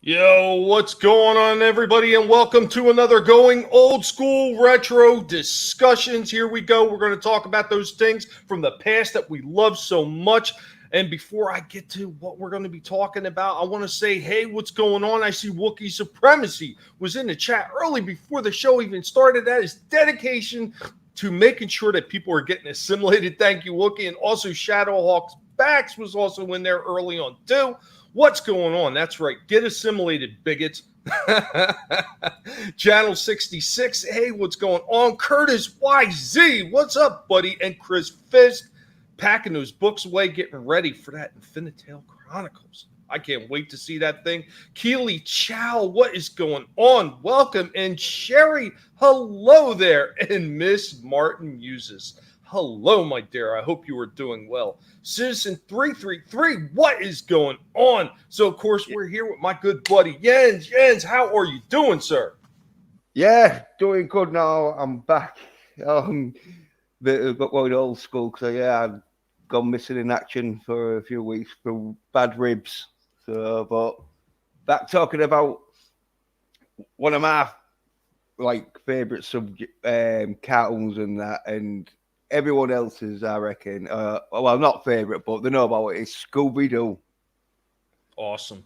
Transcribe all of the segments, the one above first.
Yo, what's going on, everybody, and welcome to another Going Old School Retro Discussions. Here we go. We're going to talk about those things from the past that we love so much. And before I get to what we're going to be talking about, I want to say, hey, what's going on? I see Wookiee Supremacy was in the chat early before the show even started. That is dedication to making sure that people are getting assimilated. Thank you, Wookiee. And also Shadowhawk's Backs was also in there early on, too. What's going on? That's right. Get assimilated, bigots. Channel 66. Hey, what's going on? Curtis YZ. What's up, buddy? And Chris Fisk packing those books away, getting ready for that Infinitale Chronicles. I can't wait to see that thing. Keely Chow, what is going on? Welcome. And Sherry, hello there. And Miss Martin Uses. Hello, my dear. I hope you are doing well. Citizen 333, what is going on? So, of course, we're here with my good buddy, Jens. Jens, how are you doing, sir? Yeah, doing good now. I'm back. Going old school because, I've gone missing in action for a few weeks for bad ribs. So, but back talking about one of my, favourite cartoons and that, and everyone else's, I reckon. Well, not favourite, but they know about it. It's Scooby Doo. Awesome.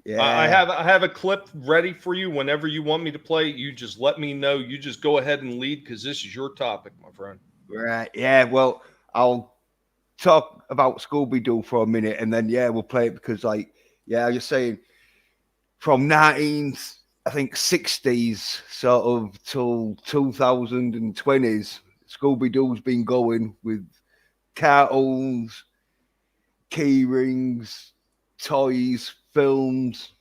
Yeah, I have a clip ready for you whenever you want me to play it. You just let me know. You just go ahead and lead because this is your topic, my friend. Right. Yeah. Well, I'll talk about Scooby Doo for a minute, and then we'll play it because, I was saying from 60s sort of till 2020s. Scooby Doo's been going with cartoons, key rings, toys, films,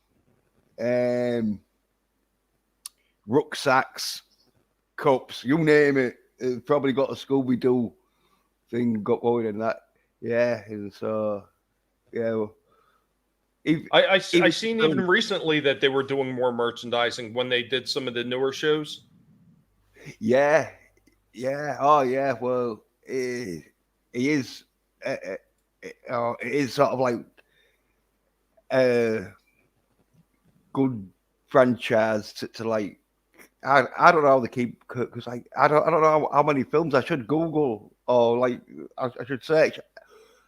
rucksacks, cups, you name it. It's probably got a Scooby Doo thing got going in that. Yeah, and so I seen even recently that they were doing more merchandising when they did some of the newer shows. Yeah. Yeah. Oh, yeah. Well, it is. It is sort of like a good franchise to like. I don't know how they keep because I don't know how many films I should Google or I should search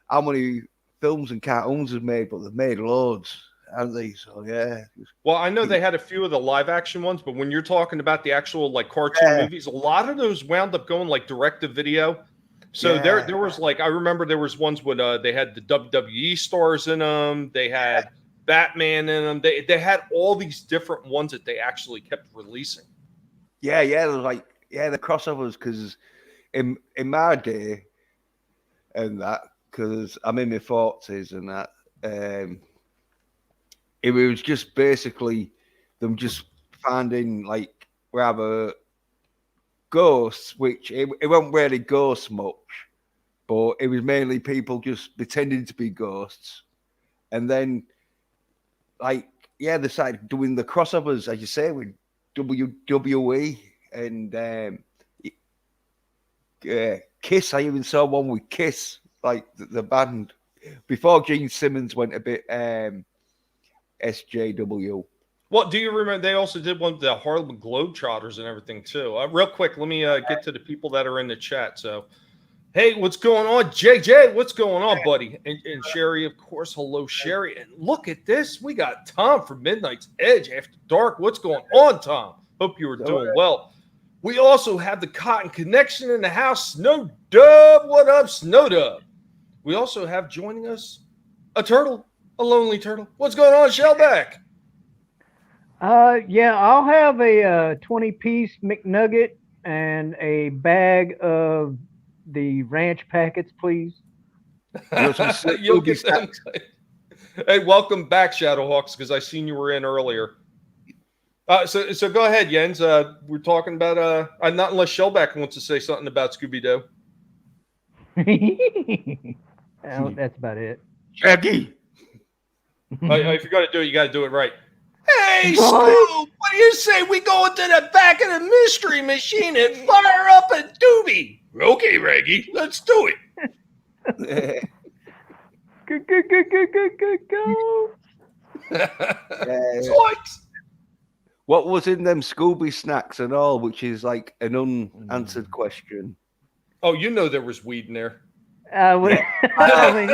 how many films and cartoons they've made, but they've made loads, haven't they? So yeah. Well, I know they had a few of the live action ones, but when you're talking about the actual cartoon movies, a lot of those wound up going direct to video. So there was I remember there was ones with they had the WWE stars in them, they had Batman in them, they had all these different ones that they actually kept releasing. Yeah, there was the crossovers because in my day and that because I'm in my 40s and that. It was just basically them just finding rather ghosts, which it wasn't really ghosts much, but it was mainly people just pretending to be ghosts. And then they started doing the crossovers, as you say, with WWE and Kiss. I even saw one with Kiss, the band, before Gene Simmons went a bit SJW. Well, do you remember they also did one with the Harlem Globetrotters and everything too? Real quick, let me get to the people that are in the chat. So, hey, what's going on, JJ? What's going on, buddy? And Sherry, of course. Hello, Sherry. And look at this, we got Tom from Midnight's Edge After Dark. What's going on, Tom? Hope you are doing well. We also have the Cotton Connection in the house. Snow Dub, what up, Snow Dub? We also have joining us a turtle. A lonely turtle. What's going on, Shellback? I'll have a 20-piece McNugget and a bag of the ranch packets, please. You'll get them. Hey, welcome back, Shadowhawks, because I seen you were in earlier. So go ahead, Jens. We're talking about not unless Shellback wants to say something about Scooby Doo. That's about it. Jackie. If you're going to do it, you got to do it right. Hey, Scoob, what do you say we go into the back of the mystery machine and fire up a doobie? Okay, Reggie, let's do it. Go. Zoinks! What was in them Scooby snacks and all, which is like an unanswered question. Oh, you know there was weed in there. I mean,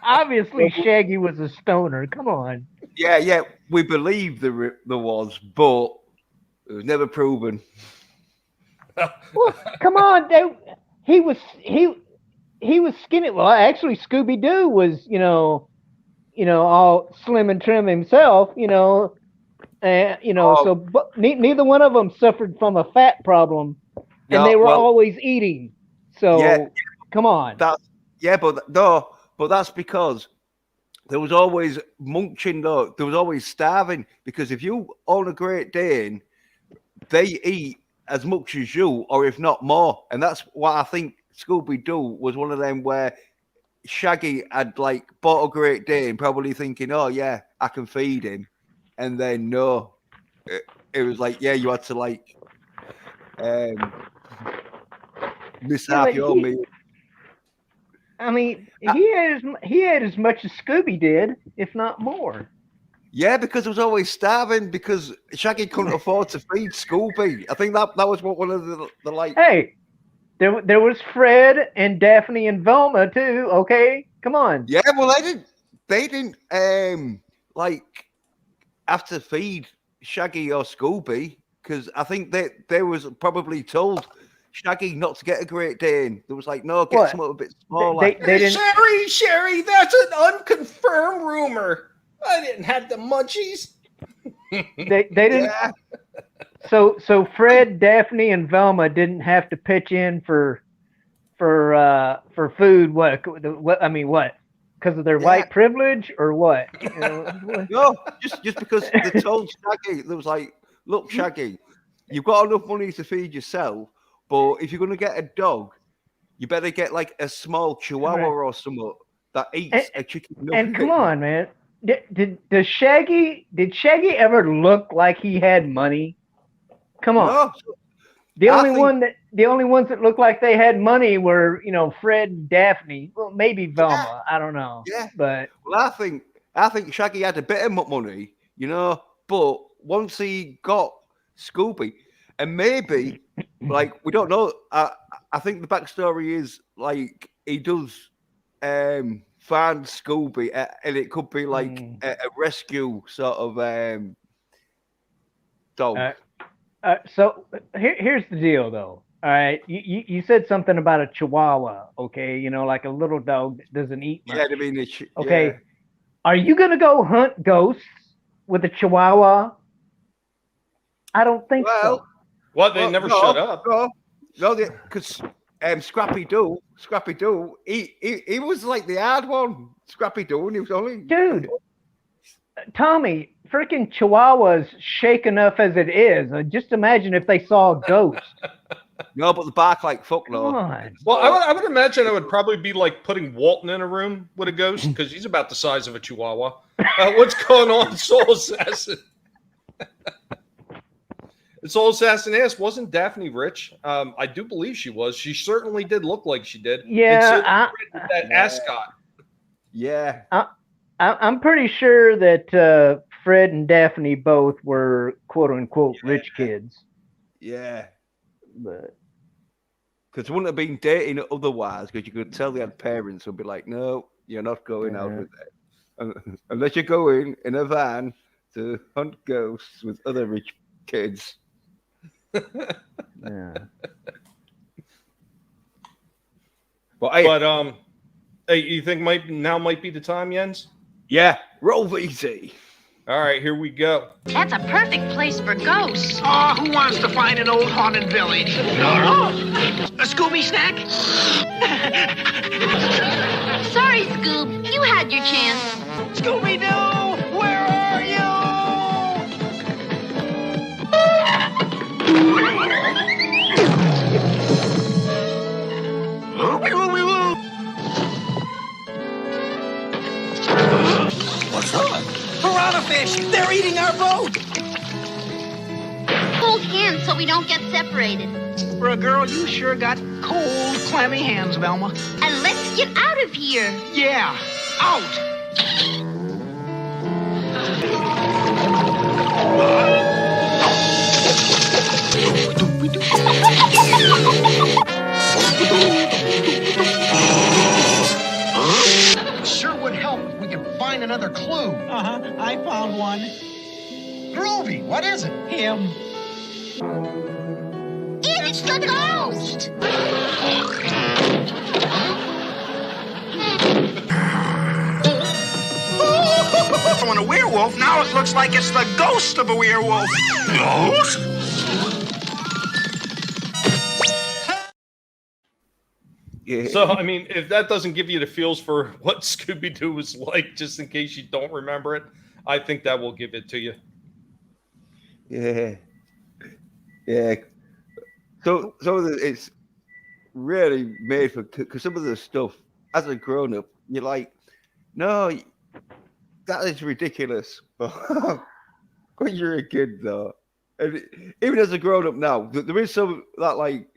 obviously Shaggy was a stoner. Come on. Yeah, we believe there was, but it was never proven. Well, come on. He was skinny. Well, actually, Scooby Doo was, all slim and trim himself. So but neither one of them suffered from a fat problem, and they were always eating. So come on. But that's because there was always munching though. There was always starving, because if you own a Great Dane, they eat as much as you, or if not more. And that's what I think Scooby Doo was one of them where Shaggy had like bought a Great Dane, probably thinking, oh yeah, I can feed him. And then no, it was like, yeah, you had to like miss half your meal. I mean, he had as much as Scooby did, if not more. Yeah, because it was always starving, because Shaggy couldn't afford to feed Scooby. I think that was what one of the like. Hey, there was Fred and Daphne and Velma too. Okay, come on. Yeah, well, they didn't like have to feed Shaggy or Scooby, because I think they was probably told Shaggy not to get a Great Dane. There was like, no, get something a bit smaller. They didn't... Sherry, that's an unconfirmed rumor. I didn't have the munchies. They didn't. Yeah. So Fred, Daphne, and Velma didn't have to pitch in for food. What? I mean, what? Because of their white privilege, or what? No, just because they told Shaggy, there was like, look, Shaggy, you've got enough money to feed yourself, but if you're going to get a dog, you better get like a small Chihuahua or something that eats a chicken nugget. And come on, man. Did Shaggy ever look like he had money? Come on. No. The only ones that looked like they had money were, Fred and Daphne. Well, maybe Velma. I don't know. Yeah. But I think Shaggy had a bit of money, but once he got Scooby, and maybe like we don't know. I think the backstory is like he does find Scooby, and it could be like a rescue sort of dog. So here's the deal, though. All right, you said something about a Chihuahua, okay? Like a little dog that doesn't eat much. Yeah, I mean, okay. Yeah. Are you gonna go hunt ghosts with a Chihuahua? I don't think so. Well, they never shut up. No, because Scrappy Doo, he was like the hard one. Scrappy Doo, and he was only dude. Tommy, freaking Chihuahuas shake enough as it is. Just imagine if they saw a ghost. No, but the bark like fuck no. Come on. Well, I would imagine it would probably be like putting Walton in a room with a ghost, because he's about the size of a Chihuahua. What's going on, Soul Assassin? Soul Assassin asked, wasn't Daphne rich? I do believe she was. She certainly did look like she did. Yeah. That ascot. Yeah. I'm pretty sure that Fred and Daphne both were quote unquote rich kids. Yeah. But because it wouldn't have been dating otherwise, because you could tell they had parents who'd be like, no, you're not going out with it. Unless you're going in a van to hunt ghosts with other rich kids. Yeah. But hey, you think now might be the time, Jens? Yeah, roll VT. All right, here we go. That's a perfect place for ghosts. Oh, who wants to find an old haunted village? A Scooby snack? Sorry, Scoob. You had your chance. Scooby Doo, where are you? What's up? Piranha fish! They're eating our boat! Hold hands so we don't get separated. For a girl, you sure got cold, clammy hands, Velma. And let's get out of here. Yeah, out! clue. I found one. Groovy, what is it? Him. It's the ghost! When a werewolf, now it looks like it's the ghost of a werewolf. Ghost? Yeah. So, I mean, if that doesn't give you the feels for what Scooby Doo was like, just in case you don't remember it, I think that will give it to you. Yeah. So it's really made for, because some of the stuff, as a grown up, you're like, no, that is ridiculous. But when you're a kid, though, and even as a grown up now, there is some that like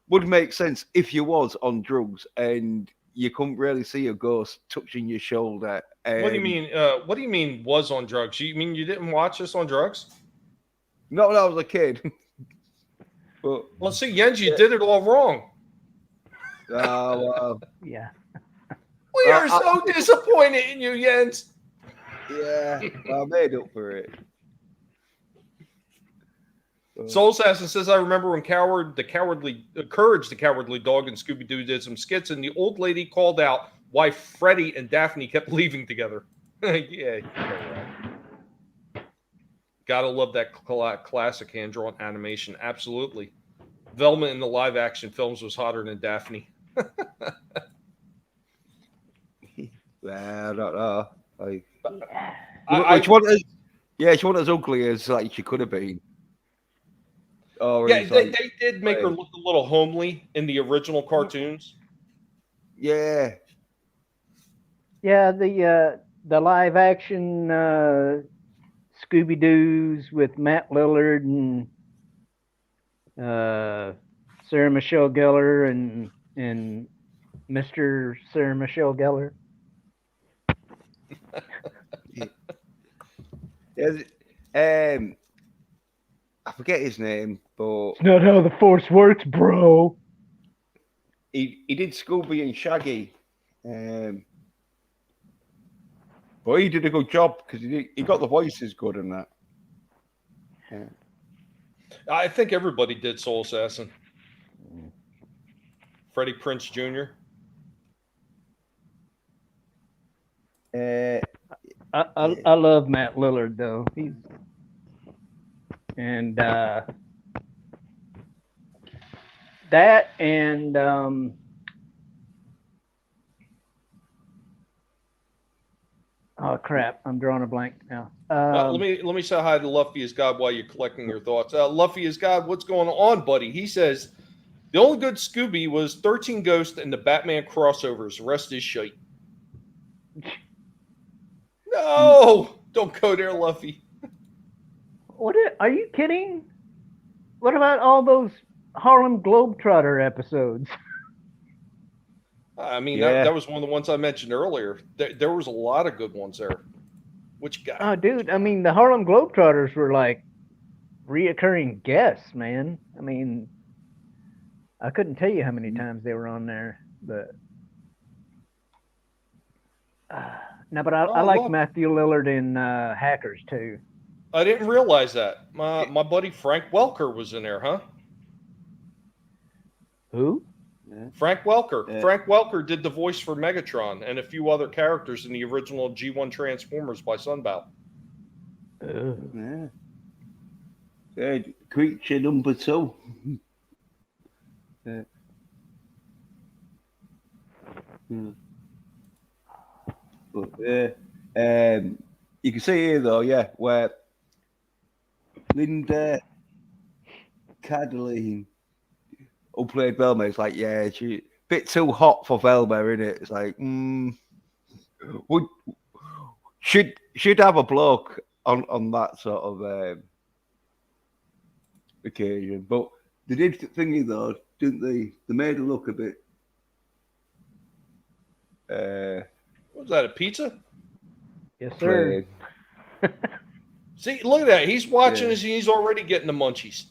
would make sense if you was on drugs and you couldn't really see a ghost touching your shoulder. What do you mean? What do you mean was on drugs? You mean you didn't watch this on drugs? Not when I was a kid. But Well, see, Jens, you did it all wrong. well, Yeah. We are so disappointed in you, Jens. yeah, I made up for it. Soul Assassin says, I remember when Courage, the Cowardly Dog, and Scooby Doo did some skits, and the old lady called out why Freddy and Daphne kept leaving together. Yeah. Gotta love that classic hand-drawn animation. Absolutely. Velma in the live-action films was hotter than Daphne. I don't know. Like, She wasn't as ugly as like she could have been. Or yeah, as, they like, did make her look a little homely in the original cartoons. yeah. Yeah, the live action Scooby Doo's with Matt Lillard and Sarah Michelle Gellar and Mr. Sarah Michelle Gellar. Yeah, I forget his name, but It's not how the Force works, bro. he did Scooby and Shaggy. But he did a good job because he got the voices good and that. Yeah. I think everybody did Soul Assassin. Freddie Prinze Jr. I love Matt Lillard though. He's and that and oh crap, I'm drawing a blank now. Let me say hi to Luffy is God while you're collecting your thoughts. Luffy is God, what's going on, buddy? He says the only good Scooby was 13 Ghosts and the Batman crossovers. The rest is shite. No, don't go there, Luffy. Are you kidding? What about all those Harlem Globetrotter episodes? I mean, Yeah. that was one of the ones I mentioned earlier. There was a lot of good ones there. Which guy? Oh, dude, I mean, the Harlem Globetrotters were like reoccurring guests, man. I mean, I couldn't tell you how many times they were on there, but no, but I like look. Matthew Lillard in Hackers too. I didn't realize that. My buddy Frank Welker was in there, huh? Who? Frank Welker. Yeah. Frank Welker did the voice for Megatron and a few other characters in the original G1 Transformers by Sunbow. Yeah. Yeah, creature number 2. Yeah. But you can see here though, yeah, where Linda Cadillac, who played Velma, it's like, yeah, she a bit too hot for Velma, isn't it? It's like, should have a bloke on that sort of occasion. But they did thingy though, didn't they? They made her look a bit. What was that, a pizza? Yes, sir. See, look at that. He's watching Yeah. us and he's already getting the munchies.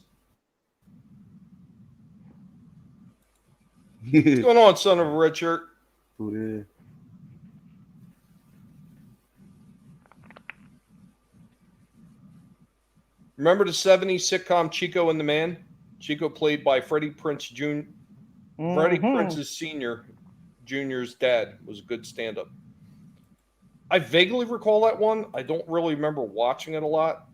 What's going on, son of a red shirt? Remember the 70s sitcom Chico and the Man? Chico played by Freddie Prinze Jr. Freddie Prinze's Sr. Jr.'s dad was a good stand-up. I vaguely recall that one. I don't really remember watching it a lot.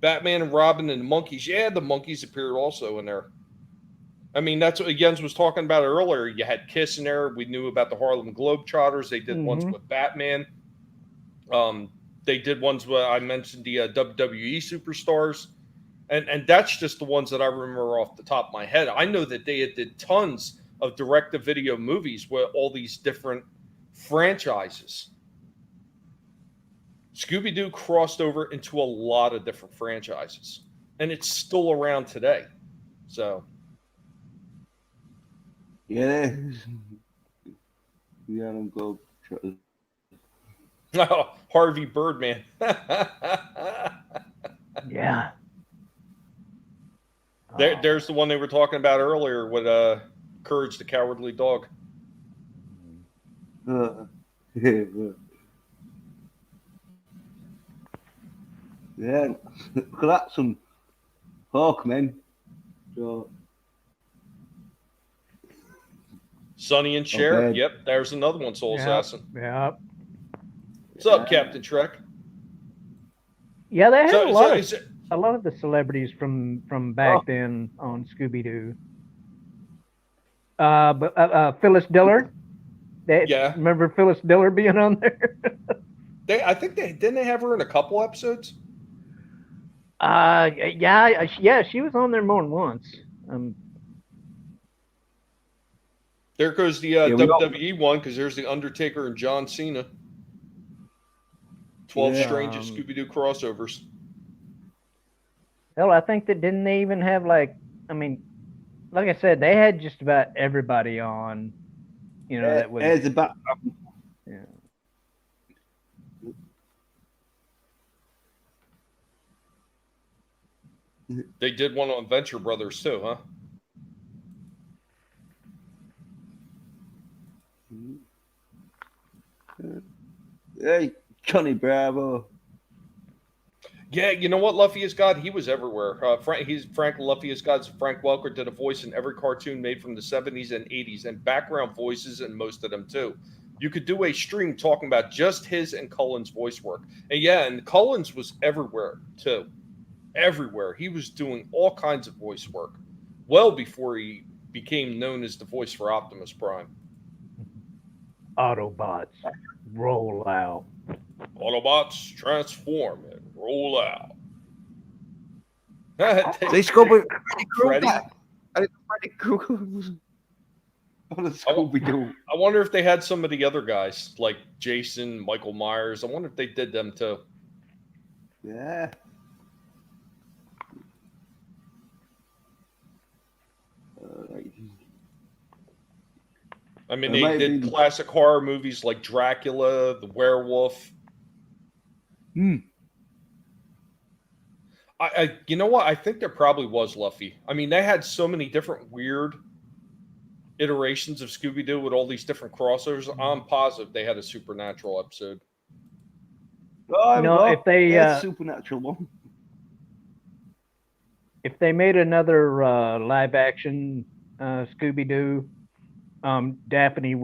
Batman and Robin and the Monkeys. Yeah, the Monkeys appeared also in there. I mean, that's what Jens was talking about earlier. You had Kiss in there. We knew about the Harlem Globetrotters. They did ones with Batman. They did ones where I mentioned the WWE superstars. And that's just the ones that I remember off the top of my head. I know that they did tons of direct-to-video movies with all these different franchises. Scooby-Doo crossed over into a lot of different franchises. And it's still around today. So... Yeah. Yeah, I'm go. Oh, Harvey Birdman. Yeah. There's the one they were talking about earlier with Courage the Cowardly Dog. Yeah, look at that, some Hawkmen. So, Sonny and Cher. Okay. Yep, there's another one, Soul Assassin. Yep. What's up, Captain Trek? Yeah, they had So a lot of the celebrities from back then on Scooby Doo. But Phyllis Diller. Yeah. Remember Phyllis Diller being on there? I think didn't they have her in a couple episodes? Yeah, she was on there more than once. There goes the WWE one, because there's the Undertaker and John Cena. 12 strangest Scooby-Doo crossovers. Hell, I think that didn't they even have like I said, they had just about everybody on. You know, that was. There's about. Yeah. They did one on Venture Brothers too, huh? Hey, Johnny Bravo. Yeah, you know what? Luffy is God. He was everywhere. Frank Luffy is God. Frank Welker did a voice in every cartoon made from the 70s and 80s, and background voices in most of them too. You could do a stream talking about just his and Cullen's voice work. And Cullen's was everywhere too. Everywhere. He was doing all kinds of voice work well before he became known as the voice for Optimus Prime. Autobots, roll out. Autobots, transform and roll out. They Scooby Freddy. Freddy Krueger was on a Scooby Doo. I wonder if they had some of the other guys like Jason, Michael Myers. I wonder if they did them too. Yeah. I mean, they did classic horror movies like Dracula, The Werewolf. You know what? I think there probably was Luffy. I mean, they had so many different weird iterations of Scooby-Doo with all these different crossovers. I'm positive they had a supernatural episode. If they supernatural one. If they made another live action Scooby-Doo, Daphne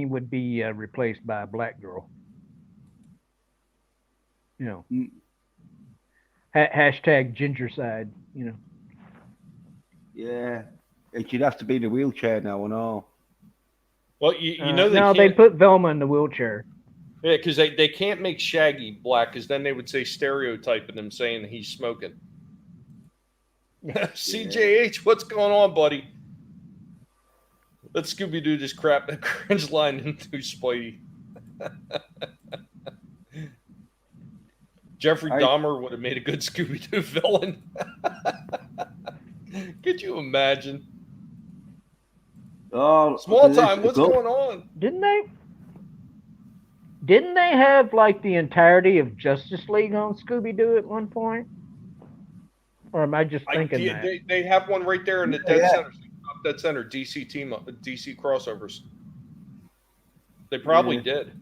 would be replaced by a black girl. You know, hashtag ginger side. You know. Yeah, and she'd have to be in a wheelchair now and all. Well, you know they put Velma in the wheelchair. Yeah, because they can't make Shaggy black, because then they would say stereotyping him saying that he's smoking. CJH, what's going on, buddy? Let Scooby-Doo just crap that cringe line into Spidey. Jeffrey Dahmer would have made a good Scooby-Doo villain. Could you imagine? Small time, what's going on? Didn't they have like the entirety of Justice League on Scooby-Doo at one point? Or am I just thinking that? They have one right there in the dead center. Dead center, DC crossovers. They probably did.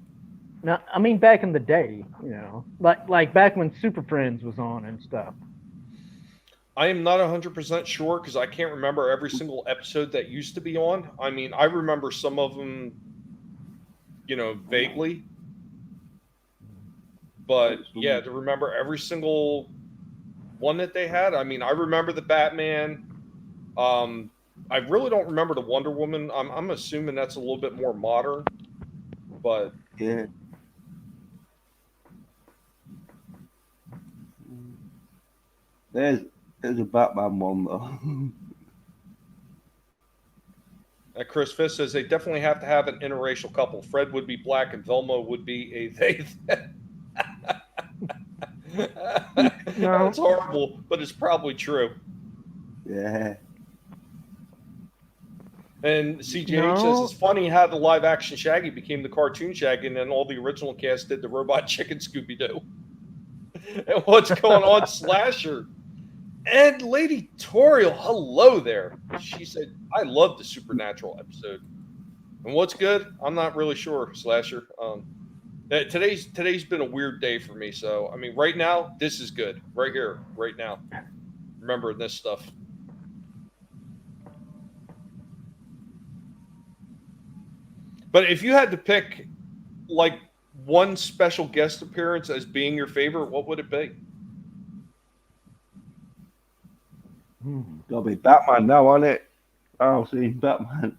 No, I mean back in the day, you know, like back when Super Friends was on and stuff. I am not 100% sure because I can't remember every single episode that used to be on. I mean, I remember some of them, vaguely. But yeah, to remember every single one that they had. I mean, I remember the Batman. I really don't remember the Wonder Woman. I'm assuming that's a little bit more modern. But Yeah. There's a Batman one though. Chris Fisk says they definitely have to have an interracial couple. Fred would be black and Velma would be a they. No. That's horrible, but it's probably true. Yeah. And CJH says it's funny how the live action Shaggy became the cartoon Shaggy, and then all the original cast did the robot chicken Scooby Doo. And what's going on, Slasher? And Lady Toriel, hello there. She said, I love the Supernatural episode. And what's good? I'm not really sure, Slasher. Today's been a weird day for me. So, I mean, right now, this is good. Right here, right now. Remembering this stuff. But if you had to pick, like, one special guest appearance as being your favorite, what would it be? Gotta be Batman now, isn't it? I'll see Batman.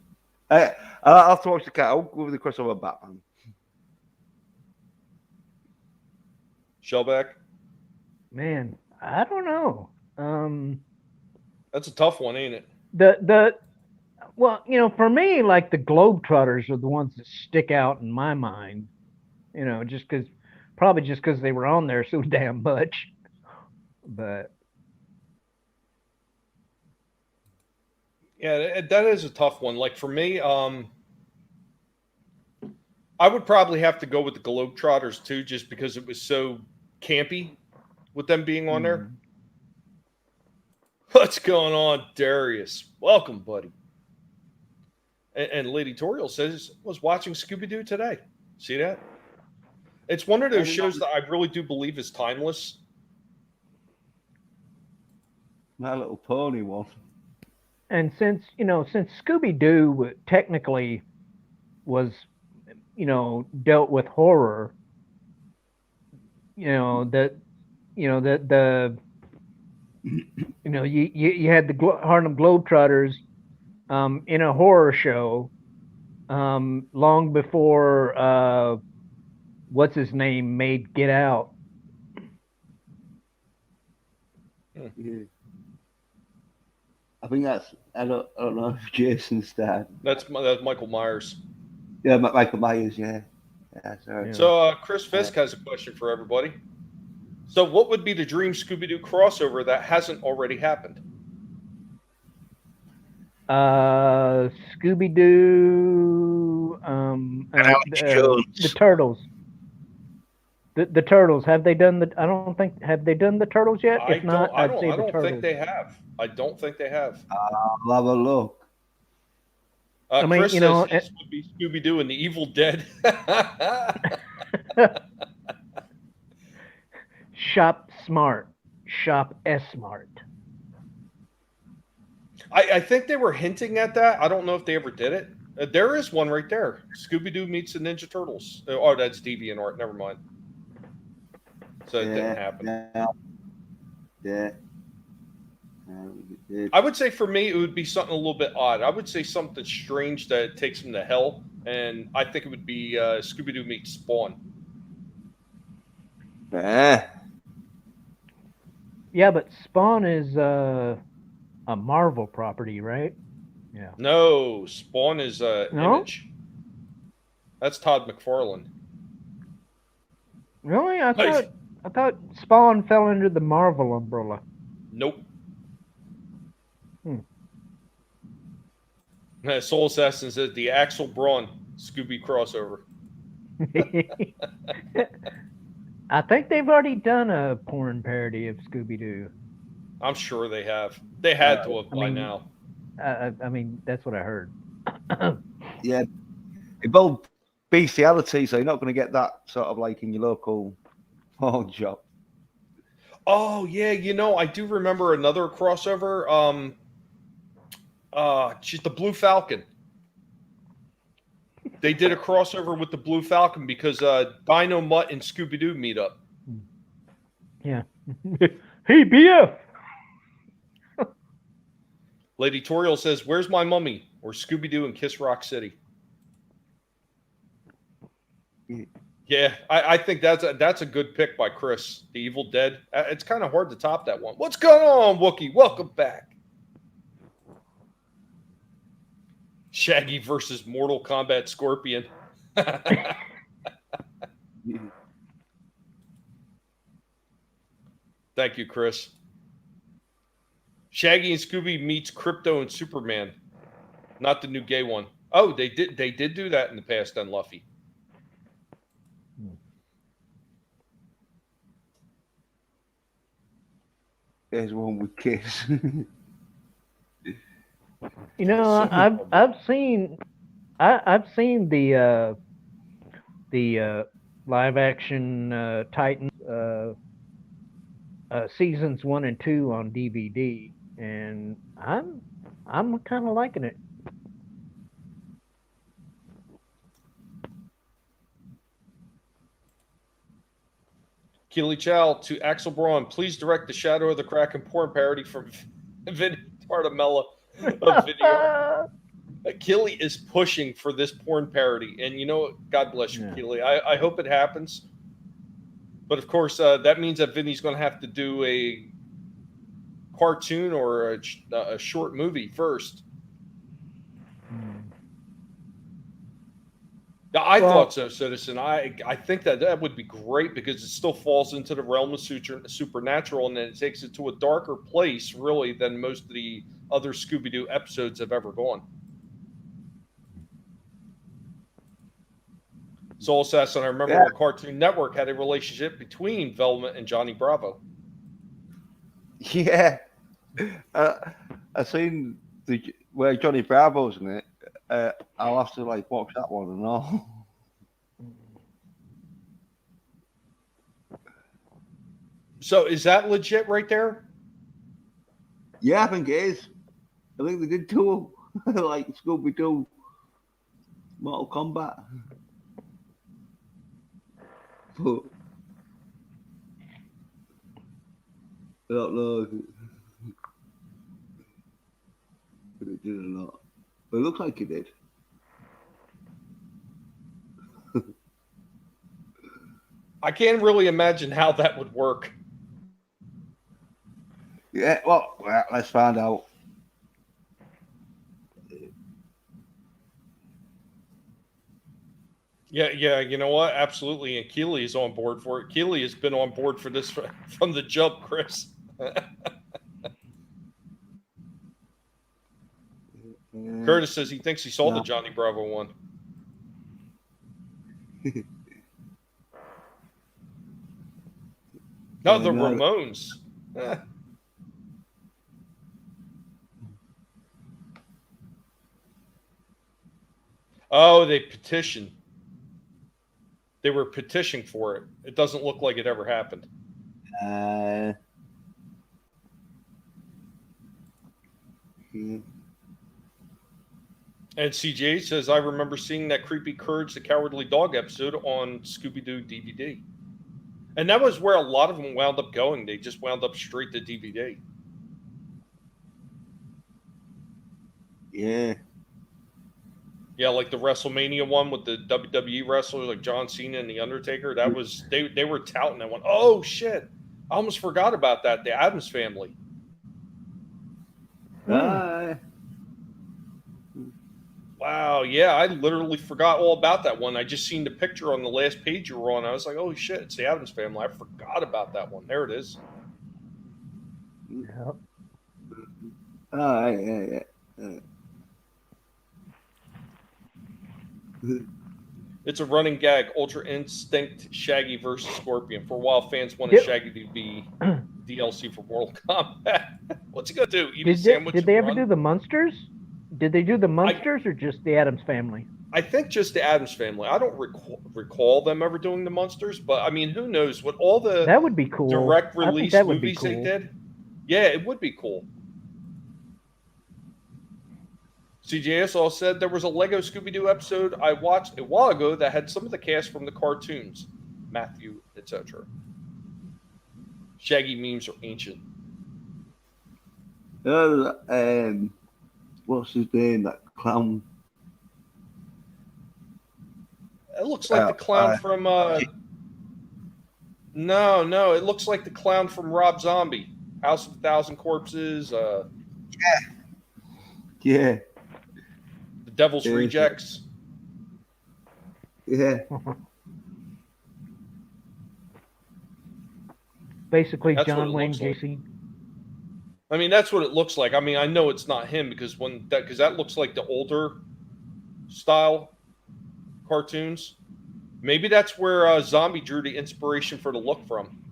I'll have to watch the cat. I'll go with the crossover Batman. Shellback? Man, I don't know. That's a tough one, ain't it? Well, for me, like the Globetrotters are the ones that stick out in my mind. Probably just because they were on there so damn much. But yeah, that is a tough one. Like for me, I would probably have to go with the Globetrotters too, just because it was so campy with them being on there. What's going on, Darius? Welcome, buddy. And Lady Toriel says, was watching Scooby Doo today. See that? It's one of those shows that I really do believe is timeless. My Little Pony one. and since Scooby Doo technically was dealt with horror, you had the Harlem Globetrotters in a horror show long before what's his name made Get Out. Yeah. I think that's I don't know if Jason's dad. That's Michael Myers. Yeah, Michael Myers. Yeah. Sorry. So Chris Fisk has a question for everybody. So, what would be the dream Scooby Doo crossover that hasn't already happened? Scooby Doo, the Turtles. The Turtles, have they done the? I don't think have they done the Turtles yet. If not, I don't think they have. I don't think they have. I'll have a look. Chris says this would be Scooby Doo and the Evil Dead. Shop smart, shop smart. I think they were hinting at that. I don't know if they ever did it. There is one right there. Scooby Doo meets the Ninja Turtles. Oh, that's DeviantArt. Never mind. So it didn't happen. Yeah. I would say for me, it would be something a little bit odd. I would say something strange that takes him to hell, and I think it would be Scooby Doo meets Spawn. Yeah, but Spawn is a Marvel property, right? Yeah. No, Spawn is Image. That's Todd McFarlane. Really? I thought Spawn fell under the Marvel umbrella. Nope. Soul Assassin says the Axel Braun Scooby crossover. I think they've already done a porn parody of Scooby Doo. I'm sure they have. They had to have by now. I mean, that's what I heard. Yeah. It both bestiality, so you're not going to get that sort of like in your local porn shop. Oh yeah, I do remember another crossover. She's the Blue Falcon. They did a crossover with the Blue Falcon because Dino Mutt and Scooby Doo meet up. Yeah. Hey, BF. Lady Toriel says, "Where's my mummy?" Or Scooby Doo and Kiss Rock City. Yeah, I think that's a good pick by Chris. The Evil Dead. It's kind of hard to top that one. What's going on, Wookie? Welcome back. Shaggy versus Mortal Kombat Scorpion. Thank you, Chris. Shaggy and Scooby meets Crypto and Superman. Not the new gay one. Oh, they did do that in the past then, Luffy. There's one with Kiss. I've seen the live action Titans seasons 1 and 2 on DVD, and I'm kind of liking it. Keely Chow to Axel Braun, please direct the Shadow of the Kraken porn parody from Vinny Tartamella of video. Keely is pushing for this porn parody, and God bless you, Keely. I hope it happens. But of course, that means that Vinny's going to have to do a cartoon or a short movie first. I thought so, Citizen. I think that would be great because it still falls into the realm of supernatural, and then it takes it to a darker place, really, than most of the other Scooby-Doo episodes have ever gone. Soul Assassin, I remember when Cartoon Network had a relationship between Velma and Johnny Bravo. Yeah. I seen where Johnny Bravo's in it. I'll have to watch that one and all. So is that legit right there? Yeah, I think it is. I think they did two, like Scooby Doo, Mortal Kombat. But I don't know if it did or not. But it looks like it did. I can't really imagine how that would work. Yeah, well, let's find out. Yeah, you know what? Absolutely, and Keely is on board for it. Keely has been on board for this from the jump, Chris. Curtis says he thinks he saw the Johnny Bravo one. No, the Ramones. Oh, they petitioned. They were petitioning for it. It doesn't look like it ever happened. And CJ says, I remember seeing that creepy Courage the Cowardly Dog episode on Scooby-Doo DVD. And that was where a lot of them wound up going. They just wound up straight to DVD. Yeah. Yeah, like the WrestleMania one with the WWE wrestlers like John Cena and The Undertaker. That was they were touting that one. Oh shit. I almost forgot about that. The Addams Family. Wow, yeah, I literally forgot all about that one. I just seen the picture on the last page you were on. I was like, oh shit, it's the Addams Family. I forgot about that one. There it is. Yep. Yeah. It's a running gag. Ultra Instinct Shaggy versus Scorpion. For a while, fans wanted Shaggy to be DLC for Mortal Kombat. What's he gonna do? Eat a sandwich? Did they ever do the Munsters? Did they do the Munsters or just the Addams Family? I think just the Addams Family. I don't recall them ever doing the Munsters, but I mean, who knows? What all the That would be cool. direct I think release that would be movies they cool. did. Yeah, it would be cool. CJS all said there was a Lego Scooby Doo episode I watched a while ago that had some of the cast from the cartoons, Matthew, etc. Shaggy memes are ancient. What's his name? That clown. It looks like the clown from. No, it looks like the clown from Rob Zombie, House of a Thousand Corpses. Yeah. The Devil's Rejects. Yeah. Basically, That's what John it Wayne looks like. Gacy. I mean, that's what it looks like. I mean, I know it's not him because that looks like the older style cartoons. Maybe that's where Zombie drew the inspiration for the look from.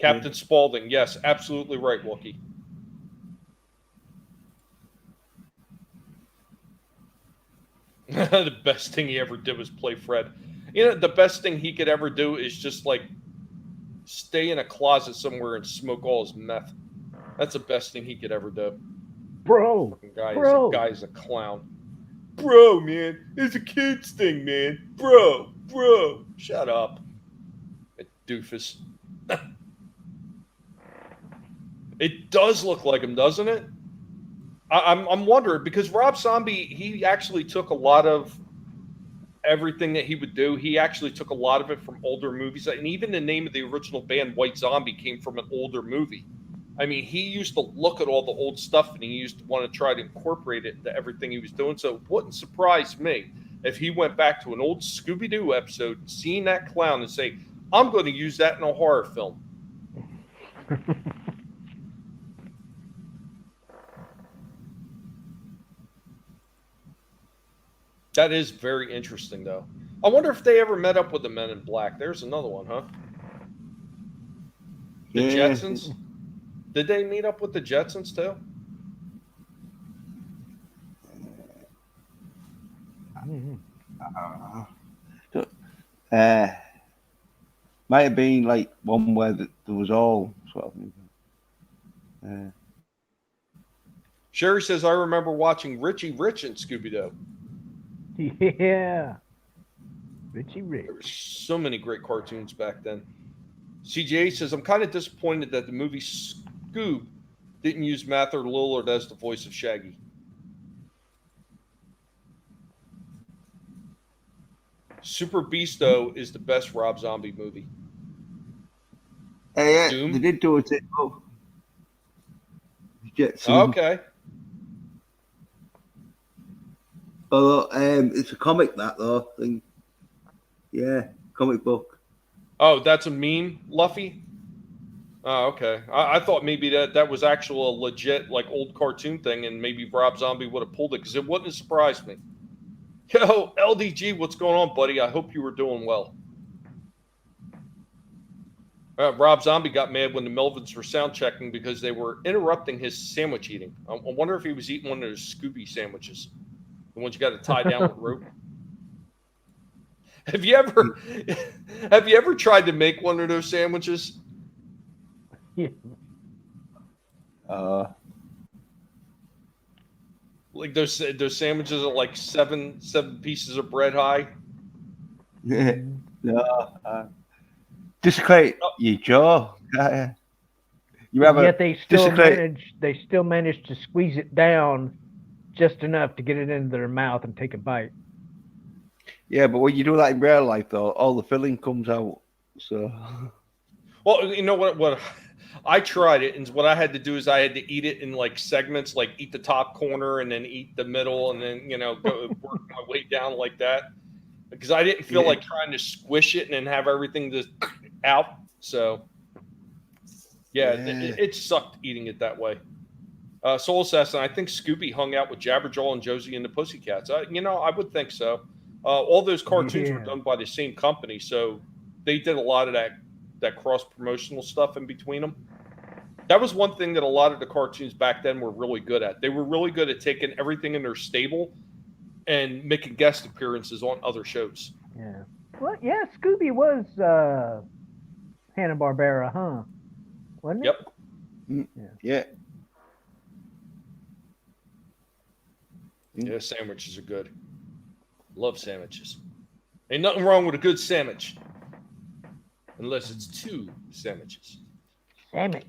Captain Spaulding, yes, absolutely right, Wookie. The best thing he ever did was play Fred. You know, the best thing he could ever do is just like stay in a closet somewhere and smoke all his meth. That's the best thing he could ever do. Bro, Guy's a clown. Bro, man, it's a kid's thing, man. Bro, shut up. A doofus. It does look like him, doesn't it? I'm wondering because Rob Zombie, he actually took a lot of everything that he would do. He actually took a lot of it from older movies, and even the name of the original band, White Zombie, came from an older movie. I mean, he used to look at all the old stuff, and he used to want to try to incorporate it into everything he was doing. So it wouldn't surprise me if he went back to an old Scooby Doo episode, and seen that clown, and say, "I'm going to use that in a horror film." That is very interesting, though. I wonder if they ever met up with the Men in Black. There's another one, huh? The Jetsons? Did they meet up with the Jetsons, too? Might have been like one where there was all sort of thing. Sherry says, I remember watching Richie Rich in Scooby Doo. Yeah. Richie Rich. There were so many great cartoons back then. CGA says, I'm kind of disappointed that the movie Scoob didn't use Mather Lillard as the voice of Shaggy. Super Beasto is the best Rob Zombie movie. Yeah, Doom? they did do it. Oh. Okay. Although it's a comic that though. Thing. Yeah, comic book. Oh, that's a meme, Luffy? Oh, okay. I thought maybe that was actual legit like old cartoon thing, and maybe Rob Zombie would have pulled it because it wouldn't have surprised me. Yo, LDG, what's going on, buddy? I hope you were doing well. Rob Zombie got mad when the Melvins were sound checking because they were interrupting his sandwich eating. I wonder if he was eating one of those Scooby sandwiches, the ones you got to tie down with rope. Have you ever tried to make one of those sandwiches? Yeah. Like those sandwiches are like seven pieces of bread high. Yeah. No. Discredit your jaw. You have Yet they still manage to squeeze it down just enough to get it into their mouth and take a bite. Yeah, but when you do that in real life, though, all the filling comes out. So, well, you know what I tried it, and what I had to do is I had to eat it in like segments, like eat the top corner and then eat the middle, and then go work my way down like that, because I didn't feel like trying to squish it and then have everything just out. So, it sucked eating it that way. Soul Assassin, I think Scooby hung out with Jabberjaw and Josie and the Pussycats. I would think so. All those cartoons were done by the same company, so they did a lot of that cross-promotional stuff in between them. That was one thing that a lot of the cartoons back then were really good at. They were really good at taking everything in their stable and making guest appearances on other shows. Yeah. Well, yeah, Scooby was Hanna-Barbera, huh? Wasn't it? Yep. Yeah. Yeah, sandwiches are good. Love sandwiches. Ain't nothing wrong with a good sandwich. Unless it's 2 sandwiches. Sandwich.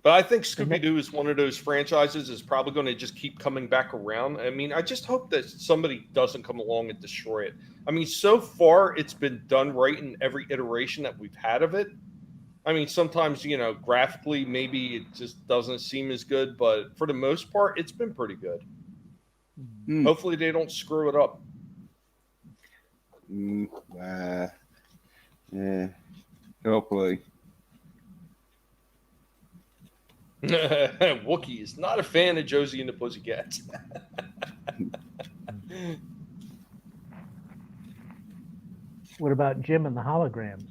But I think Scooby Doo is one of those franchises that's probably going to just keep coming back around. I mean, I just hope that somebody doesn't come along and destroy it. I mean, so far it's been done right in every iteration that we've had of it. I mean, sometimes, you know, graphically, maybe it just doesn't seem as good, but for the most part, it's been pretty good. Hopefully they don't screw it up. Yeah. Hopefully. Wookie is not a fan of Josie and the Pussycats. What about Jim and the Holograms?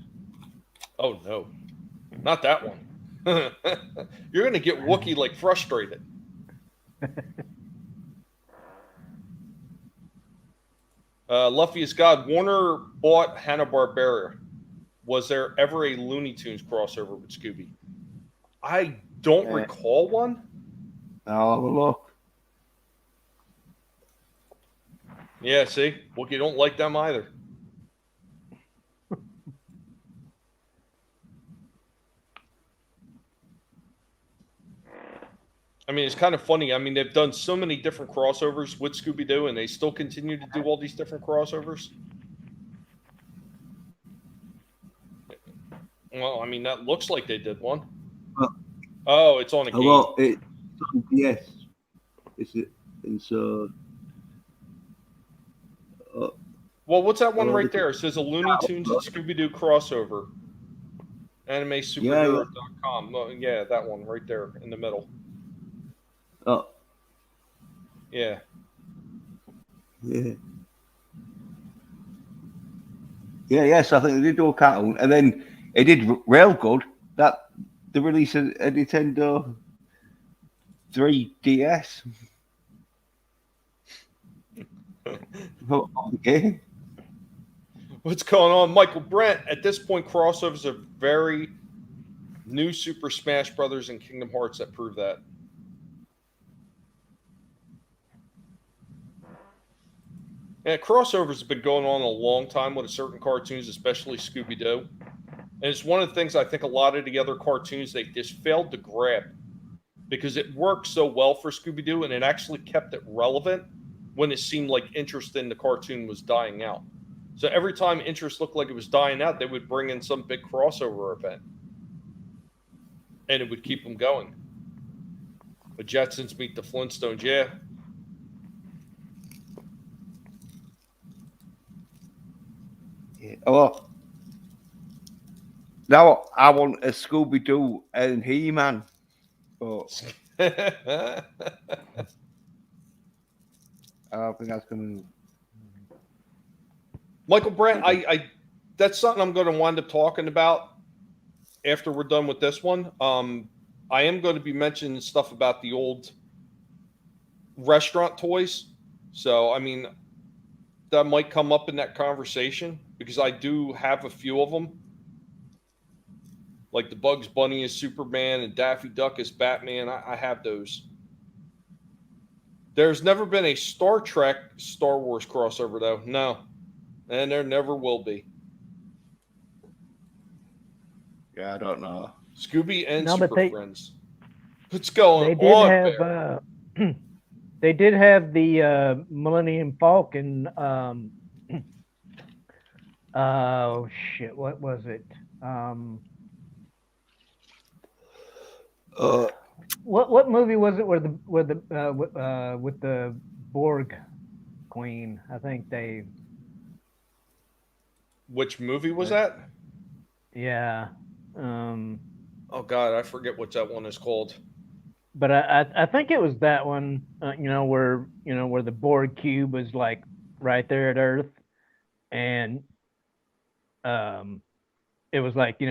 Oh, no. Not that one. You're going to get Wookie, like, frustrated. Luffy is God. Warner bought Hanna-Barbera. Was there ever a Looney Tunes crossover with Scooby? I don't recall one. I'll have a look. Yeah, see? Wookie don't like them either. I mean, it's kind of funny. I mean, they've done so many different crossovers with Scooby Doo, and they still continue to do all these different crossovers. Well, I mean, that looks like they did one. Oh, it's on a game. Well, it's on DS. Well, what's that one right there? It says a Looney Tunes and Scooby Doo crossover. AnimeSuperhero.com. Yeah, that one right there in the middle. Oh. Yeah. Yeah. Yes, I think they did do a cartoon, and then it did real good. That they released a Nintendo 3DS. Okay. What's going on, Michael Brent? At this point, crossovers are very new. Super Smash Brothers and Kingdom Hearts that prove that. Yeah, crossovers have been going on a long time with certain cartoons, especially Scooby Doo. And it's one of the things I think a lot of the other cartoons, they just failed to grab because it worked so well for Scooby Doo and it actually kept it relevant when it seemed like interest in the cartoon was dying out. So every time interest looked like it was dying out, they would bring in some big crossover event. And it would keep them going. The Jetsons meet the Flintstones, yeah. Oh, now I want a Scooby Doo and He-Man. Oh. I don't think that's going to. Michael Brent, I that's something I'm going to wind up talking about after we're done with this one. I am going to be mentioning stuff about the old restaurant toys. So, I mean, that might come up in that conversation because I do have a few of them. Like the Bugs Bunny as Superman and Daffy Duck as Batman. I have those. There's never been a Star Trek Star Wars crossover, though. No. And there never will be. Yeah, I don't know. Scooby and No, Super but Friends. What's going They did on have there? they did have the Millennium Falcon. Oh shit! What was it? What movie was it with the Borg Queen? I think they. Which movie was that? Yeah. Oh God, I forget what that one is called. But I think it was that one. Where the Borg cube was like right there at Earth, and it was like,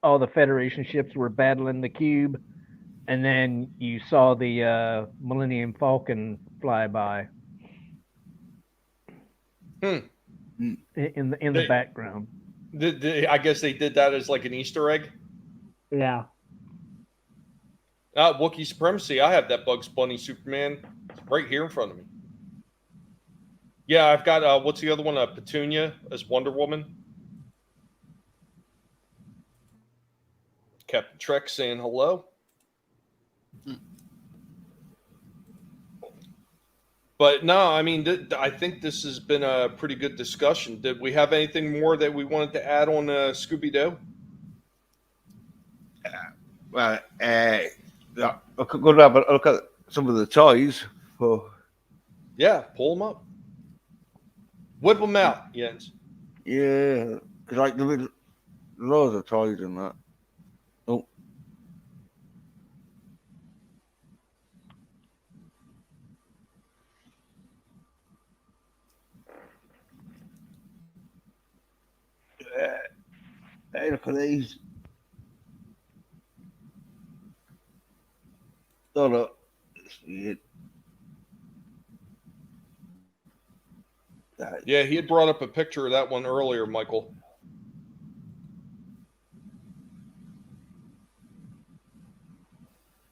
all the Federation ships were battling the cube, and then you saw the Millennium Falcon fly by in the background. I guess they did that as like an Easter egg. Yeah. Wookiee Supremacy. I have that Bugs Bunny Superman right here in front of me. Yeah, I've got, what's the other one? Petunia as Wonder Woman. Captain Trek saying hello. But no, I mean, I think this has been a pretty good discussion. Did we have anything more that we wanted to add on Scooby Doo? Well, I could go and have a look at some of the toys. Yeah, pull them up. Whip them out, Jens. Yeah, like the loads of toys and that. Oh. Hey, look at these. Oh, look. Yeah, he had brought up a picture of that one earlier, Michael.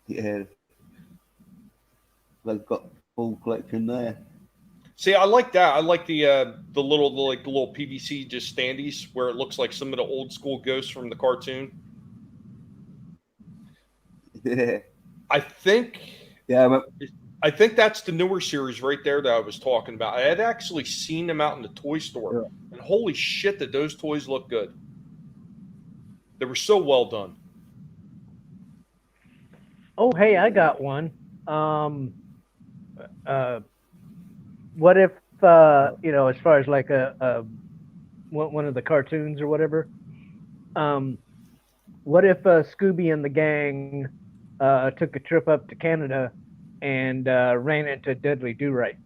Yeah. They've got full collection there. See, I like that. I like the little PVC just standees where it looks like some of the old school ghosts from the cartoon. Yeah. I think that's the newer series right there that I was talking about. I had actually seen them out in the toy store, and holy shit, did those toys look good! They were so well done. Oh, hey, I got one. What if as far as like one of the cartoons or whatever? What if Scooby and the gang took a trip up to Canada and ran into Dudley Do-Right?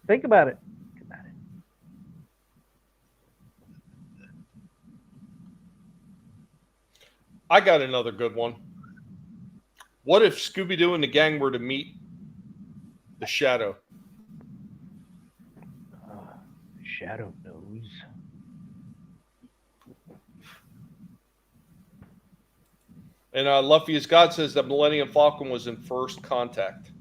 Think about it. I got another good one. What if Scooby Doo and the gang were to meet the Shadow? Shadow knows. And Luffy as God says that Millennium Falcon was in First Contact.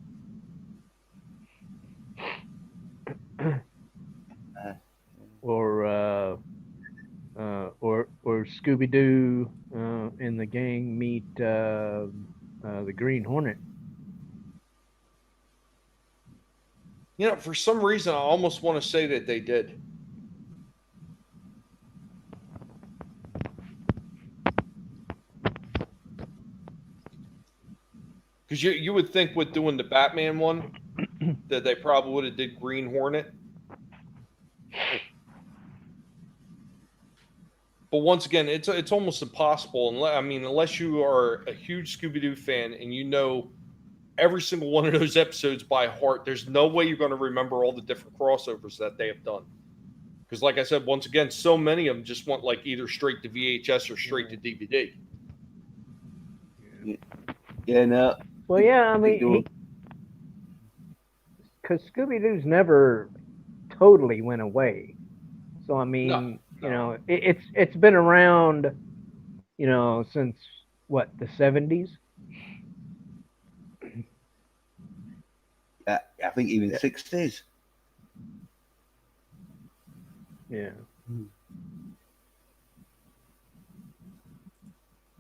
Or Scooby Doo and the gang meet the Green Hornet. For some reason, I almost want to say that they did. Because you would think with doing the Batman one that they probably would have did Green Hornet. But once again, it's almost impossible. Unless you are a huge Scooby-Doo fan and you know every single one of those episodes by heart, there's no way you're going to remember all the different crossovers that they have done. Because like I said, once again, so many of them just went like either straight to VHS or straight to DVD. Yeah, no. Well, yeah, because Scooby-Doo's never totally went away. So, No. It's been around, since, what, the 70s? I think even 60s. Yeah.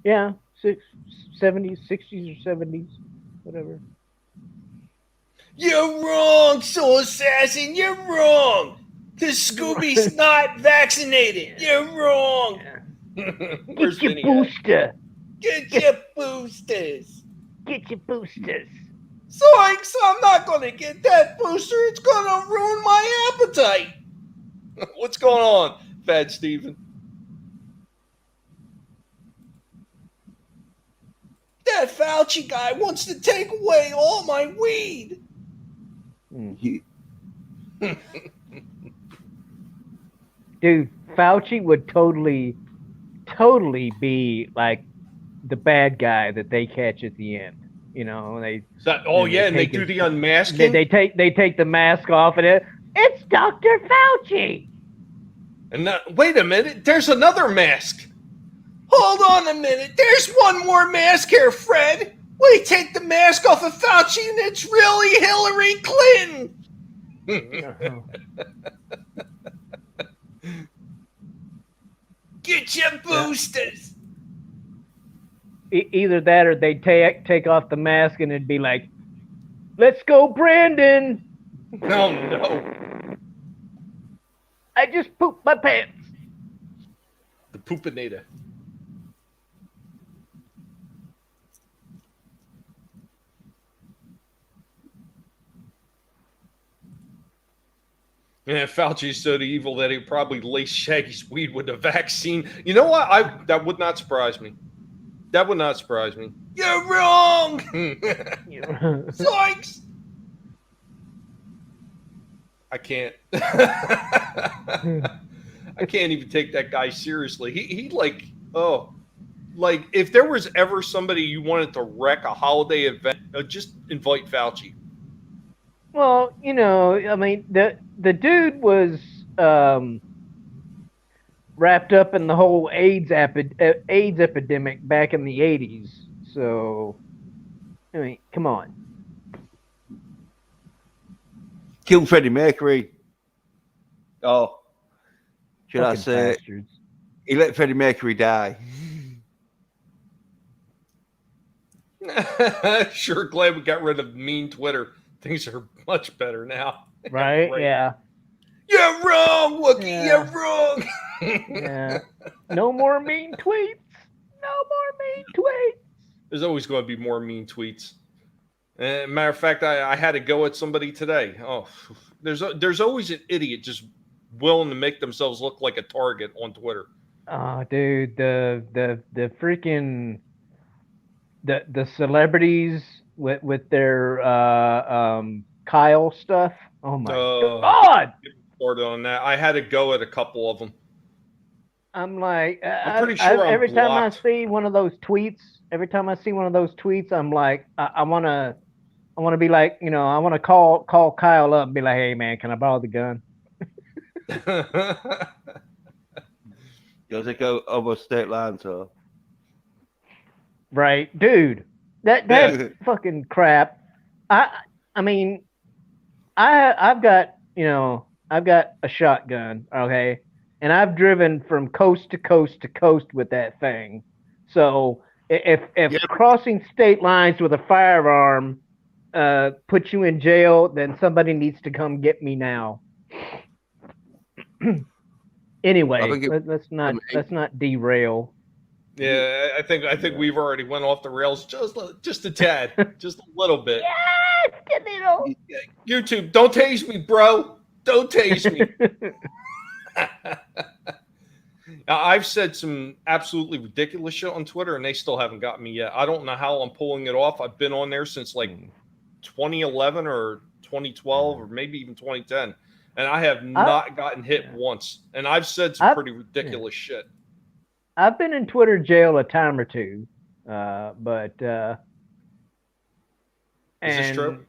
Yeah, 70s, 60s or 70s, whatever. You're wrong, Soul Assassin. You're wrong. Because Scooby's not vaccinated. You're wrong. Get your booster. Get your boosters. Get your boosters. Zoinks, I'm not going to get that booster. It's going to ruin my appetite. What's going on, Fat Steven? That Fauci guy wants to take away all my weed. He- Dude, Fauci would totally be like the bad guy that they catch at the end. You know, they And they do the unmasking. they take the mask off and it's Dr. Fauci. And wait a minute, there's another mask. Hold on a minute, there's one more mask here, Fred. We take the mask off of Fauci and it's really Hillary Clinton. Get your boosters. Either that or they take off the mask and it'd be like, let's go, Brandon. Oh, no. I just pooped my pants. The poopinator. Yeah, Fauci's so evil that he probably laced Shaggy's weed with the vaccine. You know what? That would not surprise me. That would not surprise me. You're wrong. Zoinks. I can't. I can't even take that guy seriously. He like if there was ever somebody you wanted to wreck a holiday event, just invite Fauci. Well, you know, I mean, the dude was wrapped up in the whole AIDS epidemic back in the 80s. So, I mean, come on. Killed Freddie Mercury. Oh, should I Fucking say? bastards. He let Freddie Mercury die. Sure glad we got rid of mean Twitter. Things are much better now. Right? Yeah. You're wrong, Wookie. Yeah. You're wrong. Yeah. No more mean tweets. No more mean tweets. There's always going to be more mean tweets. Matter of fact, I had to go at somebody today. Oh, there's always an idiot just willing to make themselves look like a target on Twitter. Oh, dude, the freaking the celebrities with their Kyle stuff. Oh my God! Started on that. I had to go at a couple of them. I'm like, I'm pretty sure every time I blocked. see one of those tweets, I'm like, I want to be like, you know, I want to call Kyle up and be like, hey man, can I borrow the gun? Does it go over state lines, so? Right, dude. That fucking crap. I mean, I've got a shotgun, okay, and I've driven from coast to coast to coast with that thing. So if crossing state lines with a firearm puts you in jail, then somebody needs to come get me now. Anyway, let's not derail. Yeah, I think we've already went off the rails just a tad, just a little bit. Yes, a little. YouTube, don't tase me, bro. Don't tase me. Now, I've said some absolutely ridiculous shit on Twitter, and they still haven't got me yet. I don't know how I'm pulling it off. I've been on there since like 2011 or 2012 or maybe even 2010, and I have not gotten hit once. And I've said some pretty ridiculous shit. I've been in Twitter jail a time or two, but is this true?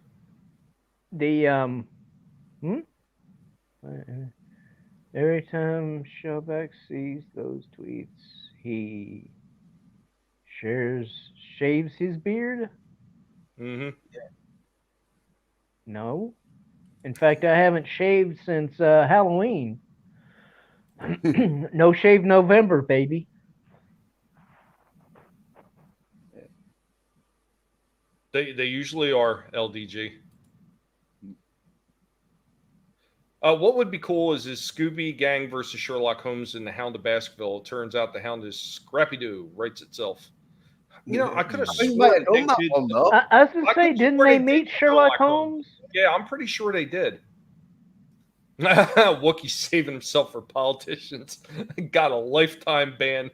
Every time Shellback sees those tweets, he shaves his beard. Mm-hmm. No, in fact, I haven't shaved since Halloween. No shave November, baby. They usually are, LDG. What would be cool is Scooby Gang versus Sherlock Holmes in the Hound of Baskerville. It turns out the Hound is Scrappy Doo, writes itself. You know, I could have sworn they did. I was going to say, didn't they meet Sherlock Holmes? Yeah, I'm pretty sure they did. Wookie's saving himself for politicians. Got a lifetime ban.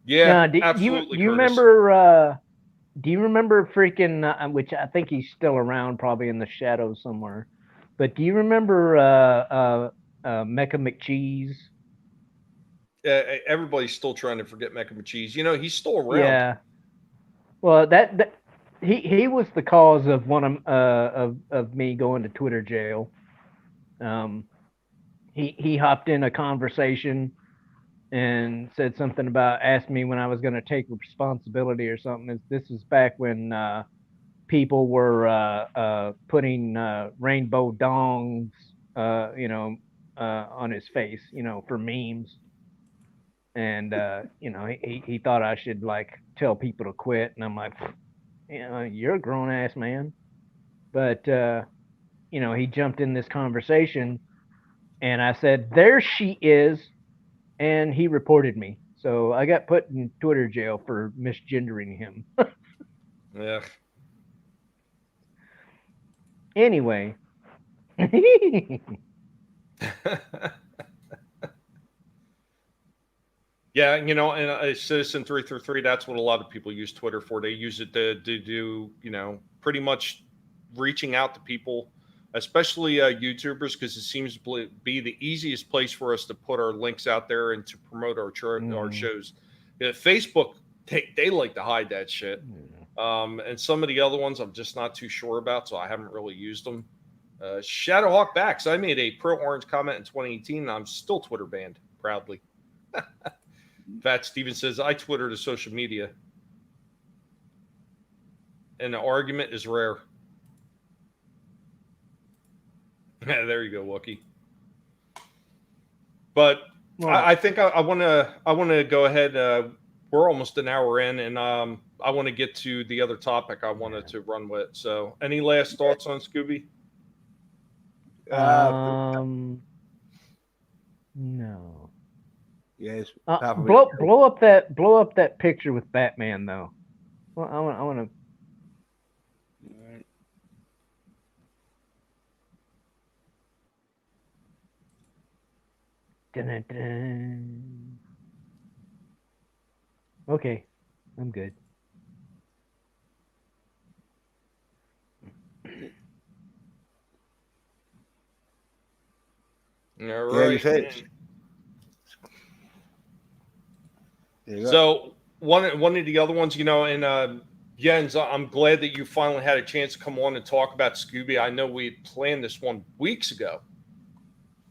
Yeah, do absolutely. you remember do you remember freaking, which I think he's still around, probably in the shadows somewhere, but do you remember Mecha McCheese? Everybody's still trying to forget Mecha McCheese. You know, he's still around. Yeah. Well, that he was the cause of one of me going to Twitter jail. He hopped in a conversation and said something about, asked me when I was going to take responsibility or something. This is back when people were putting rainbow dongs, on his face, for memes. And, he thought I should, like, tell people to quit. And I'm like, you're a grown-ass man. But, he jumped in this conversation. And I said, there she is. And he reported me. So I got put in Twitter jail for misgendering him. Yeah. Anyway. Yeah, and Citizen 333, that's what a lot of people use Twitter for. They use it to do, pretty much reaching out to people, especially YouTubers, because it seems to be the easiest place for us to put our links out there and to promote our shows. Facebook, they like to hide that shit. And some of the other ones I'm just not too sure about, so I haven't really used them. Shadowhawk Backs, I made a pro orange comment in 2018, and I'm still Twitter banned, proudly. Fat Steven says, I Twitter to social media. And the argument is rare. Yeah, there you go, Wookie. But I think I want to go ahead. We're almost an hour in, and I want to get to the other topic I wanted to run with. So, any last thoughts on Scooby? No. Yes. Blow up that picture with Batman though. Well, I want to. Right. Dun, dun. Okay, I'm good. All right. Yeah, So one of the other ones, and Jens, I'm glad that you finally had a chance to come on and talk about Scooby. I know we planned this one weeks ago,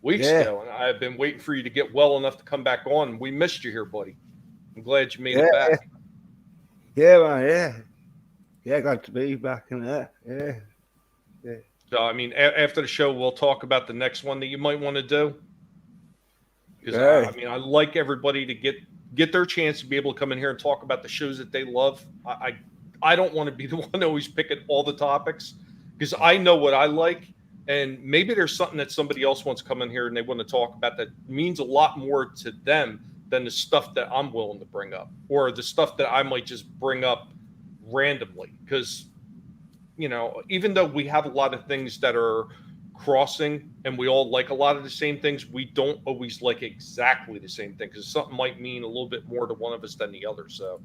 and I've been waiting for you to get well enough to come back on. We missed you here, buddy. I'm glad you made it back. Yeah, man, yeah, glad to be back in there. Yeah. So, I mean, after the show, we'll talk about the next one that you might want to do. Because, I like everybody to get their chance to be able to come in here and talk about the shows that they love. I don't want to be the one always picking all the topics, because I know what I like, and maybe there's something that somebody else wants to come in here and they want to talk about that means a lot more to them than the stuff that I'm willing to bring up, or the stuff that I might just bring up randomly. Because, even though we have a lot of things that are crossing and we all like a lot of the same things, we don't always like exactly the same thing, because something might mean a little bit more to one of us than the other. So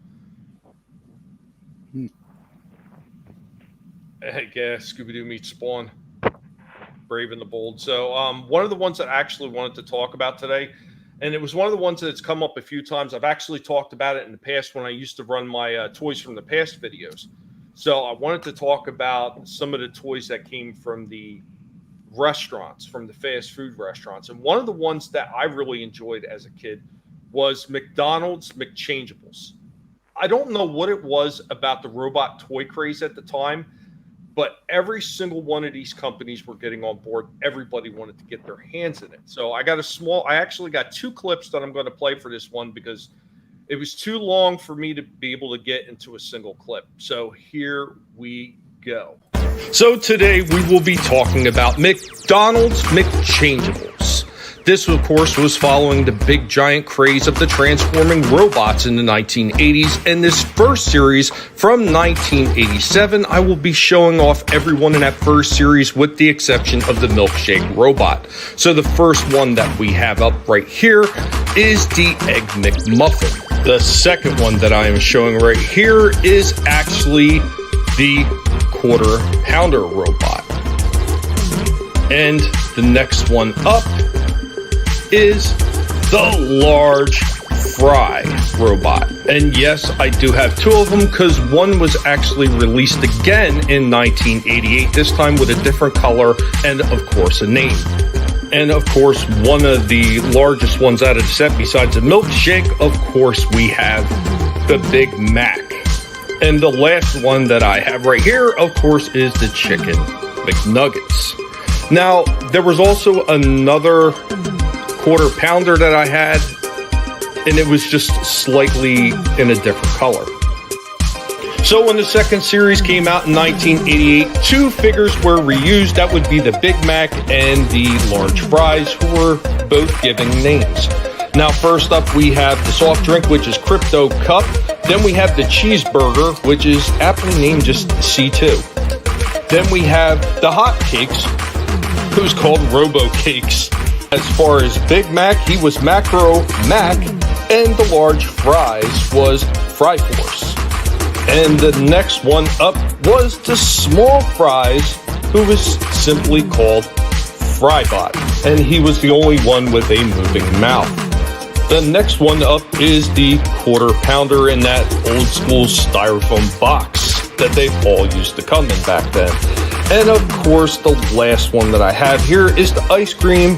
I guess Scooby Doo meets Spawn, Brave and the Bold. So one of the ones that I actually wanted to talk about today, and it was one of the ones that's come up a few times. I've actually talked about it in the past when I used to run my Toys from the Past videos. So I wanted to talk about some of the toys that came from the restaurants, from the fast food restaurants. And one of the ones that I really enjoyed as a kid was McDonald's Mcchangeables. I don't know what it was about the robot toy craze at the time, but every single one of these companies were getting on board. Everybody wanted to get their hands in it. So I actually got 2 clips that I'm going to play for this one, because it was too long for me to be able to get into a single clip. So here we go. So today we will be talking about McDonald's Mcchangeables. This, of course, was following the big giant craze of the transforming robots in the 1980s. And this first series from 1987, I will be showing off everyone in that first series with the exception of the milkshake robot. So the first one that we have up right here is the Egg McMuffin. The second one that I am showing right here is actually the quarter pounder robot. And the next one up is the large fry robot. And yes, I do have two of them because one was actually released again in 1988, this time with a different color and of course a name. And of course, one of the largest ones out of the set besides the milkshake, of course, we have the Big Mac. And the last one that I have right here, of course, is the Chicken McNuggets. Now, there was also another quarter pounder that I had, and it was just slightly in a different color. So when the second series came out in 1988, two figures were reused. That would be the Big Mac and the large fries, who were both giving names. Now, first up, we have the soft drink, which is Crypto Cup. Then we have the cheeseburger, which is aptly named just C2. Then we have the hot cakes, who's called Robo Cakes. As far as Big Mac, he was Macro Mac, and the large fries was Fry Force. And the next one up was the small fries, who was simply called Frybot, and he was the only one with a moving mouth. The next one up is the quarter pounder in that old school styrofoam box that they all used to come in back then. And of course, the last one that I have here is the ice cream,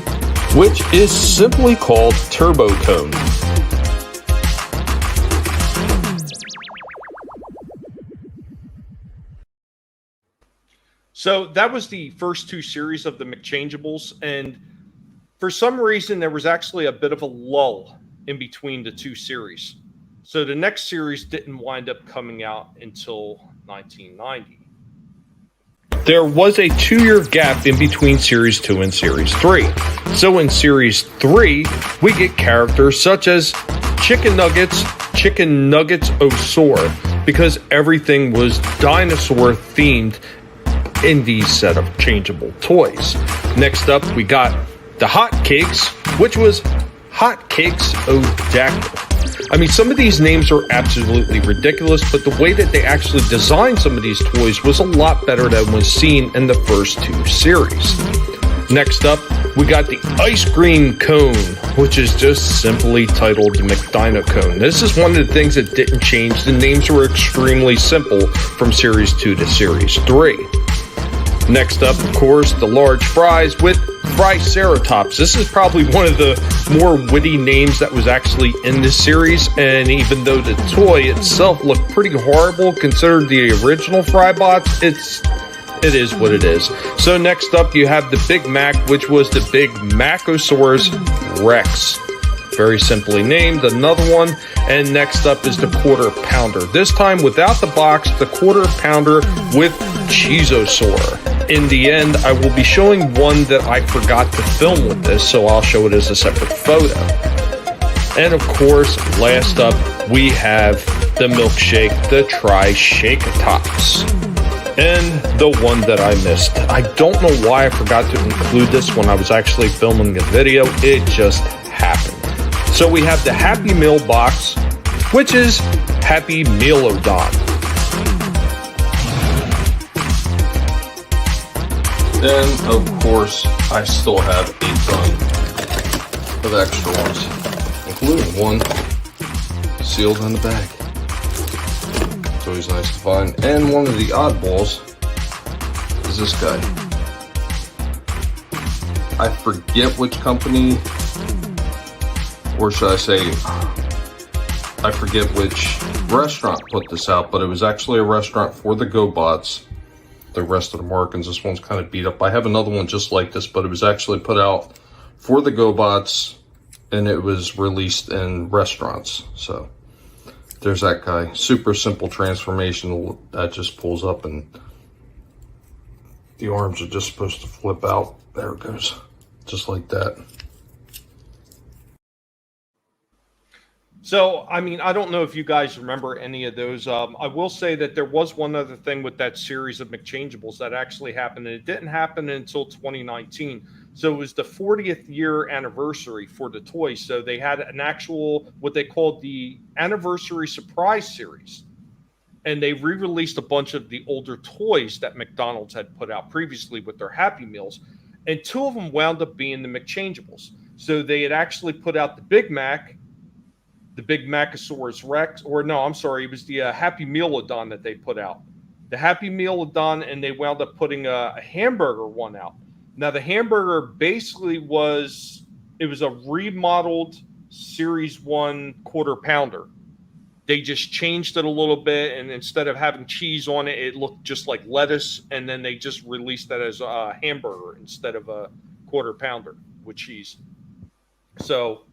which is simply called Turbo Cone. So that was the first two series of the Mcchangeables, and for some reason there was actually a bit of a lull in between the two series. So the next series didn't wind up coming out until 1990. There was a 2-year gap in between Series 2 and Series 3. So in Series 3, we get characters such as Chicken Nuggets Osaur, because everything was dinosaur themed in these set of changeable toys. Next up, we got the Hot Cakes, which was Hot Cakes O'Dactyl. I mean, some of these names are absolutely ridiculous, but the way that they actually designed some of these toys was a lot better than was seen in the first two series. Next up, we got the Ice Cream Cone, which is just simply titled the McDino Cone. This is one of the things that didn't change. The names were extremely simple from Series 2 to Series 3. Next up, of course, the large fries with Fryceratops. This is probably one of the more witty names that was actually in this series, and even though the toy itself looked pretty horrible considered the original Frybots, it is what it is. So next up, you have the Big Mac, which was the Big Macosaurus Rex. Very simply named, another one. And next up is the quarter pounder. This time without the box, the quarter pounder with Cheezosaur. In the end, I will be showing one that I forgot to film with this, so I'll show it as a separate photo. And of course, last up, we have the milkshake, the Triceratops. And the one that I missed. I don't know why I forgot to include this when I was actually filming the video. It just happened. So we have the Happy Meal box, which is Happy Mealodon. And of course, I still have a ton of extra ones, including one sealed in the bag. It's always nice to find. And one of the oddballs is this guy. I forget which company, or should I say, I forget which restaurant put this out, but it was actually a restaurant for the GoBots. The rest of the Markins, this one's kind of beat up. I have another one just like this, but it was actually put out for the GoBots, and it was released in restaurants. So there's that guy. Super simple transformation that just pulls up, and the arms are just supposed to flip out. There it goes, just like that. So, I mean, I don't know if you guys remember any of those. I will say that there was one other thing with that series of Mcchangeables that actually happened, and it didn't happen until 2019. So it was the 40th year anniversary for the toys. So they had an actual, what they called the anniversary surprise series. And they re-released a bunch of the older toys that McDonald's had put out previously with their Happy Meals. And two of them wound up being the Mcchangeables. So they had actually put out the Big Mac, the Big Macosaurus Rex, or no, I'm sorry, it was the Happy Mealodon that they put out. The Happy Mealodon, and they wound up putting a hamburger one out. Now, the hamburger basically was a remodeled Series 1 quarter pounder. They just changed it a little bit, and instead of having cheese on it, it looked just like lettuce, and then they just released that as a hamburger instead of a quarter pounder with cheese. So,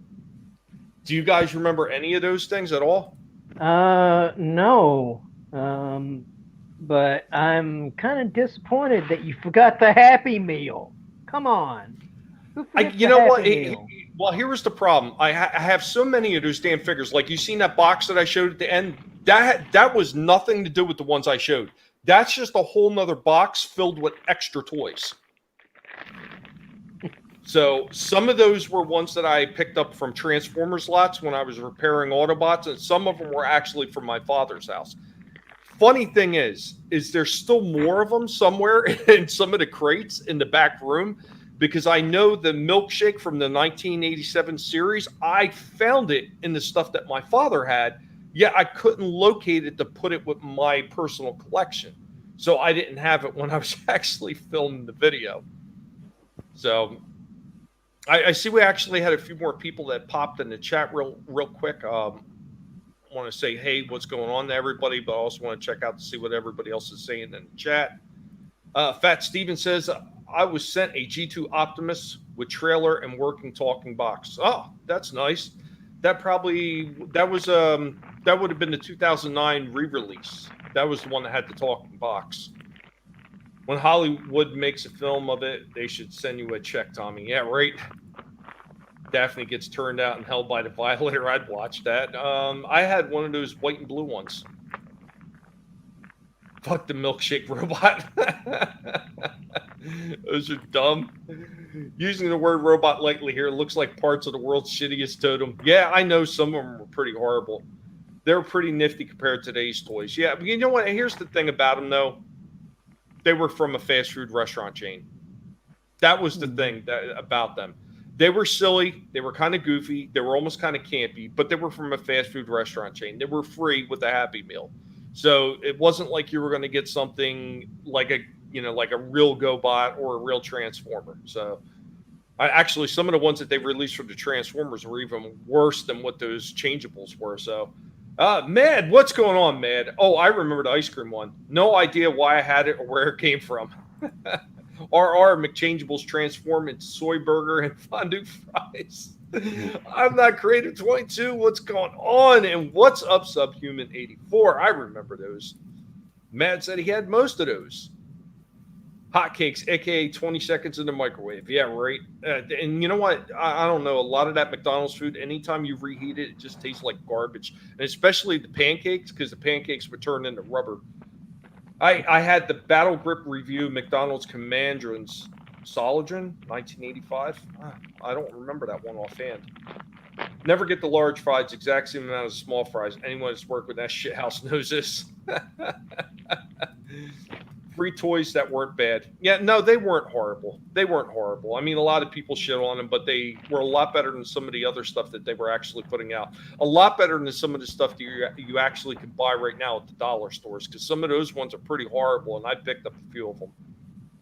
do you guys remember any of those things at all? No. But I'm kind of disappointed that you forgot the Happy Meal. Come on. You know what? Well, here was the problem. I have so many of those damn figures. Like, you seen that box that I showed at the end? That was nothing to do with the ones I showed. That's just a whole nother box filled with extra toys. So some of those were ones that I picked up from Transformers lots when I was repairing Autobots, and some of them were actually from my father's house. Funny thing is there's still more of them somewhere in some of the crates in the back room, because I know the milkshake from the 1987 series, I found it in the stuff that my father had, yet I couldn't locate it to put it with my personal collection. So I didn't have it when I was actually filming the video. So I see we actually had a few more people that popped in the chat real quick. Want to say, hey, what's going on to everybody, but I also want to check out to see what everybody else is saying in the chat. Fat Steven says, I was sent a G2 Optimus with trailer and working talking box. Oh, that's nice. That would have been the 2009 re-release. That was the one that had the talking box. When Hollywood makes a film of it, they should send you a check, Tommy. Yeah, right. Daphne gets turned out and held by the violator. I'd watch that. I had one of those white and blue ones. Fuck the milkshake robot. Those are dumb. Using the word robot lightly here, it looks like parts of the world's shittiest totem. Yeah, I know some of them were pretty horrible. They were pretty nifty compared to today's toys. Yeah, but you know what? Here's the thing about them, though. They were from a fast food restaurant chain. That was the thing about them. They were silly. They were kind of goofy. They were almost kind of campy, but they were from a fast food restaurant chain. They were free with a Happy Meal. So it wasn't like you were going to get something like a real GoBot or a real Transformer. So actually, some of the ones that they released from the Transformers were even worse than what those Changeables were. So, Mad, what's going on, Mad? Oh, I remember the ice cream one. No idea why I had it or where it came from. RR Mcchangeables transform into soy burger and fondue fries. I'm not creative 22. What's going on? And what's up, Subhuman 84? I remember those. Matt said he had most of those. Hotcakes, aka 20 seconds in the microwave. Yeah, right. And you know what? I don't know. A lot of that McDonald's food, anytime you reheat it, it just tastes like garbage. And especially the pancakes, because the pancakes would turn into rubber. I had the Battle Grip review McDonald's Commandant's Solidron, 1985. I don't remember that one offhand. Never get the large fries, exact same amount as small fries. Anyone that's worked with that shit house knows this. Free toys that weren't bad. Yeah, no, they weren't horrible. They weren't horrible. I mean, a lot of people shit on them, but they were a lot better than some of the other stuff that they were actually putting out. A lot better than some of the stuff that you actually can buy right now at the dollar stores, because some of those ones are pretty horrible, and I picked up a few of them.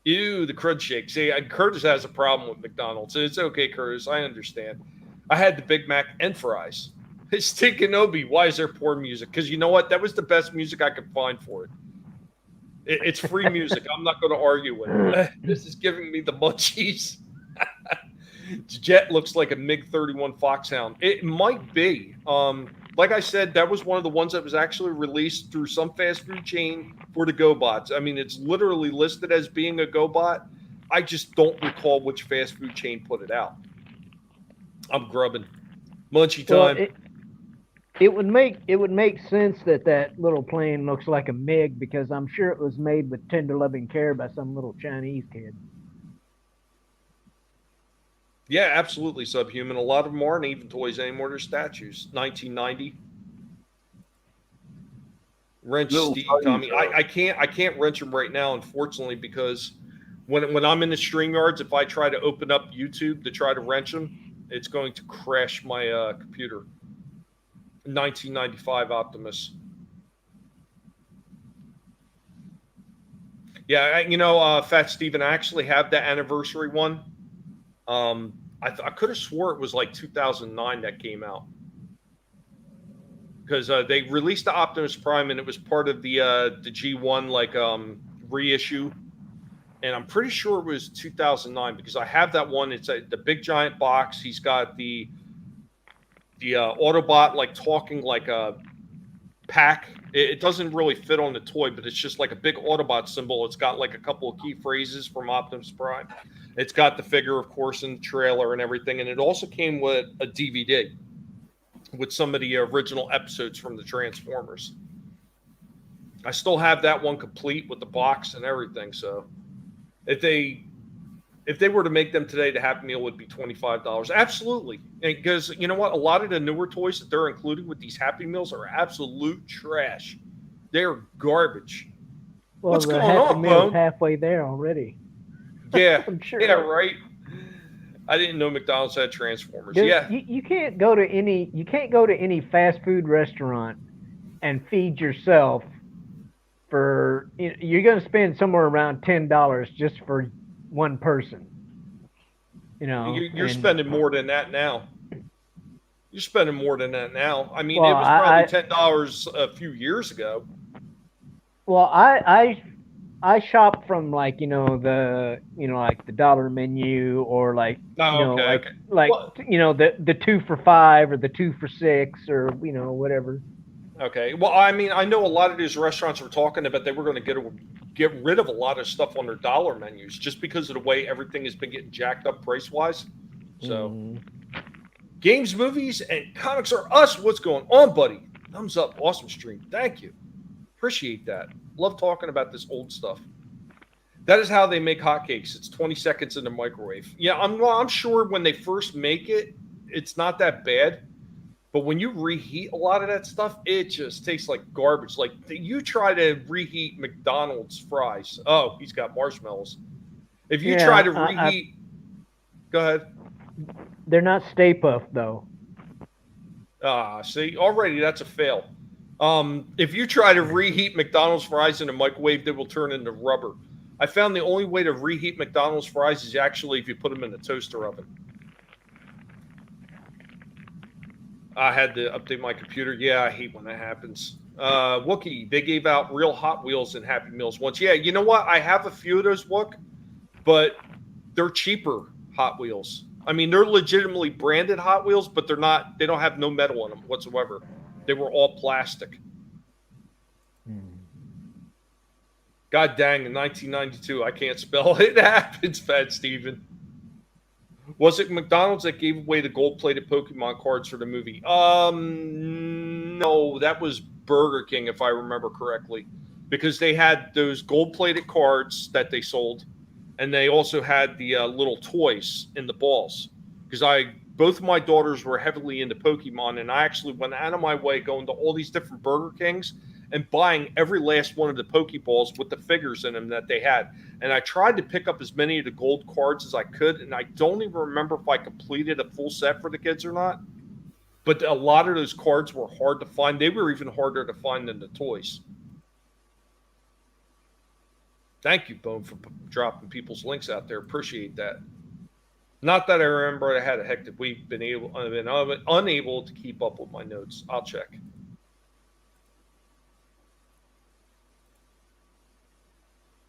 Ew, the crud shake. See, Curtis has a problem with McDonald's. It's okay, Curtis. I understand. I had the Big Mac and fries. It's stinking Obi. Why is there poor music? Because you know what? That was the best music I could find for it. It's free music. I'm not going to argue with it. This is giving me the munchies. Jet looks like a MiG-31 Foxhound. It might be. Like I said, that was one of the ones that was actually released through some fast food chain for the GoBots. I mean, it's literally listed as being a GoBot. I just don't recall which fast food chain put it out. I'm grubbing. Munchie time. Well, it would make sense that little plane looks like a MiG, because I'm sure it was made with tender loving care by some little Chinese kid. Yeah, absolutely subhuman. A lot of them aren't even toys anymore. They're statues. 1990. Wrench Little Steve, tiny Tommy. I can't wrench them right now, unfortunately, because when I'm in the StreamYards, if I try to open up YouTube to try to wrench them, it's going to crash my computer. 1995 Optimus. Yeah, Fat Steven, I actually have the anniversary one. I could have swore it was like 2009 that came out. Because they released the Optimus Prime and it was part of the G1 reissue, and I'm pretty sure it was 2009 because I have that one. It's the big giant box. He's got the Autobot talking like a pack. It doesn't really fit on the toy, but it's just like a big Autobot symbol. It's got like a couple of key phrases from Optimus Prime. It's got the figure, of course, in the trailer and everything, and it also came with a DVD. With some of the original episodes from the Transformers. I still have that one complete with the box and everything. So if they were to make them today, the Happy Meal would be $25. Absolutely. Because you know what? A lot of the newer toys that they're including with these Happy Meals are absolute trash. They're garbage. Well, What's the going Happy on, Meal's Bo? halfway there already. Yeah. I'm sure. Yeah, right. I didn't know McDonald's had Transformers. Dude, Yeah. you can't go to any fast food restaurant and feed yourself for you're going to spend somewhere around $10 just for one person. You're spending more than that now. You're spending more than that now. I mean, well, it was probably $10 a few years ago. Well, I shop from the dollar menu or okay. the 2 for $5 or the 2 for $6 or whatever. Okay. Well, I mean, I know a lot of these restaurants were talking about they were going to get rid of a lot of stuff on their dollar menus just because of the way everything has been getting jacked up price wise. So, games, movies, and comics are us. What's going on, buddy? Thumbs up. Awesome stream. Thank you. Appreciate that. Love talking about this old stuff. That is how they make hotcakes. It's 20 seconds in the microwave. Yeah, I'm sure when they first make it, it's not that bad. But when you reheat a lot of that stuff, it just tastes like garbage. Like you try to reheat McDonald's fries. Oh, he's got marshmallows. If you try to reheat, go ahead. They're not Stay Puft though. See, already that's a fail. If you try to reheat McDonald's fries in a microwave, they will turn into rubber. I found the only way to reheat McDonald's fries is actually if you put them in a toaster oven. I had to update my computer. Yeah, I hate when that happens. Wookie, they gave out real Hot Wheels and Happy Meals once. Yeah, you know what? I have a few of those, Wook, but they're cheaper Hot Wheels. I mean, they're legitimately branded Hot Wheels, but they don't have no metal in them whatsoever. They were all plastic. God dang, in 1992, I can't spell it. It happens, Fat Steven. Was it McDonald's that gave away the gold-plated Pokemon cards for the movie? No, that was Burger King, if I remember correctly. Because they had those gold-plated cards that they sold, and they also had the little toys in the balls. Because both of my daughters were heavily into Pokemon, and I actually went out of my way going to all these different Burger Kings and buying every last one of the Pokeballs with the figures in them that they had. And I tried to pick up as many of the gold cards as I could, and I don't even remember if I completed a full set for the kids or not. But a lot of those cards were hard to find. They were even harder to find than the toys. Thank you, Bone, for dropping people's links out there. Appreciate that. Not that I remember I had a hectic week. I've been unable to keep up with my notes. I'll check.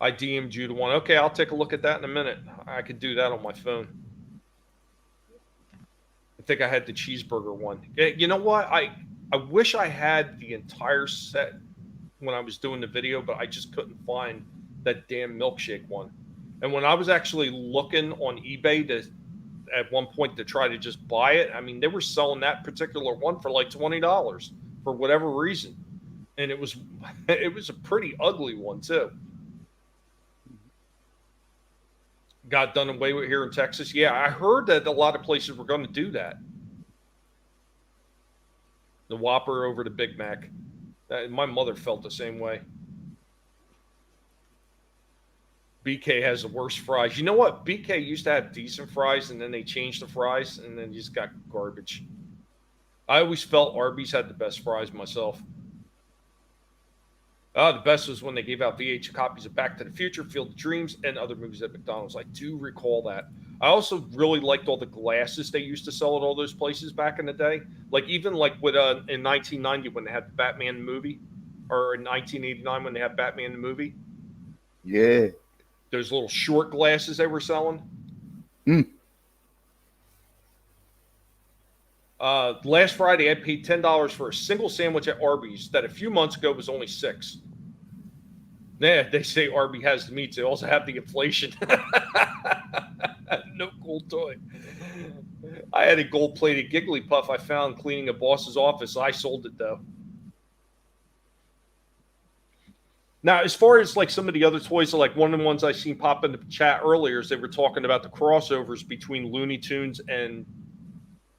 I DM'd you to one. Okay, I'll take a look at that in a minute. I could do that on my phone. I think I had the cheeseburger one. You know what? I wish I had the entire set when I was doing the video, but I just couldn't find that damn milkshake one. And when I was actually looking on eBay at one point to try to just buy it, I mean, they were selling that particular one for like $20 for whatever reason. And it was a pretty ugly one too. got done away with here in Texas. Yeah, I heard that a lot of places were going to do that. The Whopper over the Big Mac. My mother felt the same way. BK has the worst fries. You know what? BK used to have decent fries, and then they changed the fries, and then just got garbage. I always felt Arby's had the best fries myself. The best was when they gave out VH copies of Back to the Future, Field of Dreams, and other movies at McDonald's. I do recall that. I also really liked all the glasses they used to sell at all those places back in the day. Like even like with in 1990 when they had the Batman movie, or in 1989 when they had Batman the movie. Yeah. Those little short glasses they were selling. Last Friday, I paid $10 for a single sandwich at Arby's that a few months ago was only $6. Yeah, they say Arby has the meats. They also have the inflation. No cool toy. I had a gold-plated giggly puff I found cleaning a boss's office. I sold it, though. Now, as far as like some of the other toys, like one of the ones I seen pop in the chat earlier is they were talking about the crossovers between Looney Tunes and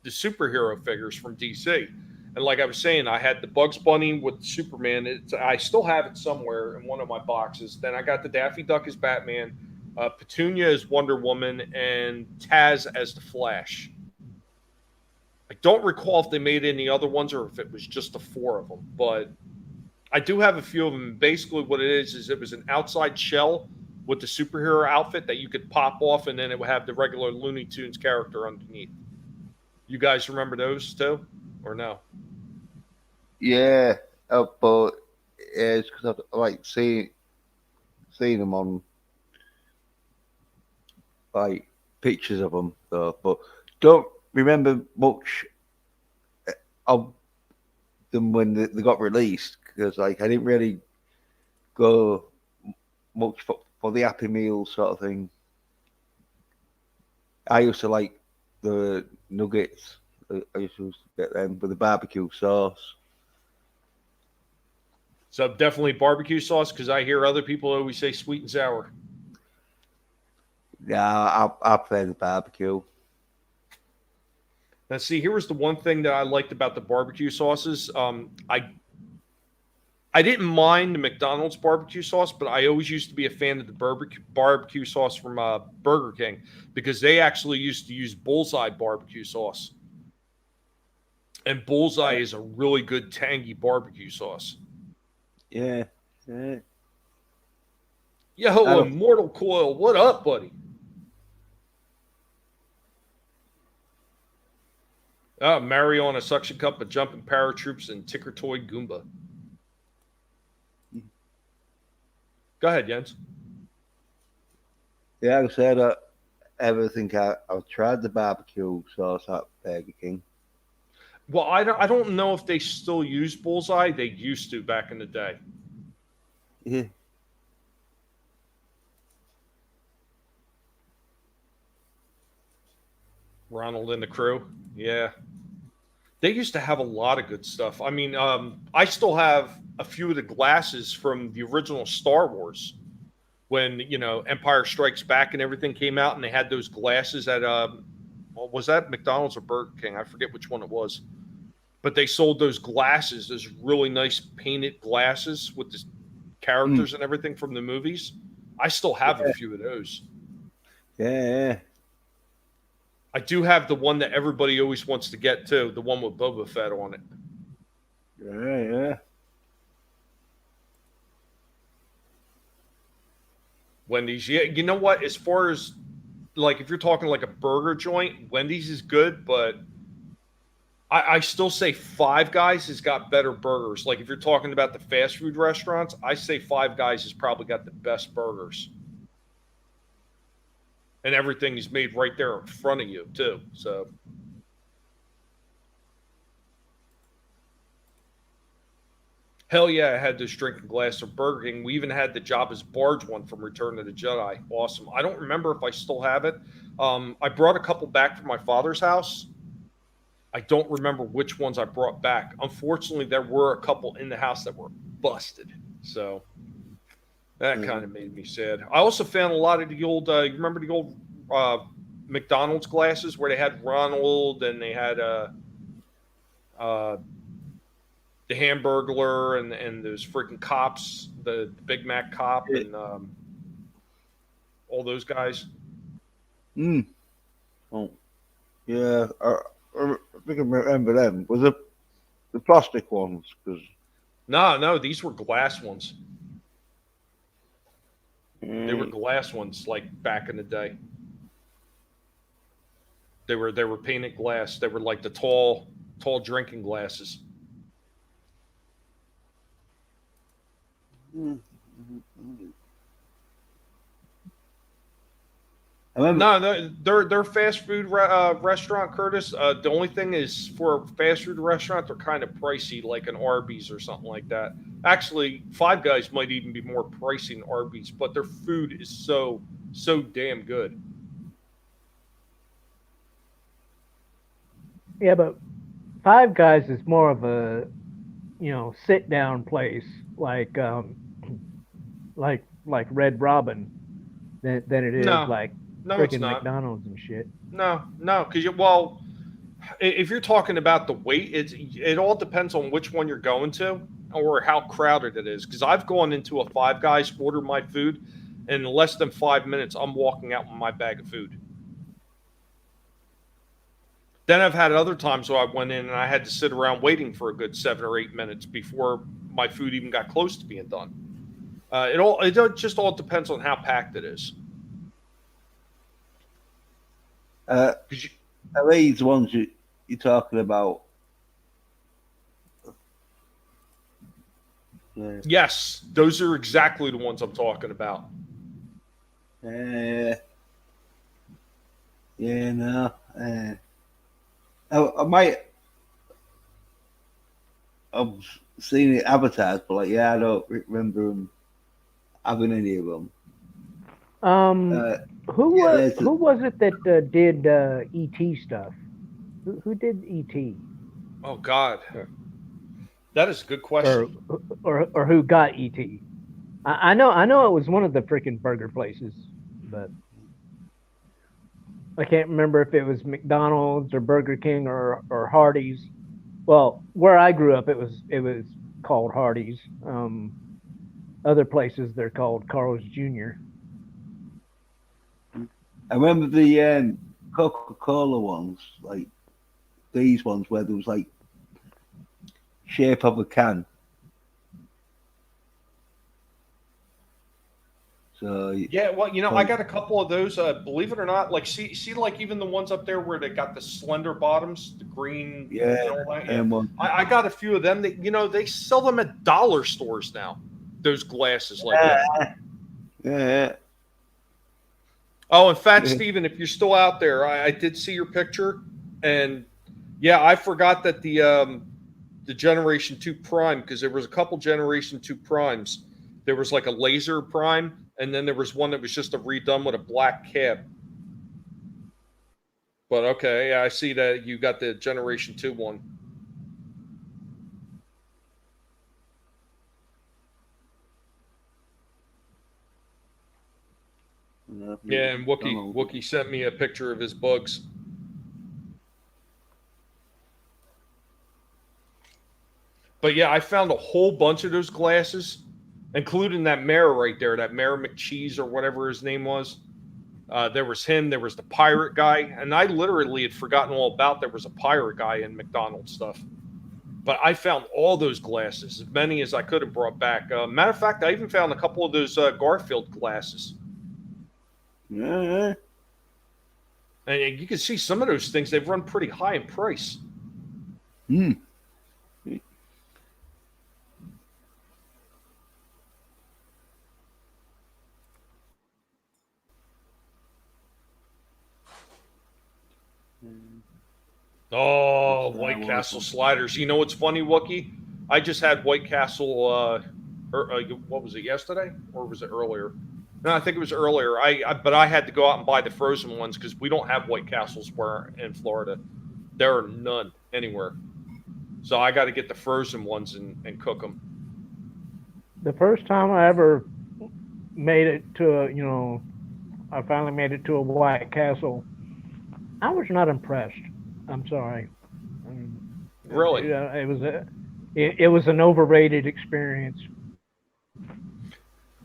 the superhero figures from DC. And like I was saying, I had the Bugs Bunny with Superman. I still have it somewhere in one of my boxes. Then I got the Daffy Duck as Batman, Petunia as Wonder Woman, and Taz as the Flash. I don't recall if they made any other ones or if it was just the 4 of them, but I do have a few of them. Basically what it is it was an outside shell with the superhero outfit that you could pop off, and then it would have the regular Looney Tunes character underneath. You guys remember those too, or no? Yeah, but it's because I like seeing them on like pictures of them, though. But don't remember much of them when they got released because like I didn't really go much for the Happy Meal sort of thing. I used to like the nuggets. I used to get them with the barbecue sauce. So definitely barbecue sauce, because I hear other people always say sweet and sour. Yeah, I prefer the barbecue. Now, see, here was the one thing that I liked about the barbecue sauces. I didn't mind the McDonald's barbecue sauce, but I always used to be a fan of the barbecue sauce from Burger King because they actually used to use Bullseye barbecue sauce. And Bullseye is a really good tangy barbecue sauce. Yeah. Yeah. Yo, Immortal Coil, what up, buddy? Mario on a suction cup, a jumping paratroops, and Ticker Toy Goomba. Go ahead, Jens. Yeah, like I said, I've tried the barbecue sauce at Burger King. Well, I don't know if they still use Bullseye. They used to back in the day. Yeah. Ronald and the crew. Yeah. They used to have a lot of good stuff. I mean, I still have a few of the glasses from the original Star Wars when, Empire Strikes Back and everything came out, and they had those glasses at, was that McDonald's or Burger King? I forget which one it was. But they sold those glasses, those really nice painted glasses with the characters and everything from the movies. I still have a few of those. Yeah. I do have the one that everybody always wants to get too, the one with Boba Fett on it. Yeah. Wendy's, yeah. You know what? As far as like if you're talking like a burger joint, Wendy's is good, but I still say Five Guys has got better burgers. Like if you're talking about the fast food restaurants, I say Five Guys has probably got the best burgers. And everything is made right there in front of you, too. So, hell yeah, I had this drinking glass of Burger King. We even had the Jabba's Barge one from Return of the Jedi. Awesome. I don't remember if I still have it. I brought a couple back from my father's house. I don't remember which ones I brought back. Unfortunately, there were a couple in the house that were busted. So, That kind of made me sad. I also found a lot of the old. You remember the old McDonald's glasses where they had Ronald and they had uh, the Hamburglar and those freaking cops, the Big Mac cop, and all those guys. Oh, yeah. I think I remember them. Was it the plastic ones? Because No, these were glass ones. They were glass ones, like back in the day. They were painted glass. They were like the tall drinking glasses. I remember. No, they're fast food restaurant, Curtis. The only thing is for a fast food restaurant, they're kind of pricey, like an Arby's or something like that. Actually, Five Guys might even be more pricey than Arby's, but their food is so damn good. Yeah, but Five Guys is more of a, sit down place like Red Robin than it is like it's freaking not. McDonald's and shit. No, because if you're talking about the weight, it all depends on which one you're going to or how crowded it is. Because I've gone into a Five Guys, ordered my food, and in less than 5 minutes, I'm walking out with my bag of food. Then I've had other times where I went in and I had to sit around waiting for a good 7 or 8 minutes before my food even got close to being done. It just all depends on how packed it is. Are these ones you're talking about? Yeah. Yes, those are exactly the ones I'm talking about. Yeah, no. I might have seen it advertised, but I don't remember them having any of them. Who was it that did ET stuff? Who did ET? Oh God, that is a good question. Or who got ET? I know it was one of the freaking burger places, but I can't remember if it was McDonald's or Burger King or Hardee's. Well, where I grew up, it was called Hardee's. Other places they're called Carl's Jr. I remember the Coca-Cola ones, like these ones where there was like shape of a can. So yeah, well, I got a couple of those. Believe it or not, like see, like even the ones up there where they got the slender bottoms, the green. Yeah, and all that. Yeah. I got a few of them. That they sell them at dollar stores now. Those glasses like that. Yeah. Oh, and Fat Steven, if you're still out there, I did see your picture, and yeah, I forgot that the Generation 2 Prime, because there was a couple Generation 2 Primes. There was like a laser Prime, and then there was one that was just a redone with a black cab. But okay, yeah, I see that you got the Generation 2 one. Yeah, and Wookie sent me a picture of his bugs. But yeah, I found a whole bunch of those glasses, including that mayor right there, that Mayor McCheese or whatever his name was. There was him, there was the pirate guy, and I literally had forgotten all about there was a pirate guy in McDonald's stuff. But I found all those glasses, as many as I could have brought back. Matter of fact, I even found a couple of those Garfield glasses. Yeah. And you can see some of those things, they've run pretty high in price. Oh, White Castle sliders. You know what's funny, Wookie? I just had White Castle, what was it, yesterday? Or was it earlier? No, I think it was earlier. But I had to go out and buy the frozen ones because we don't have White Castles in Florida. There are none anywhere. So I got to get the frozen ones and cook them. The first time I ever made it to I finally made it to a White Castle. I was not impressed. I'm sorry. Really? It was an overrated experience.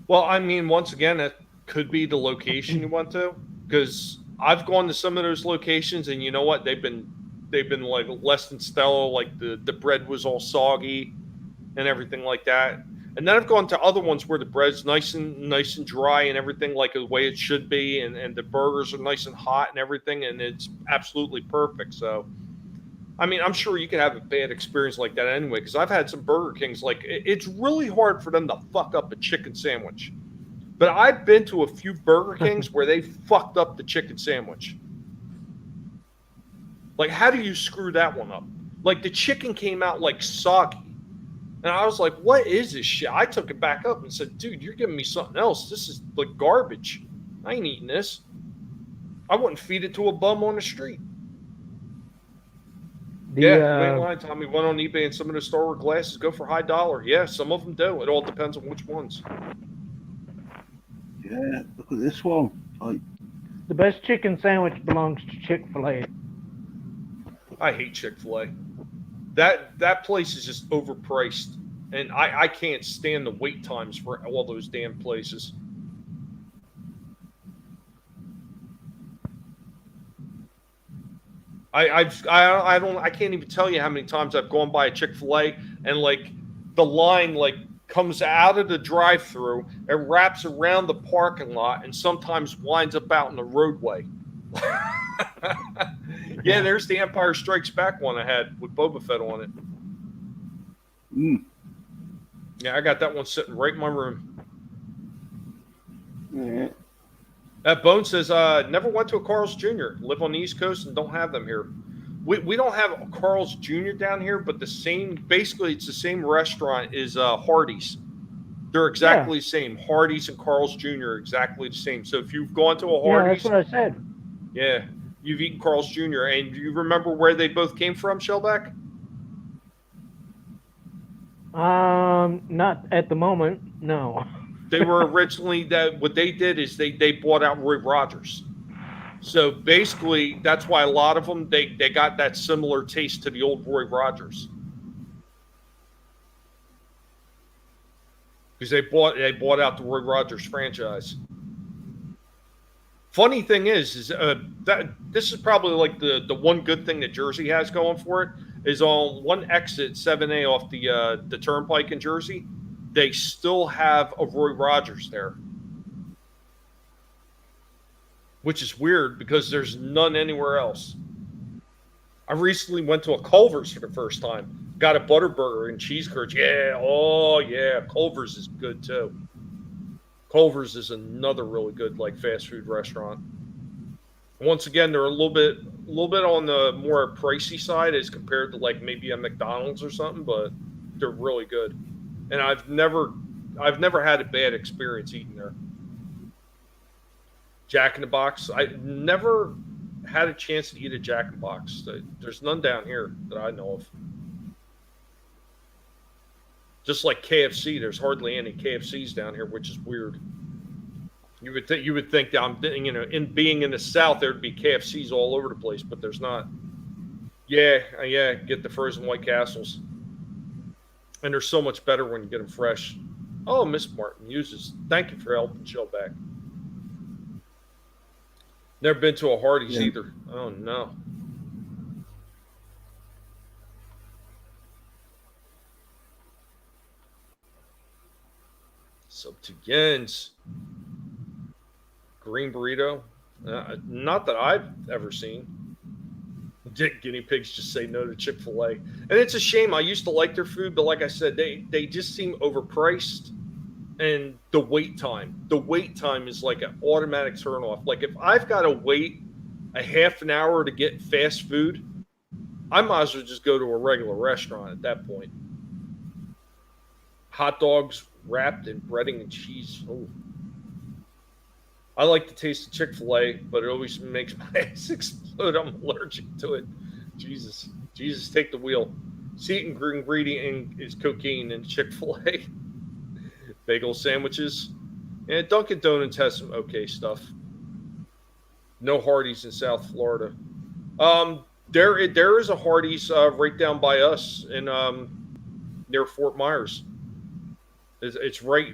Well, I mean, once again, it could be the location you went to, because I've gone to some of those locations, and you know what? They've been like less than stellar. Like the bread was all soggy and everything like that. And then I've gone to other ones where the bread's nice and dry and everything like the way it should be, and the burgers are nice and hot and everything, and it's absolutely perfect. So, I mean, I'm sure you could have a bad experience like that anyway, because I've had some Burger Kings, like, it's really hard for them to fuck up a chicken sandwich. But I've been to a few Burger Kings where they fucked up the chicken sandwich. Like, how do you screw that one up? Like, the chicken came out, like, soggy. And I was like, what is this shit? I took it back up and said, dude, you're giving me something else. This is, like, garbage. I ain't eating this. I wouldn't feed it to a bum on the street. You ain't lying, Tommy. Went on eBay and some of the Star Wars glasses go for high dollar. Yeah, some of them do. It all depends on which ones. Yeah, look at this one. The best chicken sandwich belongs to Chick-fil-A. I hate Chick-fil-A. That place is just overpriced, and I can't stand the wait times for all those damn places. I can't even tell you how many times I've gone by a Chick-fil-A and like the line like comes out of the drive-through and wraps around the parking lot and sometimes winds up out in the roadway. Yeah, there's the Empire Strikes Back one I had with Boba Fett on it. Yeah, I got that one sitting right in my room. Yeah. That Bone says, never went to a Carl's Jr. Live on the East Coast and don't have them here. We don't have a Carl's Jr. down here, but basically it's the same restaurant as Hardee's. They're exactly the same. Hardee's and Carl's Jr. are exactly the same. So if you've gone to a Hardee's. Yeah, that's what I said. Yeah, you've eaten Carl's Jr. And do you remember where they both came from, Shellback? Not at the moment, no. They were originally what they did is they bought out Roy Rogers. So basically, that's why a lot of them they got that similar taste to the old Roy Rogers, because they bought out the Roy Rogers franchise. Funny thing is that this is probably like the one good thing that Jersey has going for it is on one exit 7A off the Turnpike in Jersey, they still have a Roy Rogers there. Which is weird because there's none anywhere else. I recently went to a Culver's for the first time. Got a Butterburger and cheese curds. Yeah, oh yeah, Culver's is good too. Culver's is another really good like fast food restaurant. Once again, they're a little bit on the more pricey side as compared to like maybe a McDonald's or something, but they're really good. And I've never had a bad experience eating there. Jack in the Box. I never had a chance to eat a Jack in the Box. There's none down here that I know of. Just like KFC, there's hardly any KFCs down here, which is weird. You would think that in being in the South there'd be KFCs all over the place, but there's not. Yeah, get the frozen White Castles, and they're so much better when you get them fresh. Oh, Miss Martin uses. Thank you for helping Shellback. Never been to a Hardee's either. Oh, no. Subtugans. Green burrito. Not that I've ever seen. Guinea pigs just say no to Chick-fil-A. And it's a shame. I used to like their food, but like I said, they just seem overpriced. And the wait time is like an automatic turnoff. Like if I've got to wait a half an hour to get fast food, I might as well just go to a regular restaurant at that point. Hot dogs wrapped in breading and cheese. Ooh. I like the taste of Chick-fil-A, but it always makes my ass explode. I'm allergic to it. Jesus, take the wheel. Secret ingredient is cocaine in Chick-fil-A. Bagel sandwiches. And Dunkin' Donuts has some okay stuff. No Hardee's in South Florida. There is a Hardee's right down by us in near Fort Myers. It's right.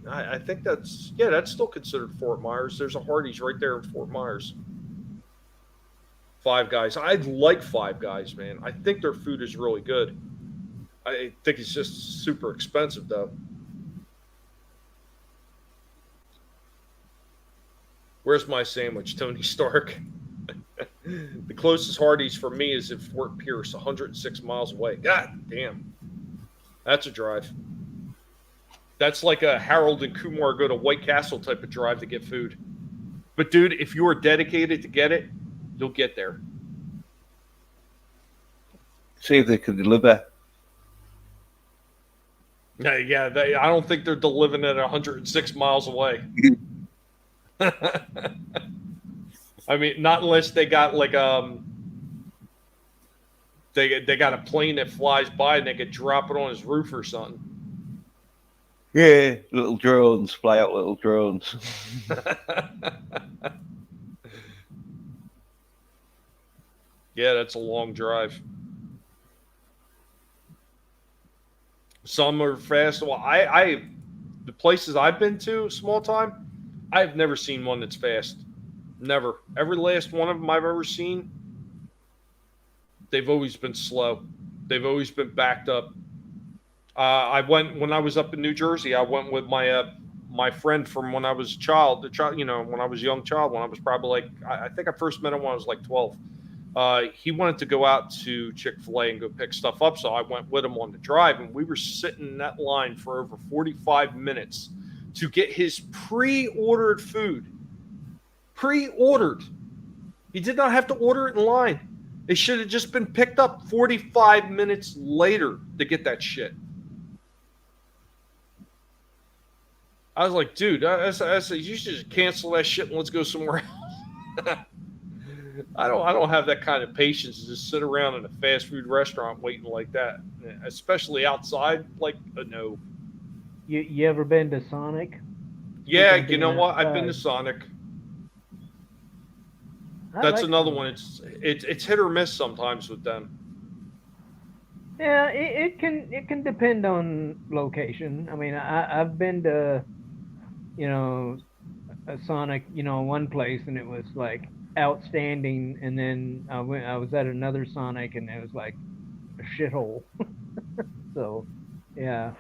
I think that's still considered Fort Myers. There's a Hardee's right there in Fort Myers. Five Guys. I like Five Guys, man. I think their food is really good. I think it's just super expensive though. Where's my sandwich, Tony Stark? The closest Hardee's for me is in Fort Pierce, 106 miles away. God damn. That's a drive. That's like a Harold and Kumar go to White Castle type of drive to get food. But dude, if you are dedicated to get it, you'll get there. See if they can deliver. Yeah, I don't think they're delivering at 106 miles away. I mean, not unless they got like they got a plane that flies by and they could drop it on his roof or something. Yeah, little drones, fly out little drones. Yeah, that's a long drive. Some are fast. Well, the places I've been to, small time, I've never seen one that's fast. Never. Every last one of them I've ever seen, they've always been slow. They've always been backed up. I went when I was up in New Jersey. I went with my friend from when I was a child. When I was a young child. When I was probably like, I think I first met him when I was like 12. He wanted to go out to Chick-fil-A and go pick stuff up, so I went with him on the drive, and we were sitting in that line for over 45 minutes to get his pre-ordered food. Pre-ordered. He did not have to order it in line. It should have just been picked up 45 minutes later to get that shit. I was like, dude, I said, you should just cancel that shit and let's go somewhere else. I don't have that kind of patience to just sit around in a fast food restaurant waiting like that, especially outside. Like, no. You ever been to Sonic? Yeah, you know what? I've been to Sonic. That's another one. It's hit or miss sometimes with them. Yeah, it can depend on location. I mean, I've been to, a Sonic, one place, and it was like outstanding, and then I was at another Sonic, and it was like a shithole. So, yeah.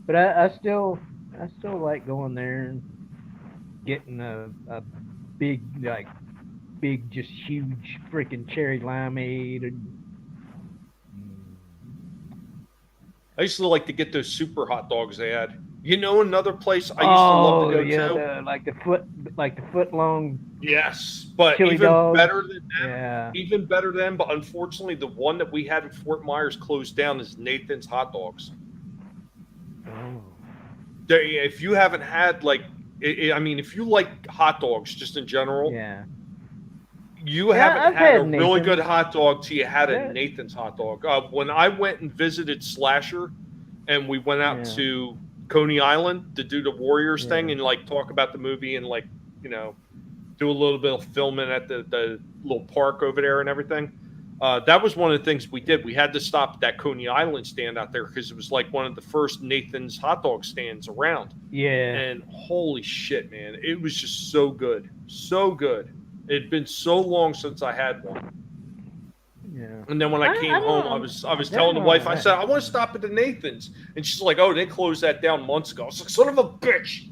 But I still like going there and getting a big, just huge freaking cherry limeade. I used to like to get those super hot dogs they had. Another place I used to love to go to. like the foot long. Yes, but chili even dogs. better than that. Yeah. Even better than. But unfortunately, the one that we had in Fort Myers closed down is Nathan's Hot Dogs. Oh. If you haven't had if you like hot dogs just in general, Yeah. you haven't had a really Nathan's. good hot dog till you had a Nathan's hot dog. When I went and visited Slasher, and we went out to Coney Island to do the Warriors thing and talk about the movie and do a little bit of filming at the little park over there and everything. That was one of the things we did. We had to stop at that Coney Island stand out there because it was like one of the first Nathan's hot dog stands around. Yeah. And holy shit, man. It was just so good. So good. It had been so long since I had one. Yeah. And then when I came home, I was telling the wife, I said, I want to stop at the Nathan's. And she's like, oh, they closed that down months ago. I was like, son of a bitch.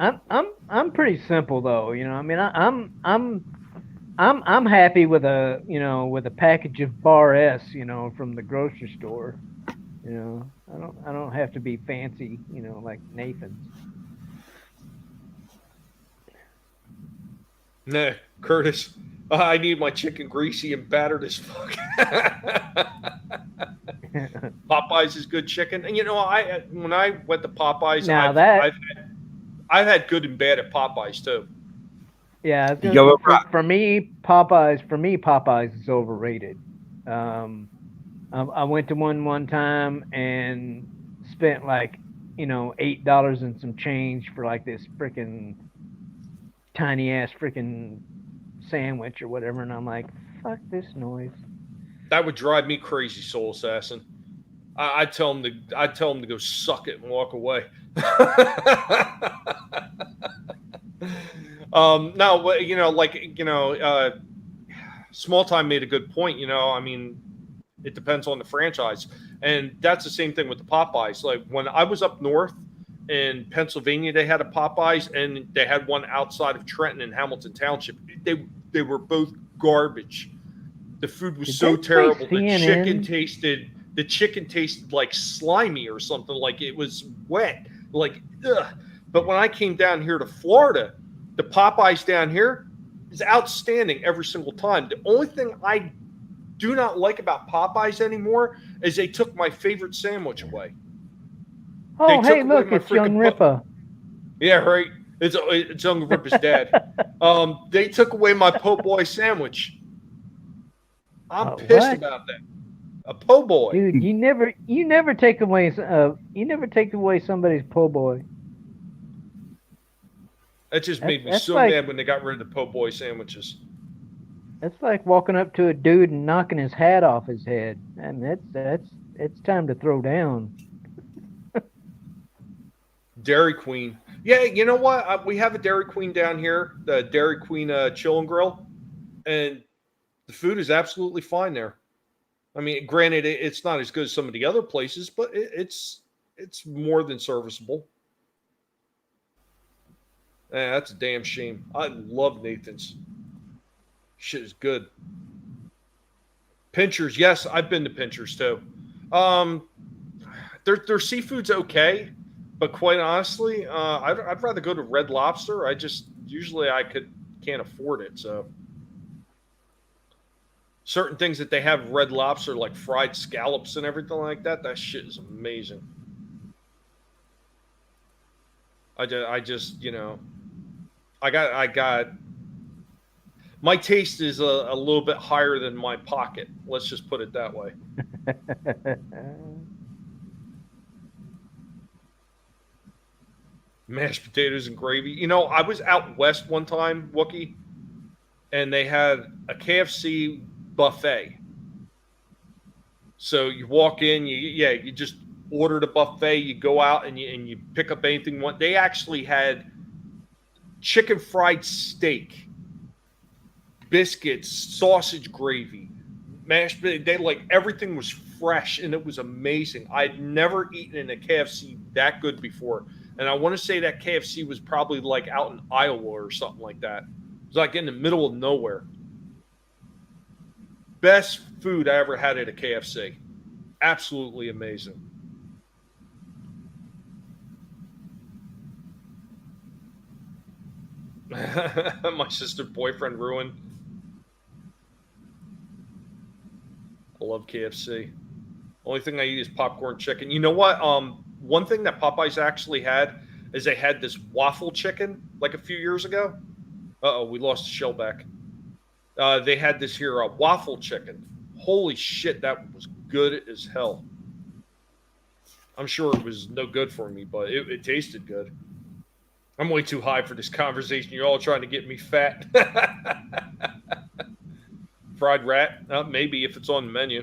I'm pretty simple though, I mean, I'm happy with a package of Bar S, from the grocery store. I don't have to be fancy, like Nathan's. Nah, Curtis, I need my chicken greasy and battered as fuck. Popeyes is good chicken, and when I went to Popeyes, I've had good and bad at Popeyes too. Yeah, for me, Popeyes is overrated. I went to one time and spent $8 and some change for like this freaking tiny ass freaking sandwich or whatever, and I'm like, fuck this noise. That would drive me crazy, Soul Assassin. I'd tell him to go suck it and walk away. No, Small Time made a good point. I mean, it depends on the franchise, and that's the same thing with the Popeyes. Like when I was up north in Pennsylvania, they had a Popeyes, and they had one outside of Trenton in Hamilton Township. They were both garbage. The food was so terrible. The chicken tasted like slimy or something, like it was wet. Like, ugh. But when I came down here to Florida, the Popeyes down here is outstanding every single time. The only thing I do not like about Popeyes anymore is they took my favorite sandwich away. Oh, hey, look, it's Young Ripper. Yeah, right. It's Young Ripper's dad. They took away my po' boy sandwich. I'm pissed about that. A po' boy, dude. You never take away somebody's po' boy. That just made me so mad when they got rid of the po' boy sandwiches. That's like walking up to a dude and knocking his hat off his head, and it's time to throw down. Dairy Queen, yeah. You know what? We have a Dairy Queen down here, the Dairy Queen Chill and Grill, and the food is absolutely fine there. I mean, granted, it's not as good as some of the other places, but it's more than serviceable. That's a damn shame. I love Nathan's. Shit is good. Pinchers, yes, I've been to Pinchers too. Their seafood's okay, but quite honestly, I'd rather go to Red Lobster. Usually can't afford it, so. Certain things that they have Red Lobster, like fried scallops and everything like that, that shit is amazing. I got my taste is a little bit higher than my pocket. Let's just put it that way. Mashed potatoes and gravy. I was out west one time, Wookie, and they had a KFC buffet. So you walk in, you just order the buffet, you go out and you pick up anything you want. They actually had chicken fried steak, biscuits, sausage gravy, mashed potatoes. Everything was fresh and it was amazing. I'd never eaten in a KFC that good before. And I want to say that KFC was probably like out in Iowa or something like that. It was like in the middle of nowhere. Best food I ever had at a KFC. Absolutely amazing. My sister's boyfriend ruined. I love KFC. Only thing I eat is popcorn chicken. You know what? One thing that Popeyes actually had is they had this waffle chicken like a few years ago. Uh-oh, we lost the shell back. They had this here waffle chicken. Holy shit, that was good as hell. I'm sure it was no good for me, but it tasted good. I'm way too high for this conversation. You're all trying to get me fat. Fried rat? Maybe if it's on the menu.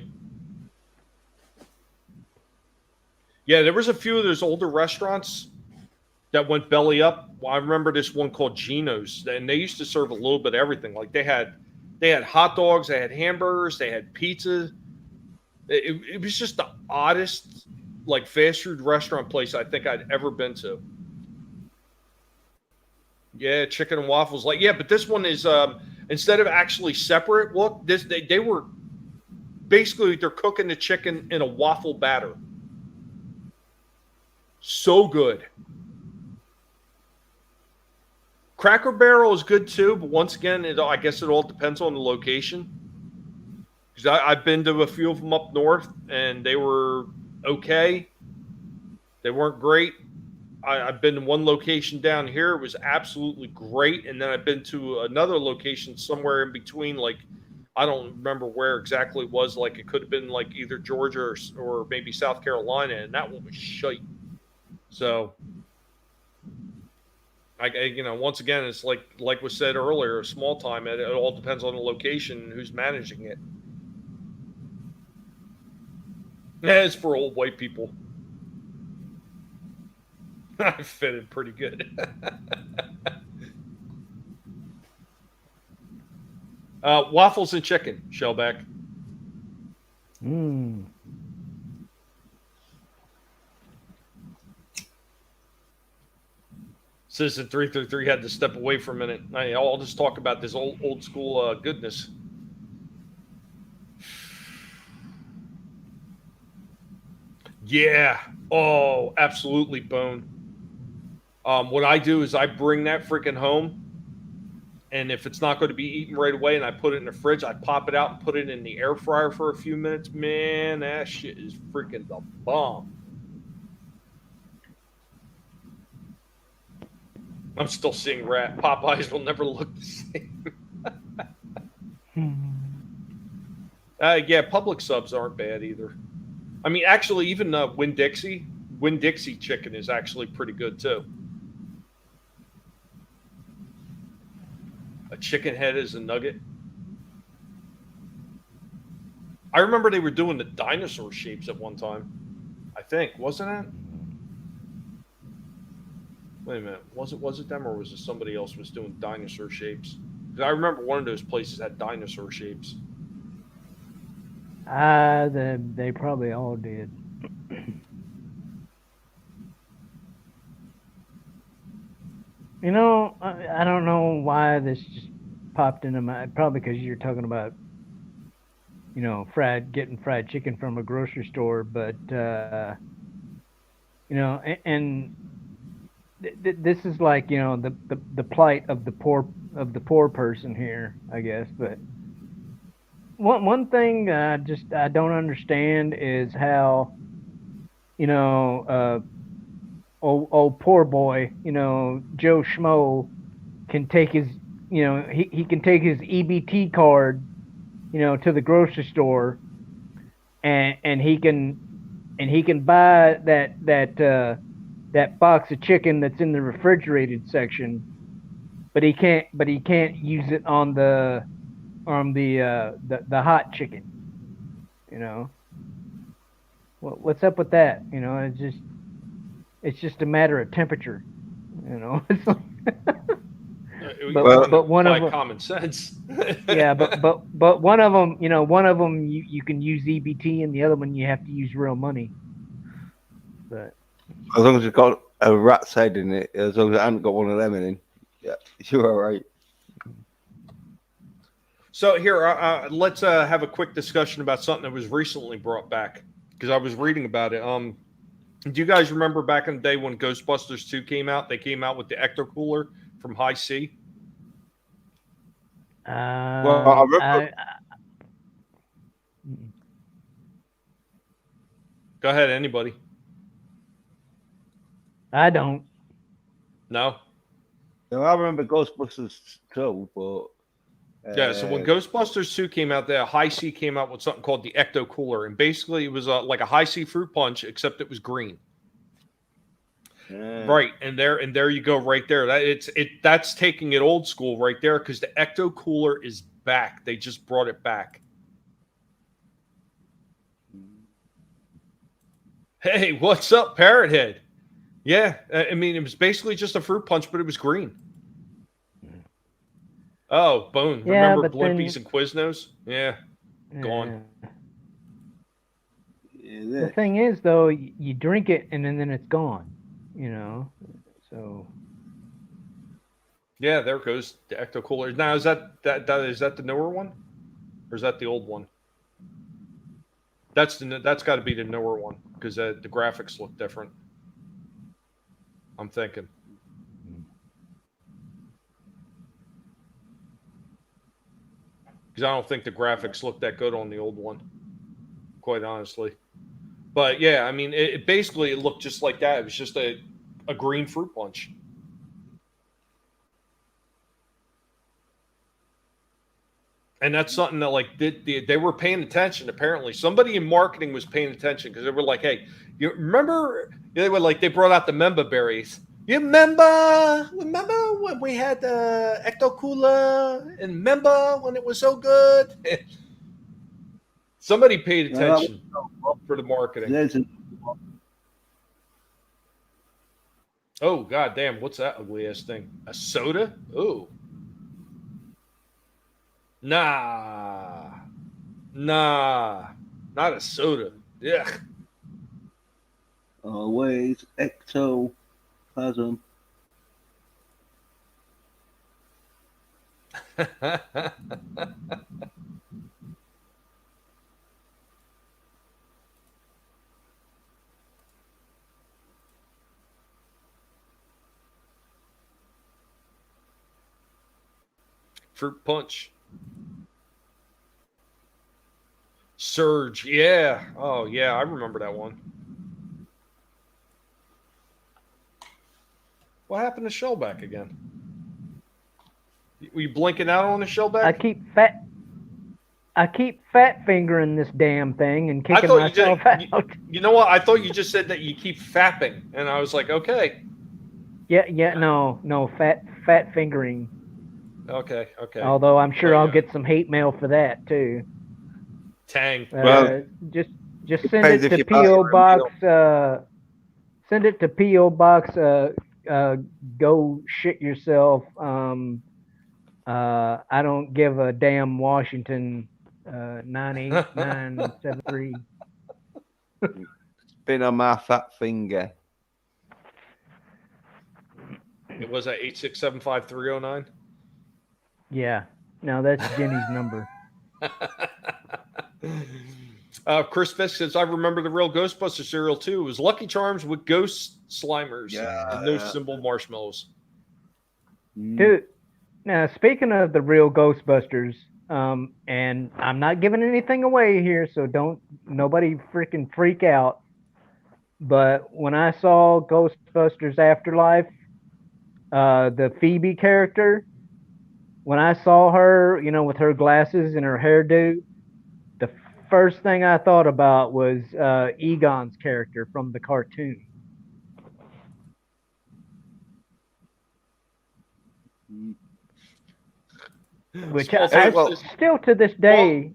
Yeah, there was a few of those older restaurants that went belly up. Well, I remember this one called Gino's, and they used to serve a little bit of everything. Like they had hot dogs, they had hamburgers, they had pizza. It was just the oddest like fast food restaurant place I think I'd ever been to. Yeah, chicken and waffles. But this one is instead of actually separate. Look, they were basically they're cooking the chicken in a waffle batter. So good. Cracker Barrel is good too, but once again, I guess it all depends on the location. Because I've been to a few of them up north, and they were okay. They weren't great. I've been to one location down here. It was absolutely great. And then I've been to another location somewhere in between. Like, I don't remember where exactly it was. Like, it could have been like either Georgia or maybe South Carolina. And that one was shite. So, once again, it's like was said earlier, small time. It all depends on the location and who's managing it. Yeah, it's for old white people. I fitted pretty good. Waffles and chicken, Shellback. Citizen 333 had to step away for a minute. I'll just talk about this old school goodness. Yeah. Oh, absolutely, Bone. What I do is I bring that freaking home, and if it's not going to be eaten right away and I put it in the fridge, I pop it out and put it in the air fryer for a few minutes. Man, that shit is freaking the bomb. I'm still seeing rat. Popeyes will never look the same. Yeah, public subs aren't bad either. I mean, actually, even Winn-Dixie chicken is actually pretty good too. A chicken head is a nugget. I remember they were doing the dinosaur shapes at one time. I think, wasn't it? Wait a minute, was it them or was it somebody else was doing dinosaur shapes? Because I remember one of those places had dinosaur shapes. They probably all did. I don't know why this just popped into my. Probably because you're talking about, getting fried chicken from a grocery store, but this is like the plight of the poor person here, I guess. But one thing I don't understand is how old poor boy Joe Schmo can take his he can take his EBT card to the grocery store and he can buy that box of chicken that's in the refrigerated section, but he can't use it on the hot chicken. What's up with that? It's just a matter of temperature. It's like but one of them, common sense. yeah, but one of them, you can use EBT, and the other one you have to use real money. But as long as it's got a rat's head in it, as long as I haven't got one of them in it, yeah, you're all right. So here, let's have a quick discussion about something that was recently brought back because I was reading about it. Do you guys remember back in the day when Ghostbusters 2 came out? They came out with the Ecto Cooler from High C. Well, I remember. Go ahead, anybody. I don't. No? I remember Ghostbusters 2, but... Yeah, so when Ghostbusters 2 came out, the High C came out with something called the Ecto Cooler. And basically, it was like a High C fruit punch, except it was green. Right, and there you go, right there. That's taking it old school right there, because the Ecto Cooler is back. They just brought it back. Hey, what's up, Parrot Head? Yeah, I mean, it was basically just a fruit punch, but it was green. Oh, Bone. Yeah, remember but Blimpies and Quiznos? Yeah, gone. The thing is, though, you drink it and then it's gone. So. Yeah, there goes the Ecto Cooler. Now, is that the newer one, or is that the old one? That's got to be the newer one because the graphics look different. I'm thinking. Because I don't think the graphics look that good on the old one, quite honestly. But yeah, I mean, it basically looked just like that. It was just a green fruit punch. And that's something that they were paying attention. Apparently, somebody in marketing was paying attention because they were like, "Hey, You remember they brought out the member berries. You remember when we had the Ecto Cooler, and remember when it was so good? Somebody paid attention for the marketing. Oh, goddamn, what's that ugly ass thing? A soda? Oh. Nah, not a soda. Yeah. Always ectoplasm. Fruit punch. Surge, yeah. Oh, yeah, I remember that one. What happened to Shellback again? Were you blinking out on the Shellback? I keep fat fingering this damn thing and kicking myself out. You know what? I thought you just said that you keep fapping, and I was like, okay. No, fat fingering. Okay. Although I'm sure I'll get some hate mail for that too. Tang. Well, just send it to PO Box. Send it to PO Box. Go shit yourself. I don't give a damn. Washington 98973. Been on my fat finger. It was at 8675309. Yeah. No, that's Jenny's number. Chris Fisk says, I remember the real Ghostbuster cereal too. It was Lucky Charms with ghost slimers and no symbol marshmallows. Dude, now speaking of the real Ghostbusters, and I'm not giving anything away here, so nobody freaking freak out. But when I saw Ghostbusters Afterlife, the Phoebe character, when I saw her, with her glasses and her hairdo, the first thing I thought about was Egon's character from the cartoon. Which still to this day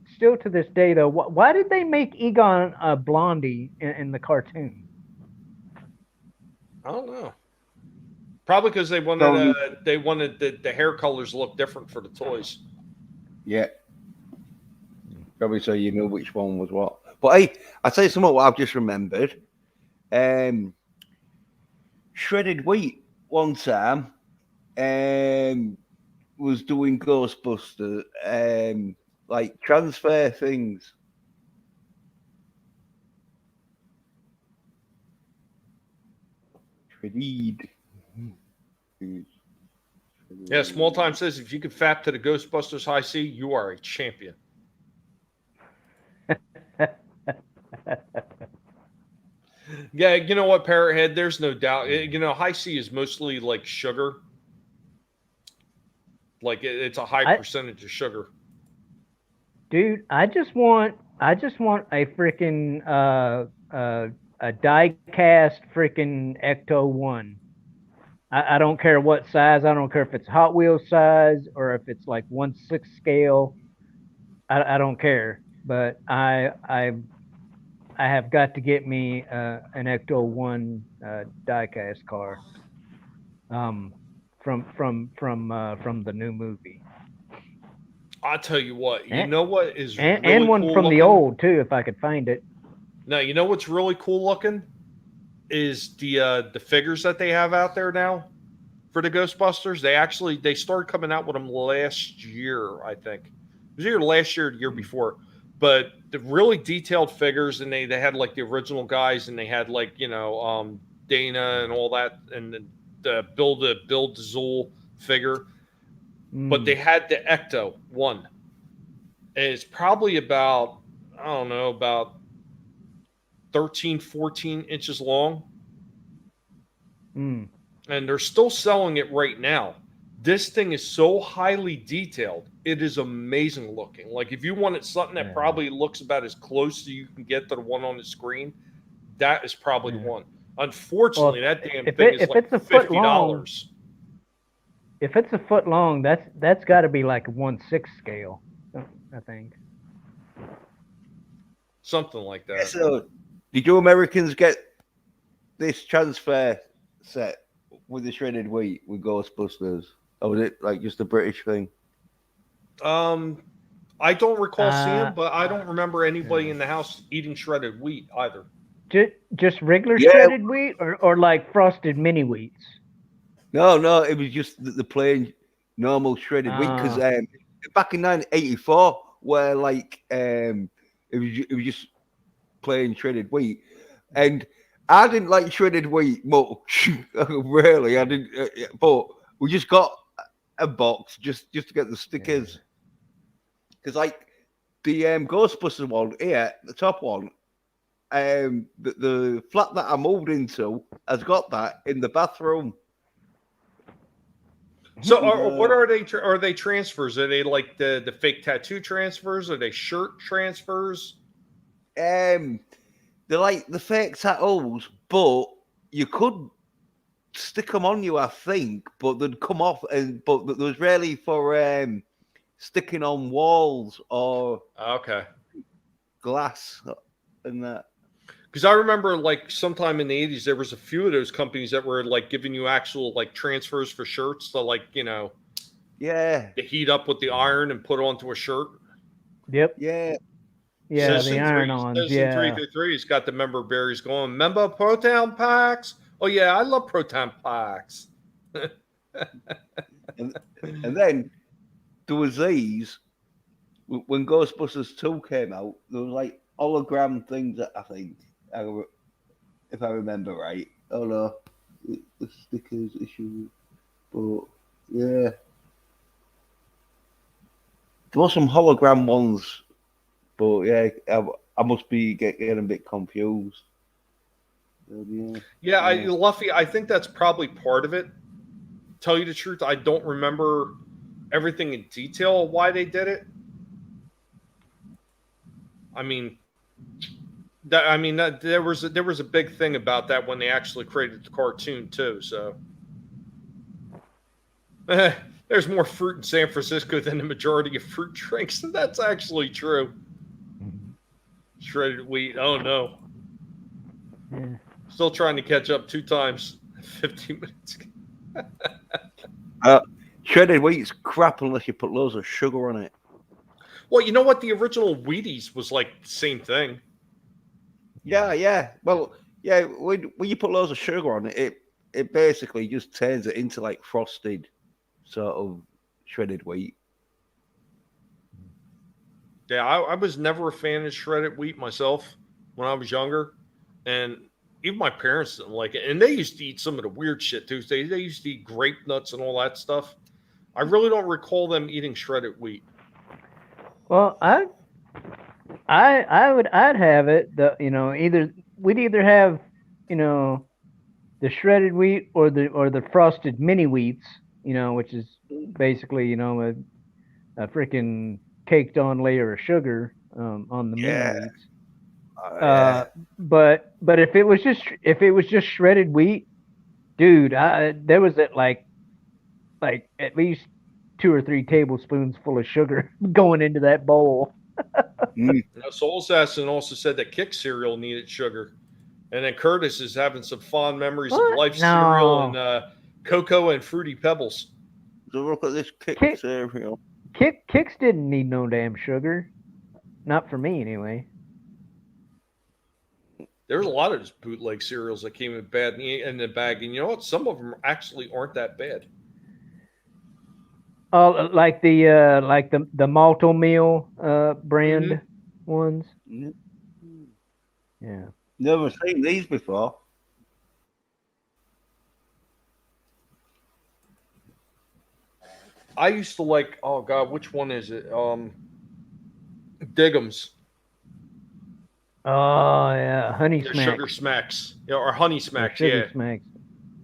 though, why did they make Egon a blondie in the cartoon? I don't know. Probably because they wanted the hair colors look different for the toys. Yeah. Probably so you know which one was what. But hey, I'll tell you something what I've just remembered. Shredded Wheat one time was doing Ghostbusters, like transfer things. Shredded. Yeah, Small Time says if you could fap to the Ghostbusters High C, you are a champion. Yeah, you know what, Parrothead? There's no doubt. High C is mostly like sugar. Like it's a high percentage of sugar. Dude, I just want a freaking a die-cast freaking Ecto 1. I don't care what size. I don't care if it's Hot Wheels size or if it's like 1/6 scale. I don't care. But I have got to get me an Ecto 1 die-cast car. From the new movie. I'll tell you what. You know what is and really one cool from looking? the old too, if I could find it. Now you know what's really cool looking is the figures that they have out there now for the Ghostbusters. They started coming out with them last year, I think. It was either last year or the year before. But the really detailed figures, and they had like the original guys, and they had like Dana and all that, and the Build Zool figure. But they had the Ecto 1. And it's probably about 13, 14 inches long. And they're still selling it right now. This thing is so highly detailed. It is amazing looking. Like if you wanted something that probably looks about as close as you can get to the one on the screen, That is probably the one. Unfortunately, Well, that damn if thing it- is if like it's a foot $50. If it's a foot long, that's got to be like a 1/6 scale, I think. Something like that. So, did you Americans get this transfer set with the shredded wheat with Ghostbusters? Or was it like just a British thing? I don't recall seeing, Uh, but I don't remember anybody in the house eating shredded wheat either. Just regular Yeah. shredded wheat, or like frosted mini wheats. No, it was just the plain normal shredded wheat. Because back in 1984, where like it was just plain shredded wheat, and I didn't like shredded wheat much. Really, I didn't. But we just got a box just to get the stickers. Because like the Ghostbusters one here, the top one, the flat that I moved into has got that in the bathroom. So, what are they? Are they transfers? Are they like the fake tattoo transfers? Are they shirt transfers? They're like the fake tattoos, but you could stick them on you, I think, but they'd come off. But there was really for sticking on walls or glass and that. Because I remember, like, sometime in the 80s, there was a few of those companies that were like giving you actual like transfers for shirts to, like, to heat up with the iron and put onto a shirt. Yep. Yeah. Yeah, the iron-ons. Citizen 333's got the member berries going. Member Proton Packs. Oh yeah, I love Proton Packs. and then there was these when Ghostbusters 2 came out. There was like hologram things that I think, if I remember right. Oh no, the stickers issue, but yeah, there were some hologram ones, but yeah, I must be getting a bit confused. Luffy, I think that's probably part of it. Tell you the truth, I don't remember everything in detail why they did it. There was a big thing about that when they actually created the cartoon too. So there's more fruit in San Francisco than the majority of fruit drinks. That's actually true. Shredded wheat. Oh no. Yeah. Still trying to catch up 2 times 15 minutes. Shredded wheat's crap unless you put loads of sugar on it. Well, you know what? The original Wheaties was like the same thing. Yeah. Well, yeah, when you put loads of sugar on it, it basically just turns it into like frosted sort of shredded wheat. Yeah, I was never a fan of shredded wheat myself when I was younger. And even my parents didn't like it. And they used to eat some of the weird shit too. They used to eat grape nuts and all that stuff. I really don't recall them eating shredded wheat. Well, I'd have it. We'd either have the shredded wheat or the frosted mini wheats, which is basically a freaking caked on layer of sugar on the mini wheats. But if it was just shredded wheat, dude, there was like at least 2 or 3 tablespoons full of sugar going into that bowl. Soul Assassin also said that Kick cereal needed sugar, and then Curtis is having some fond memories of Life cereal and cocoa and Fruity Pebbles. So look at this Kick cereal. Kicks didn't need no damn sugar, not for me anyway. There's a lot of those bootleg cereals that came in bad in the bag, and you know what? Some of them actually aren't that bad. Oh, like the Malto Meal brand ones. Mm-hmm. Yeah. Never seen these before. I used to like, oh god, which one is it? Diggums. Oh yeah, Honey Smacks. Sugar Smacks, or Honey Smacks. Sugar Smacks.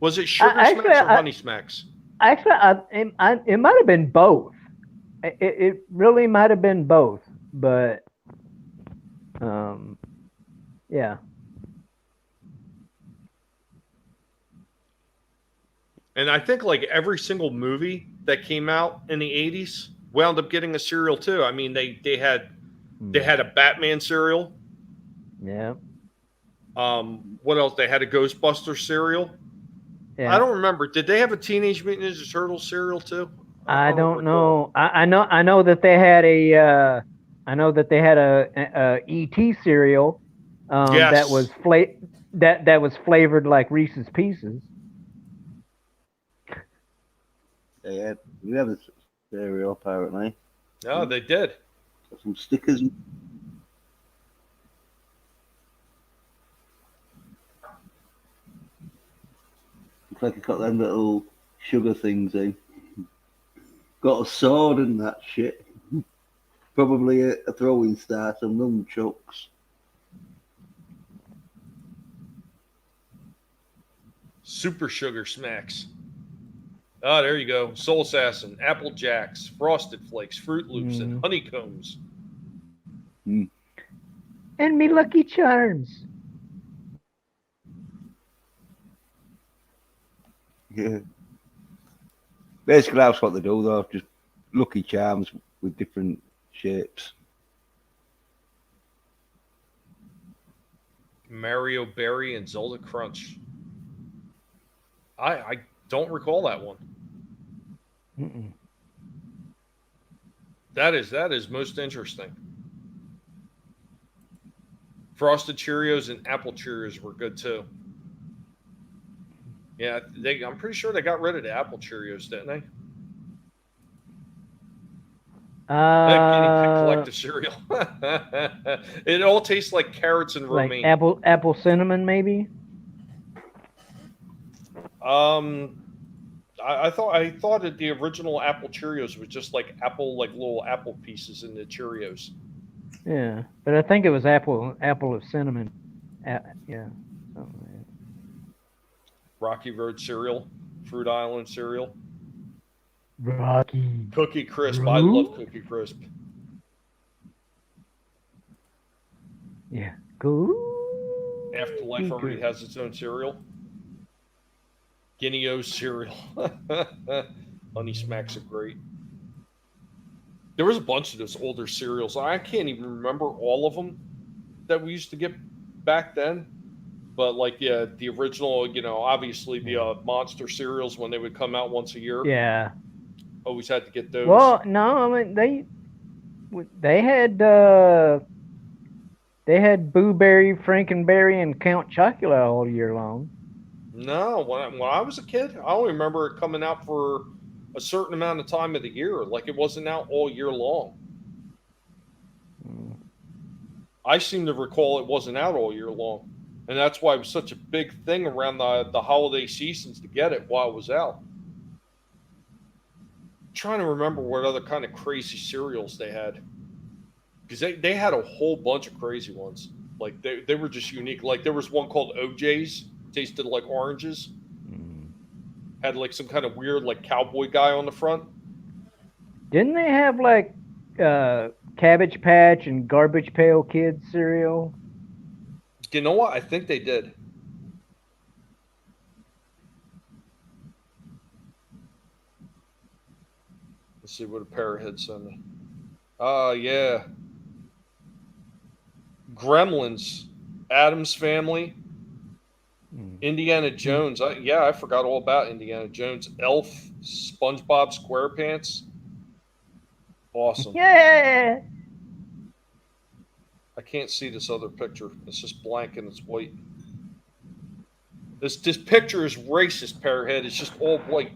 Was it Sugar Smacks or Honey Smacks? Actually, it might have been both. It really might have been both, but yeah. And I think like every single movie that came out in the 80s wound up getting a cereal too. I mean, they had a Batman cereal. Yeah. What else? They had a Ghostbusters cereal. Yeah. I don't remember. Did they have a Teenage Mutant Ninja Turtles cereal too? I don't know. I know that they had a ET cereal Yes. that was flavored like Reese's Pieces. Yeah, we have a cereal apparently. Oh, they did. Got some stickers. Looks like it's got them little sugar things in. Got a sword and that shit. Probably a throwing star, some nunchucks. Super Sugar Smacks. Oh, there you go. Soul Assassin, Apple Jacks, Frosted Flakes, Fruit Loops, and Honeycombs. And me Lucky Charms. Yeah. Basically, that's what they do, though. Just Lucky Charms with different shapes. Mario Berry and Zelda Crunch. I don't recall that one. Mm-mm. That is most interesting. Frosted Cheerios and Apple Cheerios were good too. Yeah, I'm pretty sure they got rid of the Apple Cheerios, didn't they? Collect the cereal. It all tastes like carrots and like romaine. apple cinnamon, maybe. I thought that the original Apple Cheerios was just like little apple pieces in the Cheerios. Yeah, but I think it was apple of cinnamon. Yeah. Rocky Road cereal, Fruit Island cereal, Rocky Cookie Crisp. Road? I love Cookie Crisp. Yeah. Go. Afterlife already has its own cereal. Guinea O cereal. Honey Smacks are great. There was a bunch of those older cereals. I can't even remember all of them that we used to get back then. But the original, obviously the monster cereals when they would come out once a year. Yeah. Always had to get those. Well, no, I mean they had Boo Berry, Frankenberry, and Count Chocula all year long. No, when I was a kid, I only remember it coming out for a certain amount of time of the year. Like it wasn't out all year long. I seem to recall it wasn't out all year long. And that's why it was such a big thing around the holiday seasons to get it while it was out. I'm trying to remember what other kind of crazy cereals they had. Because they had a whole bunch of crazy ones. Like they were just unique. Like there was one called OJ's. Tasted like oranges. Had like some kind of weird like cowboy guy on the front. Didn't they have like Cabbage Patch and Garbage Pail Kids cereal? You know what? I think they did. Let's see what a pair of heads sent me. Yeah. Gremlins, Addams Family, Indiana Jones. I forgot all about Indiana Jones. Elf, SpongeBob SquarePants. Awesome. Yeah. I can't see this other picture. It's just blank and it's white. This picture is racist, Pearhead. It's just all white.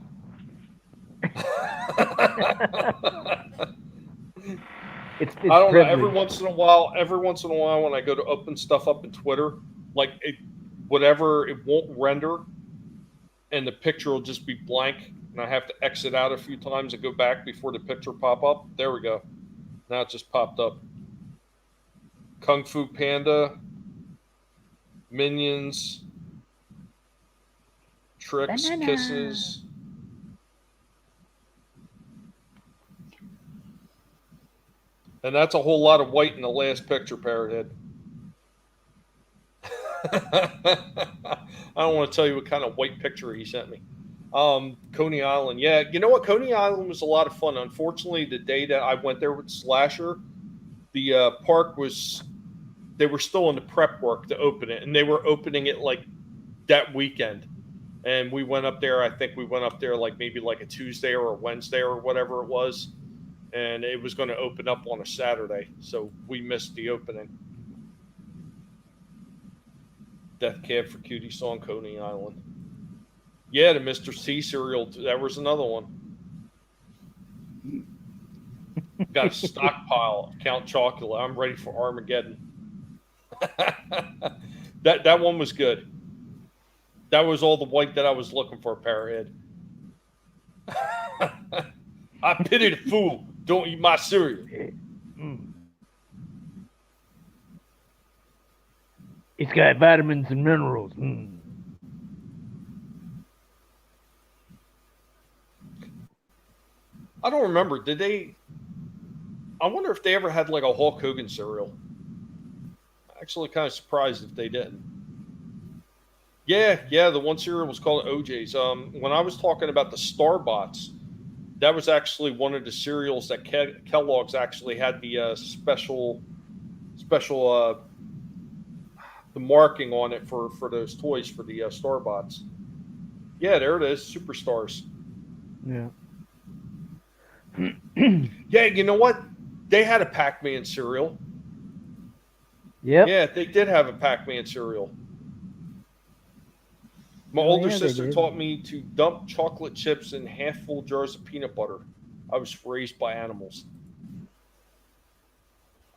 It's I don't know. privilege. Every once in a while, when I go to open stuff up in Twitter, like it won't render, and the picture will just be blank, and I have to exit out a few times and go back before the picture pop up. There we go. Now it just popped up. Kung Fu Panda, Minions, Tricks, Banana. Kisses. And that's a whole lot of white in the last picture, Parrothead. I don't want to tell you what kind of white picture he sent me. Coney Island. Yeah, you know what? Coney Island was a lot of fun. Unfortunately, the day that I went there with Slasher, the park was, they were still in the prep work to open it, and they were opening it like that weekend. And we went up there. I think we went up there like maybe like a Tuesday or a Wednesday or whatever it was. And it was going to open up on a Saturday. So we missed the opening. Death Cab for Cutie song, Coney Island. Yeah, the Mr. C cereal. That was another one. Got a stockpile of Count Chocula. I'm ready for Armageddon. That one was good. That was all the white that I was looking for, Parrot. I pity the fool. Don't eat my cereal. It's got vitamins and minerals. I don't remember. Did they? I wonder if they ever had like a Hulk Hogan cereal. Actually, kind of surprised if they didn't. Yeah. The one cereal was called OJ's. When I was talking about the Starbots, that was actually one of the cereals that Kellogg's actually had the special the marking on it for those toys for the Starbots. Yeah, there it is, Superstars. Yeah. Yeah, you know what? They had a Pac-Man cereal. Yep. Yeah, they did have a Pac-Man cereal. My older sister taught me to dump chocolate chips in half-full jars of peanut butter. I was raised by animals.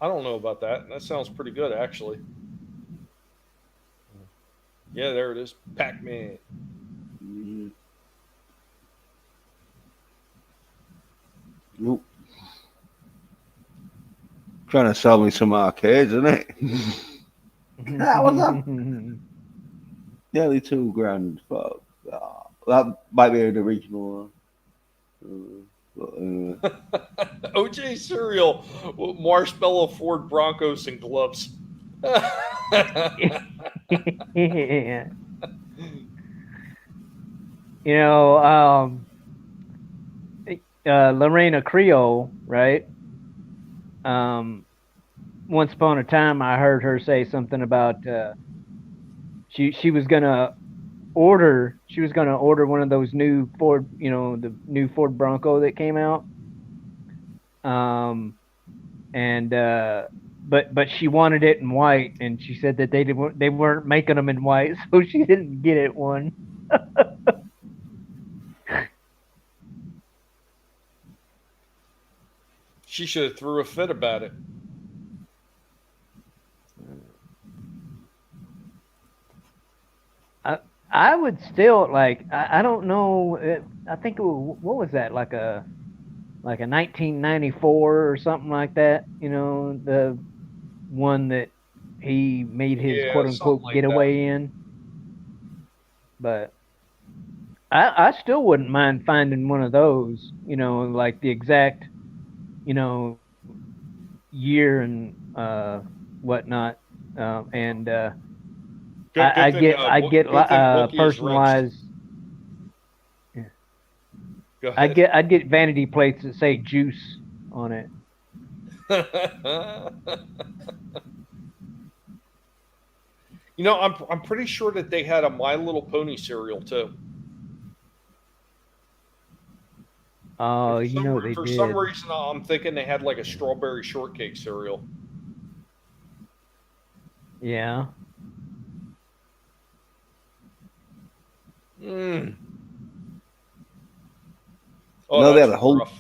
I don't know about that. That sounds pretty good, actually. Yeah, there it is. Pac-Man. Nope. Trying to sell me some arcades, isn't it? What's up? Nearly $2,000. Fuck. That might be an original one. OJ cereal with marshmallow Ford Broncos and gloves. You know, Lorena Creole, right? Once upon a time, I heard her say something about she was gonna order one of those new Ford, the new Ford Bronco that came out. But she wanted it in white, and she said that they weren't making them in white, so she didn't get it one. She should have threw a fit about it. I would still I don't know. I think what was that, like a 1994 or something like that. The one that he made his quote unquote like getaway in. But I still wouldn't mind finding one of those. Like the exact year and whatnot. I get personalized. I'd get vanity plates that say juice on it. I'm pretty sure that they had a My Little Pony cereal too. Oh, they did. For some reason, I'm thinking they had like a strawberry shortcake cereal. Yeah. Oh, No, they have a whole. rough.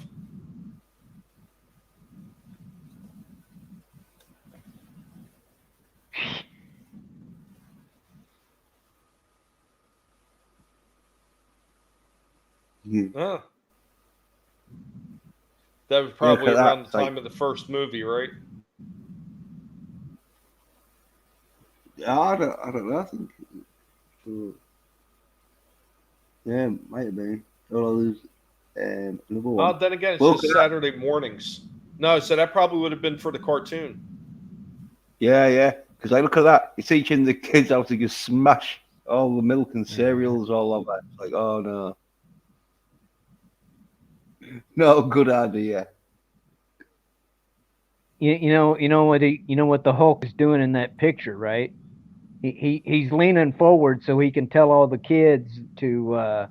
Huh. That was probably around the time of the first movie, right? Yeah, I don't know. I think. Yeah, might have been. Another one. Then again, it's just Saturday mornings. No, so that probably would have been for the cartoon. Yeah. Because I look at that. It's teaching the kids how to just smash all the milk and cereals all over. It's like, oh no. No good idea. You know what the Hulk is doing in that picture, right? He's leaning forward so he can tell all the kids to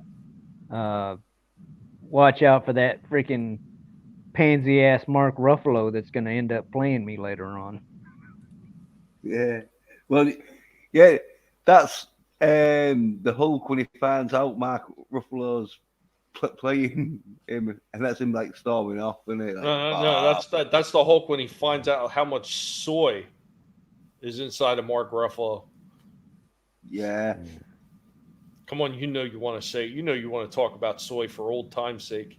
watch out for that freaking pansy ass Mark Ruffalo that's going to end up playing me later on. Yeah. Well, yeah, that's the Hulk when he finds out Mark Ruffalo's playing him, and that's him like storming off, isn't it? Like, No, that's the Hulk when he finds out how much soy is inside of Mark Ruffalo. Yeah. Come on, you want to talk about soy for old time's sake.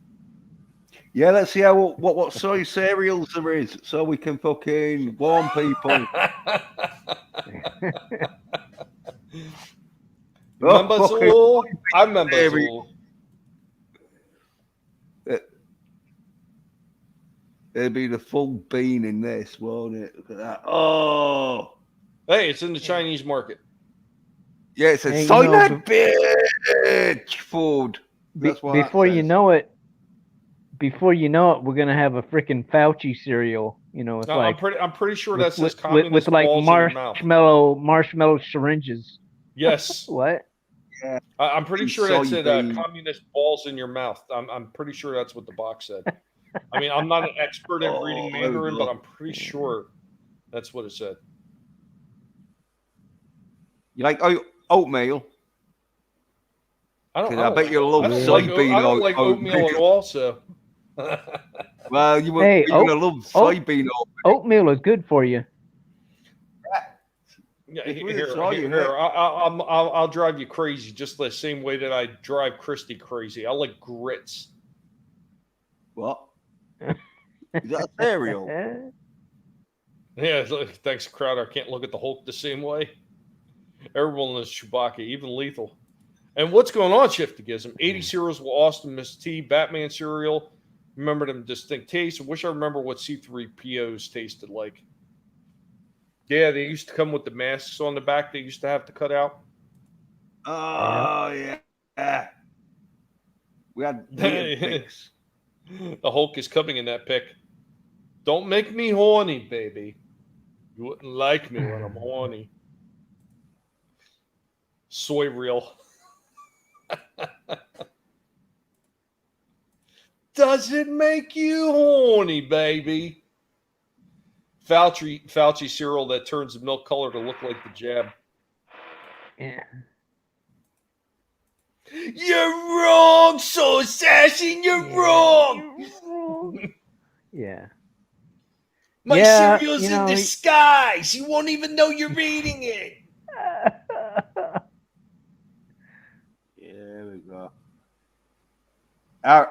Yeah, let's see what soy cereals there is, so we can fucking warn people. Remember Zool? I remember Zool. It'd be the full bean in this, won't it? Look at that. Oh. Hey, it's in the Chinese market. Yeah, it says soy bitch food. Before you know it, we're gonna have a freaking Fauci cereal. You know, it's like I'm pretty sure that says with like marshmallow syringes. Yes. What? Yeah. I'm pretty sure that said communist balls in your mouth. I'm pretty sure that's what the box said. I mean, I'm not an expert at reading Mandarin, but I'm pretty sure that's what it said. You like oatmeal? I bet you love soybean. I don't like oatmeal at all. So, well, you're gonna love soybean oatmeal is good for you. Yeah, here, I'll drive you crazy just the same way that I drive Christy crazy. I like grits. What? Is that a cereal? Yeah, thanks, Crowder. I can't look at the Hulk the same way. Everyone is Chewbacca, even Lethal. And what's going on, Shiftigism? 80 cereals with Austin Miss T, Batman cereal. Remember them distinct tastes. I wish I remember what C3POs tasted like. Yeah, they used to come with the masks on the back they used to have to cut out. Oh, yeah. We had pics. The Hulk is coming in that pic. Don't make me horny, baby. You wouldn't like me when I'm horny. Soy reel. Does it make you horny, baby? Fauci cereal that turns the milk color to look like the jab. Yeah. You're wrong, so sassy. You're wrong. Yeah. My cereal's in disguise. You won't even know you're eating it. There we go. I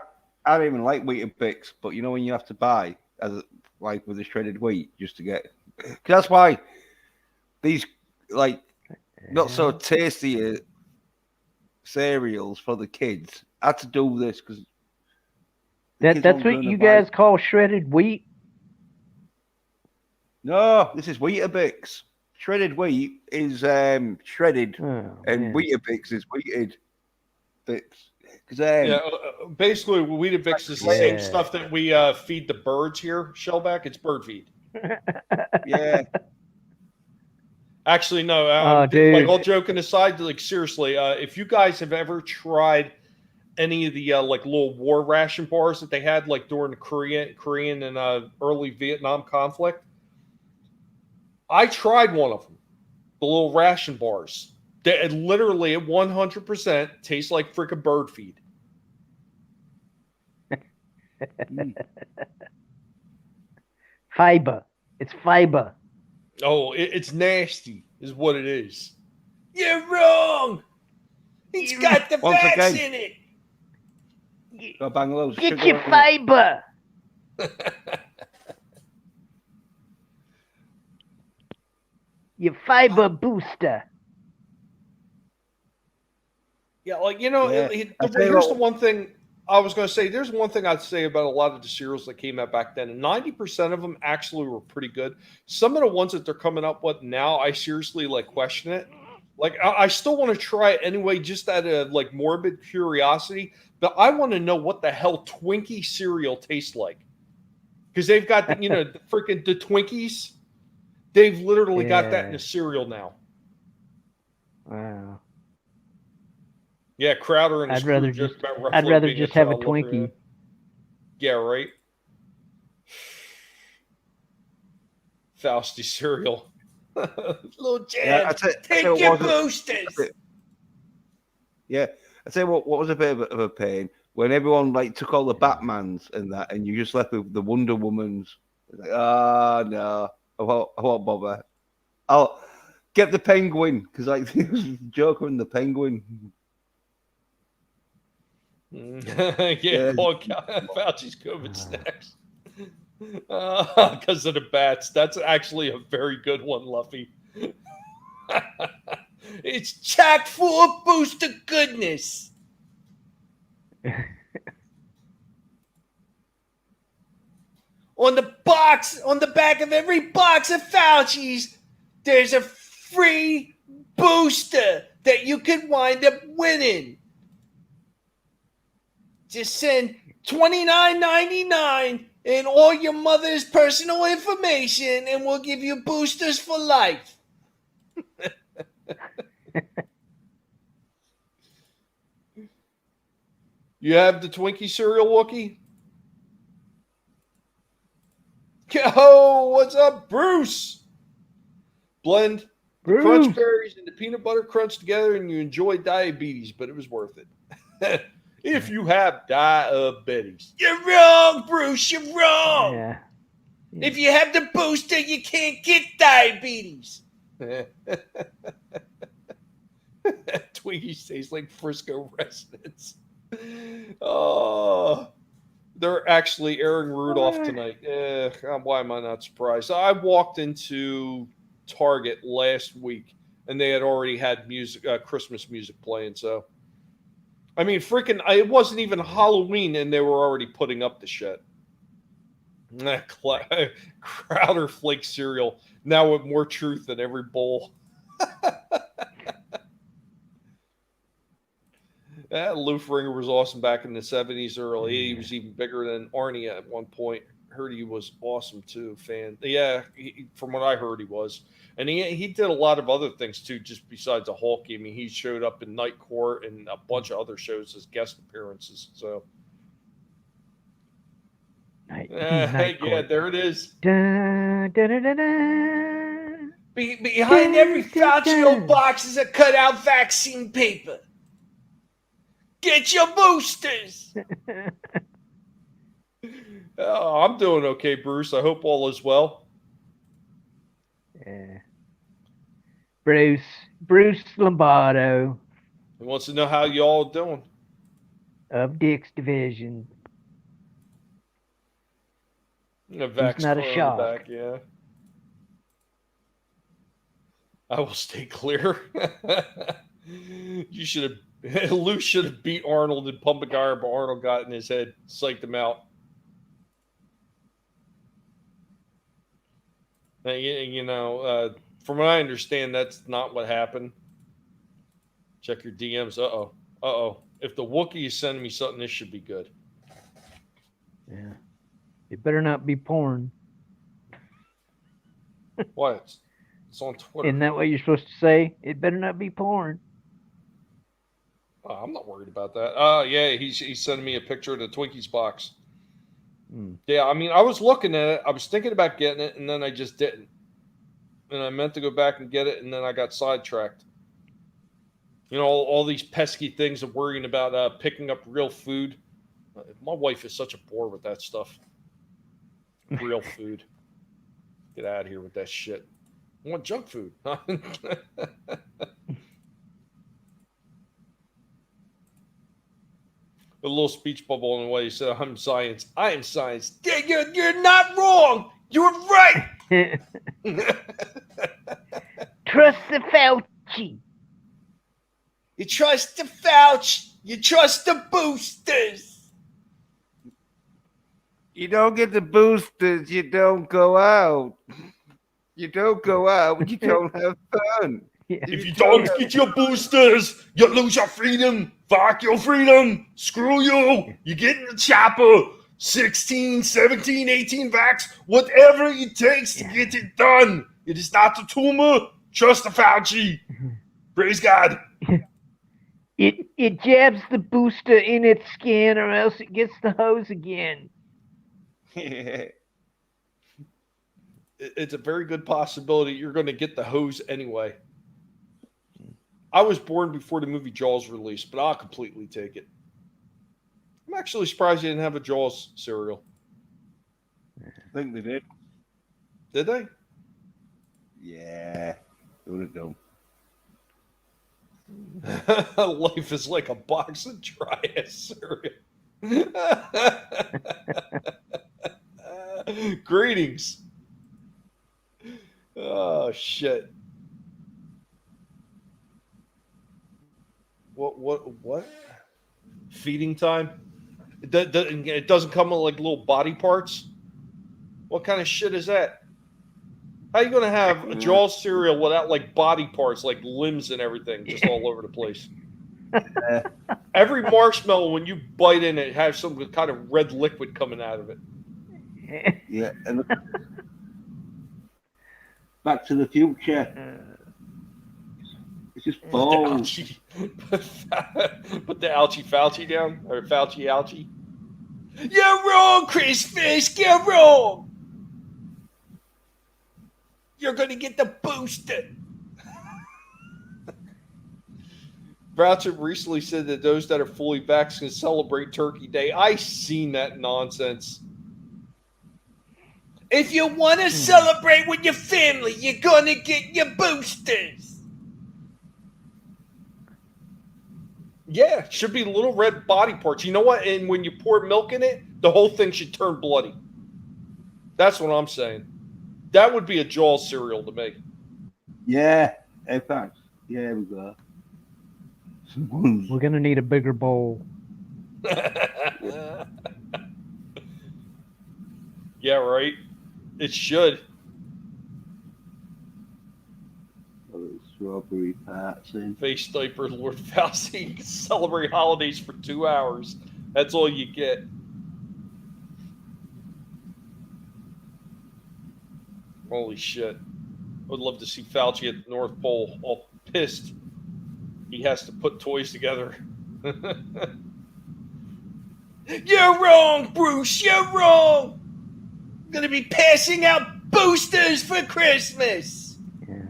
don't even like Weetabix, but you know when you have to buy like with the shredded wheat just to get, because that's why these like not so tasty cereals for the kids. I had to do this because that's what you guys call shredded wheat. No, this is Weetabix. Shredded wheat is shredded, and Weetabix is wheated bits. Basically, Weetabix is the same stuff that we feed the birds here, Shellback. It's bird feed. Yeah. Actually, no. Like all joking aside, like seriously, if you guys have ever tried any of the like little war ration bars that they had like during the Korean and early Vietnam conflict, I tried one of them. The little ration bars. They literally at 100% taste like freaking bird feed. Fiber. It's fiber. Oh, it's nasty, is what it is. You're wrong. It's got the fats in it. Get your fiber. Your fiber booster. Yeah, like, here's the one thing I was going to say. There's one thing I'd say about a lot of the cereals that came out back then. 90% of them actually were pretty good. Some of the ones that they're coming up with now, I seriously like question it. Like, I still want to try it anyway, just out of like morbid curiosity. But I want to know what the hell Twinkie cereal tastes like, because they've got the, the Twinkies. They've literally got that in a cereal now. Wow. Yeah, Crowder and his I'd rather crew just joke about I'd Ruffalo rather being just have a child lover, Twinkie. Yeah, right. Fausti cereal. Little jam. Take your boosters. Yeah, I tell you what was a bit of a pain when everyone like took all the Batmans and that, and you just left with the Wonder Womans. Like, no, I won't bother. I'll get the Penguin because like Joker and the Penguin. Yeah, call Fauci's COVID snacks. Because of the bats. That's actually a very good one, Luffy. It's chock full of booster goodness. On the back of every box of Fauci's, there's a free booster that you could wind up winning. Just send $29.99 and all your mother's personal information, and we'll give you boosters for life. You have the Twinkie cereal, Wookie? Yo, what's up, Bruce? Blend the crunch berries and the peanut butter crunch together, and you enjoy diabetes, but it was worth it. If you have diabetes. You're wrong, Bruce. You're wrong. Yeah. If you have the booster, you can't get diabetes. Twinkies taste like Frisco residents. Oh, they're actually airing Rudolph tonight. Why am I not surprised? I walked into Target last week, and they had already had Christmas music playing. So, I mean, it wasn't even Halloween, and they were already putting up the shit. Crowder Flake cereal, now with more truth than every bowl. Lou Ferrigno was awesome back in the 70s, early 80s. He was even bigger than Arnie at one point. Heard he was awesome too, fan. Yeah, from what I heard, he was. And he did a lot of other things too, just besides the Hulk. I mean, he showed up in Night Court and a bunch of other shows as guest appearances. So, yeah, there it is. Da, da, da, da, da. Behind every Fauci box is a cutout vaccine paper. Get your boosters. Oh, I'm doing okay, Bruce. I hope all is well. Yeah. Bruce Lombardo He wants to know how y'all doing. of Dick's division. Vax not a shock. back, yeah. I will stay clear. Lou should have beat Arnold in Pump and Guard, but Arnold got in his head, psyched him out. From what I understand, that's not what happened. Check your DMs. Uh-oh. If the Wookiee is sending me something, this should be good. Yeah. It better not be porn. What? It's on Twitter. Isn't that what you're supposed to say? It better not be porn. I'm not worried about that. Yeah, he's sending me a picture of the Twinkies box. Yeah, I mean, I was looking at it. I was thinking about getting it, and then I just didn't. And I meant to go back and get it, and then I got sidetracked. All these pesky things of worrying about picking up real food. My wife is such a bore with that stuff. Real food. Get out of here with that shit. I want junk food. A little speech bubble in the way. He said, I'm science. I am science. Yeah, you're not wrong. You're right. Trust the Fauci. You trust the Fauci. You trust the boosters. You don't get the boosters, you don't go out. You don't go out, you don't have fun. If you don't get your boosters, you lose your freedom. Fuck your freedom. Screw you. You get in the chopper. 16, 17, 18 vax, whatever it takes to get it done. It is not a tumor. Trust the Fauci. Praise God. It jabs the booster in its skin, or else it gets the hose again. It's a very good possibility you're going to get the hose anyway. I was born before the movie Jaws released, but I'll completely take it. I'm actually surprised they didn't have a Jaws cereal. I think they did. Did they? Yeah. They would have done. Life is like a box of dry ass cereal. Greetings. Oh shit. What? Feeding time? It doesn't come with like little body parts? What kind of shit is that? How are you going to have a Jaws cereal without like body parts, like limbs and everything, just all over the place? Every marshmallow, when you bite in it, has some kind of red liquid coming out of it. Yeah. And Back to the Future. It's just balls. Put the ouchie Fauci down, or Fauci ouchie. You're wrong, Chris Fisk. You're wrong. You're going to get the booster. Broughton recently said that those that are fully vaxxed can celebrate Turkey Day. I seen that nonsense. If you want to celebrate with your family, you're going to get your boosters. Yeah, should be little red body parts. You know what? And when you pour milk in it, the whole thing should turn bloody. That's what I'm saying. That would be a Jaws cereal to me. Yeah, in fact, yeah, we go. We're gonna need a bigger bowl. Yeah, right. It should. Strawberry parts in. Face diaper, Lord Fauci. You can celebrate holidays for 2 hours. That's all you get. Holy shit. I would love to see Fauci at the North Pole all pissed. He has to put toys together. You're wrong, Bruce. You're wrong. I'm going to be passing out boosters for Christmas. Yeah.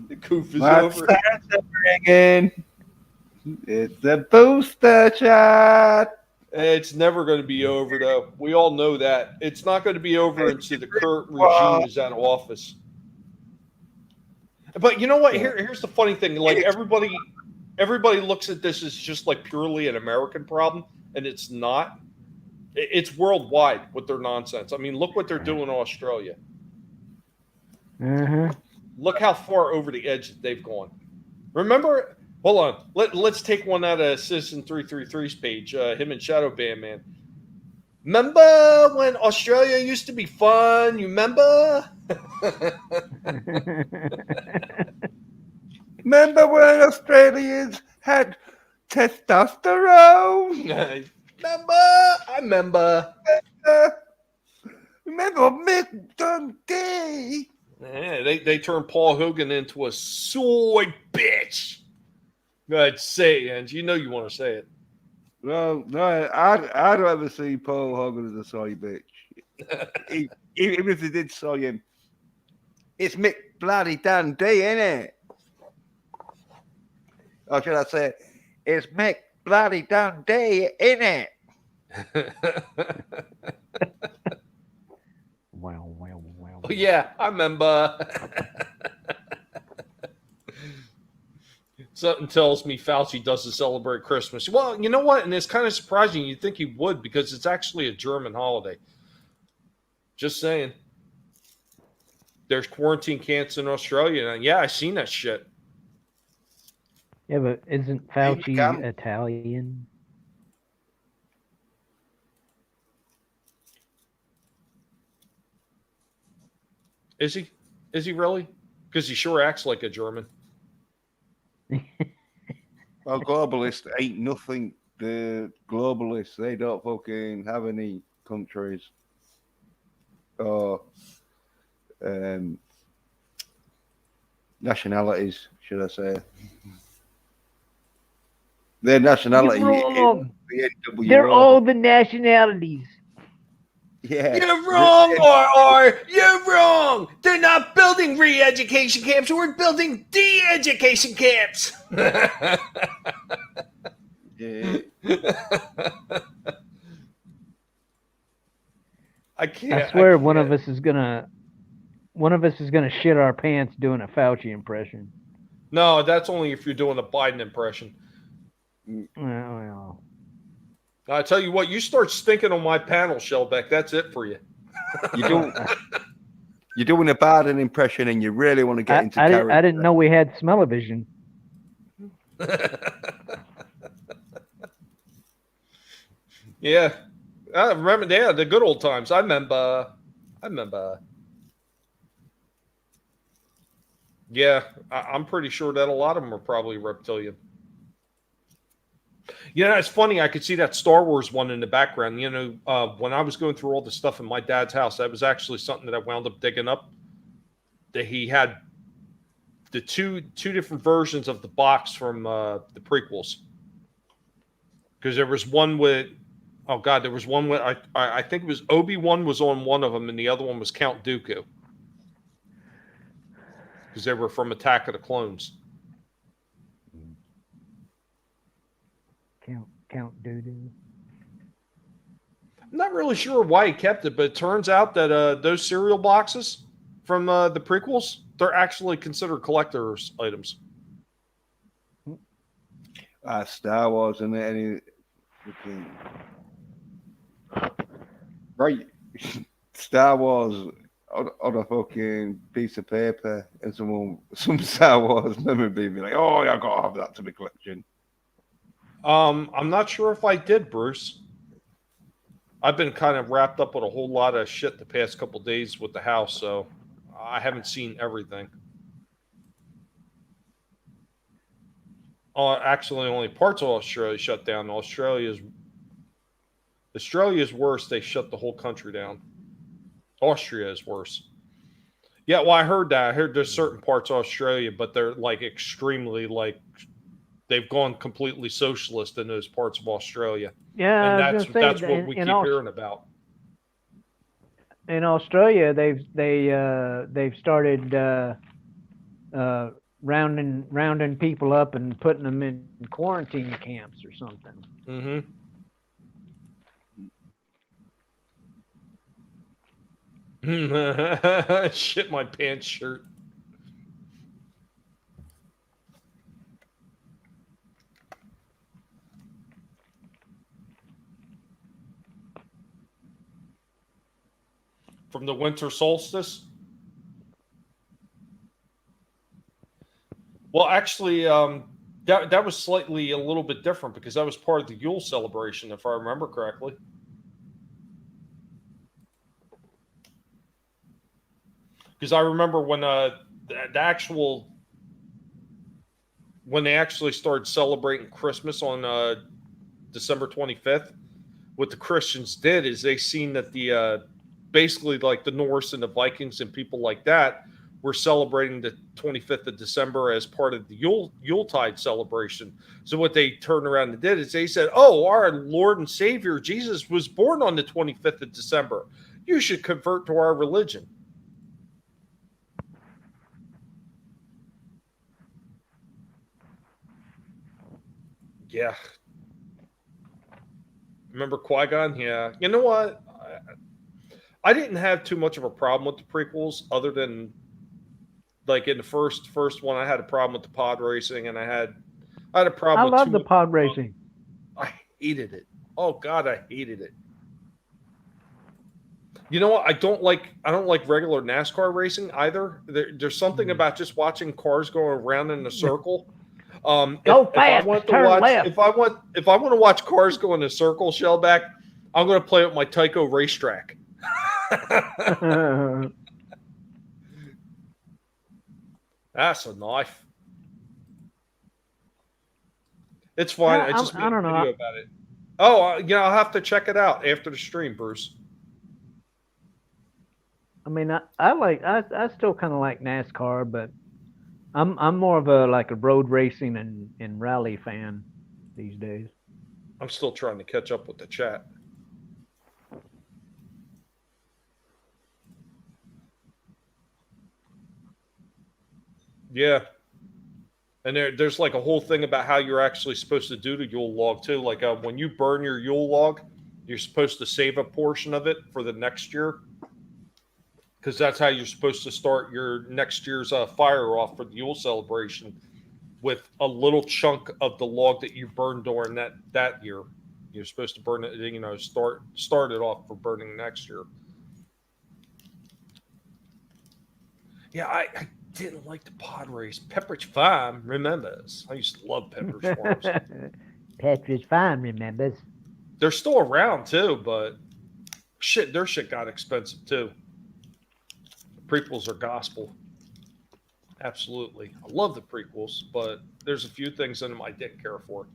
The goof is Let's over. start the ringing. It's a booster shot. It's never going to be over, though. We all know that. It's not going to be over until the current regime is out of office. But you know what? Here's the funny thing. Like everybody looks at this as just like purely an American problem, and it's not. It's worldwide with their nonsense. I mean, look what they're doing in Australia. Mm-hmm. Look how far over the edge that they've gone. Remember? Hold on. Let's take one out of Citizen 333's page. Him and Shadow Band Man. Remember when Australia used to be fun? You remember? Remember when Australians had testosterone? Remember? I remember. Remember Mcdonald? Yeah, they turned Paul Hogan into a soy bitch. Go ahead, say it, and you know you want to say it. No, I'd rather see Paul Hogan as a soy bitch. Even if they did soy him. It's Mick Bloody Dundee, isn't it? Or should I say, it's Mick Bloody Dundee, isn't it? Well. Oh, yeah, I remember. Something tells me Fauci doesn't celebrate Christmas. Well, you know what? And it's kind of surprising. You'd think he would because it's actually a German holiday. Just saying. There's quarantine camps in Australia. And yeah, I seen that shit. Yeah, but isn't Fauci Italian? Is he? Is he really? Because he sure acts like a German. Well, globalists ain't nothing. The globalists, they don't fucking have any countries or nationalities, should I say. Their nationality You're is wrong. the NWO. They're all the nationalities. Yeah. You're wrong, or you're wrong. They're not building re-education camps. We're building de-education camps. Yeah. I can't. I swear I one of can't. us is gonna shit our pants doing a Fauci impression. No, that's only if you're doing a Biden impression. Well, I tell you what, you start stinking on my panel, Shellbeck. That's it for you. You're doing a Biden impression and you really want to get into character. I didn't know we had smell-o-vision. Yeah. I remember, yeah, the good old times. I remember. Yeah, I'm pretty sure that a lot of them are probably reptilian. Yeah, it's funny. I could see that Star Wars one in the background. You know, when I was going through all the stuff in my dad's house, that was actually something that I wound up digging up. That he had the two different versions of the box from the prequels. Because there was one with, oh God, there was one with, I think it was Obi-Wan was on one of them, and the other one was Count Dooku. Because they were from Attack of the Clones. Count Doo-Doo. I'm not really sure why he kept it, but it turns out that those cereal boxes from the prequels, they're actually considered collector's items. Star Wars and any fucking right. Star Wars on a fucking piece of paper, and some Star Wars memorabilia be like, oh, I gotta have that to my collection. I'm not sure if I did, Bruce. I've been kind of wrapped up with a whole lot of shit the past couple days with the house, so I haven't seen everything. Actually, only parts of Australia shut down. Australia's worse. They shut the whole country down. Austria is worse. Yeah, well, I heard that. I heard there's certain parts of Australia, but they're like extremely like they've gone completely socialist in those parts of Australia. Yeah, And that's what we keep hearing about. In Australia, they've started rounding people up and putting them in quarantine camps or something. Mm-hmm. Shit my pants shirt. From the winter solstice? Well, actually, that was slightly a little bit different because that was part of the Yule celebration, if I remember correctly. Because I remember when when they actually started celebrating Christmas on December 25th, what the Christians did is they seen that the basically like the Norse and the Vikings and people like that were celebrating the 25th of December as part of the Yuletide celebration. So what they turned around and did is they said, oh, our Lord and Savior Jesus was born on the 25th of December. You should convert to our religion. Yeah. Remember Qui-Gon? Yeah. You know what? I didn't have too much of a problem with the prequels, other than like in the first one, I had a problem with the pod racing, and I had a problem. I love the pod racing. I hated it. Oh God, I hated it. You know what? I don't like regular NASCAR racing either. There's something about just watching cars go around in a circle. Go fast, turn left. If I want to watch cars go in a circle, Shellback, I'm going to play with my Tyco racetrack. That's a knife. It's fine. Yeah, I just made I a don't know. video about it. Oh, yeah, I'll have to check it out after the stream, Bruce. I mean, I still kind of like NASCAR, but I'm more of a road racing and rally fan these days. I'm still trying to catch up with the chat. Yeah. And there's like a whole thing about how you're actually supposed to do the Yule log too. Like when you burn your Yule log, you're supposed to save a portion of it for the next year, because that's how you're supposed to start your next year's fire off for the Yule celebration, with a little chunk of the log that you burned during that year. You're supposed to burn it, start it off for burning next year. Yeah, I didn't like the pod race. Pepperidge Farm remembers. I used to love Pepperidge Farms. Pepperidge Farm remembers. They're still around too, but their shit got expensive too. The prequels are gospel. Absolutely. I love the prequels, but there's a few things in them I didn't care for.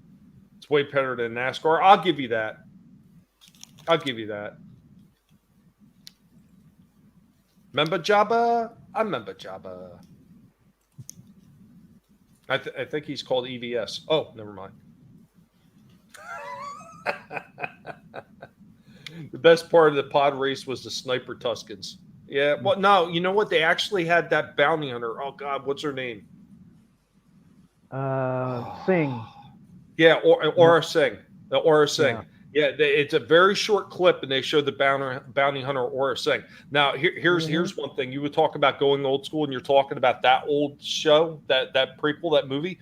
It's way better than NASCAR. I'll give you that. Remember Jabba? I remember Jabba. I think he's called EVS. Oh, never mind. The best part of the pod race was the sniper Tuscans. Yeah, well, no, you know what? They actually had that bounty hunter. Oh, God, what's her name? Sing. Yeah, Aura Singh. The Aura Singh. Yeah. It's a very short clip, and they show the bounty hunter Aura Singh. Now, here's one thing. You would talk about going old school, and you're talking about that old show, that prequel, that movie.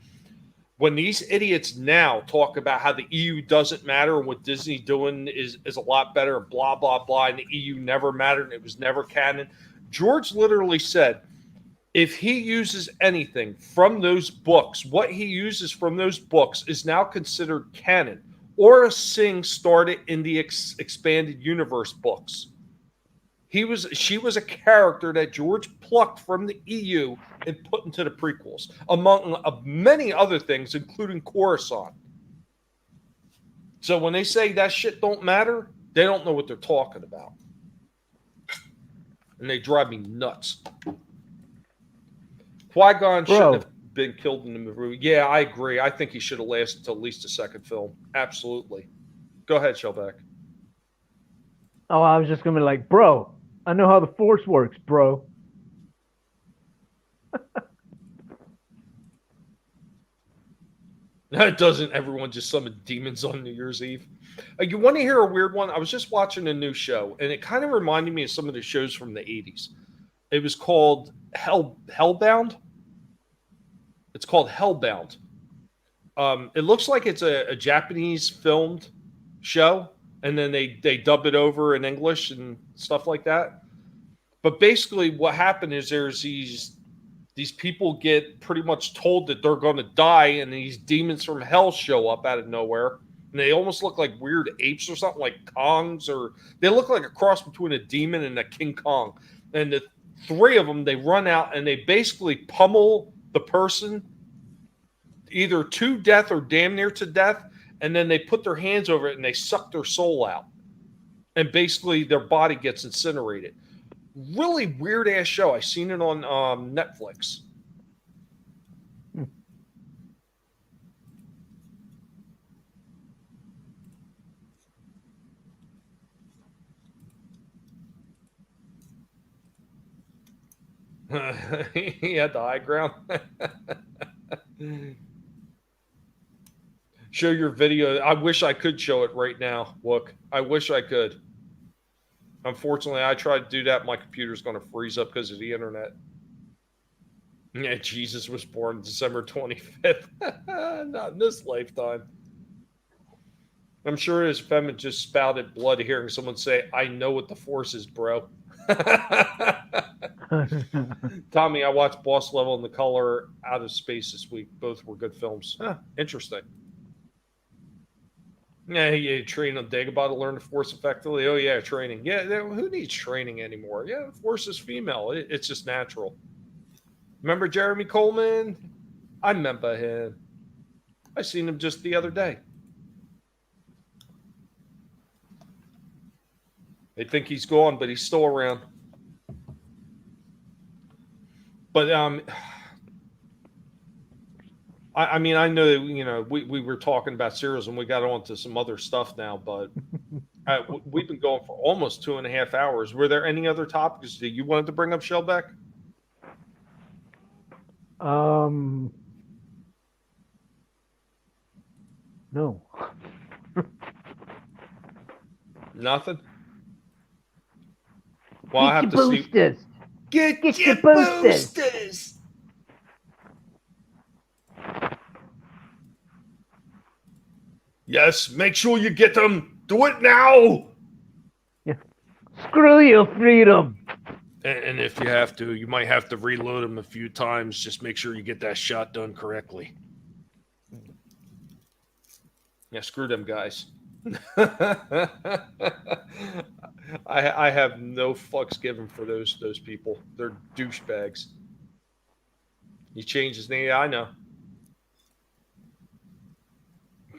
When these idiots now talk about how the EU doesn't matter and what Disney's doing is a lot better, and blah, blah, blah, and the EU never mattered and it was never canon, George literally said, if he uses anything from those books, what he uses from those books is now considered canon. Aura Singh started in the expanded universe books. She was a character that George plucked from the EU and put into the prequels, among many other things, including Coruscant. So when they say that shit don't matter, they don't know what they're talking about. And they drive me nuts. Qui-Gon shouldn't have been killed in the movie. Yeah, I agree. I think he should have lasted until at least the second film. Absolutely. Go ahead, Shellback. Oh, I was just going to be like, bro, I know how the Force works, bro. Doesn't everyone just summon demons on New Year's Eve? You want to hear a weird one? I was just watching a new show, and it kind of reminded me of some of the shows from the 80s. It was called Hellbound. It's called Hellbound. It looks like it's a Japanese filmed show, and then they dub it over in English and stuff like that. But basically what happened is there's these people get pretty much told that they're going to die, and these demons from hell show up out of nowhere. And they almost look like weird apes or something, like Kongs, or they look like a cross between a demon and a King Kong. And the three of them, they run out and they basically pummel the person either to death or damn near to death. And then they put their hands over it and they suck their soul out. And basically their body gets incinerated. Really weird ass show. I seen it on Netflix. He had the high ground. Show your video. I wish I could show it right now. Look, I wish I could. Unfortunately, I tried to do that. My computer's going to freeze up because of the internet. Yeah, Jesus was born December 25th. Not in this lifetime. I'm sure his feminine just spouted blood hearing someone say, I know what the Force is, bro. Tommy, I watched Boss Level and The Color Out of Space this week. Both were good films. Interesting. Yeah, you train on Dagobah to learn the Force effectively. Oh, yeah, training. Yeah, who needs training anymore? Yeah, the Force is female. It's just natural. Remember Jeremy Coleman? I remember him. I seen him just the other day. They think he's gone, but he's still around. But I mean, I know that, we were talking about cereals and we got on to some other stuff now, but we've been going for almost 2.5 hours. Were there any other topics that you wanted to bring up, Shellback? No. Nothing? Well, I have to see. Get your boosters. Yes, make sure you get them. Do it now. Yeah. Screw your freedom. And if you have to, you might have to reload them a few times. Just make sure you get that shot done correctly. Yeah, screw them guys. I have no fucks given for those people. They're douchebags. You change his name, I know.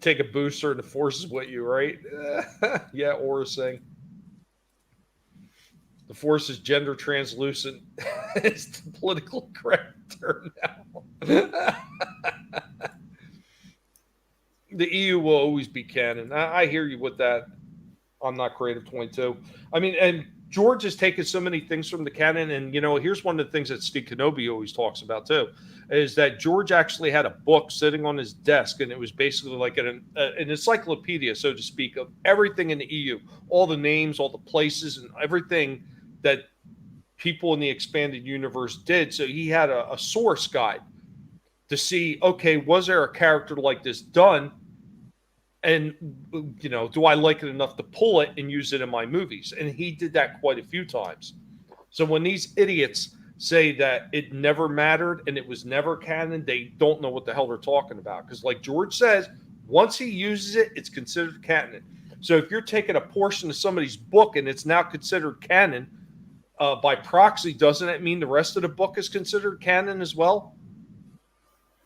Take a booster and the force is with you, right? Yeah, Aura saying. The force is gender translucent. It's the political correct term now. The EU will always be canon. I hear you with that. I'm not creative 22. I mean, and George has taken so many things from the canon. And, here's one of the things that Steve Kenobi always talks about, too, is that George actually had a book sitting on his desk. And it was basically like an encyclopedia, so to speak, of everything in the EU, all the names, all the places, and everything that people in the expanded universe did. So he had a source guide to see, okay, was there a character like this done? And, do I like it enough to pull it and use it in my movies? And he did that quite a few times. So when these idiots say that it never mattered and it was never canon, they don't know what the hell they're talking about. Because like George says, once he uses it, it's considered canon. So if you're taking a portion of somebody's book and it's now considered canon, by proxy, doesn't it mean the rest of the book is considered canon as well?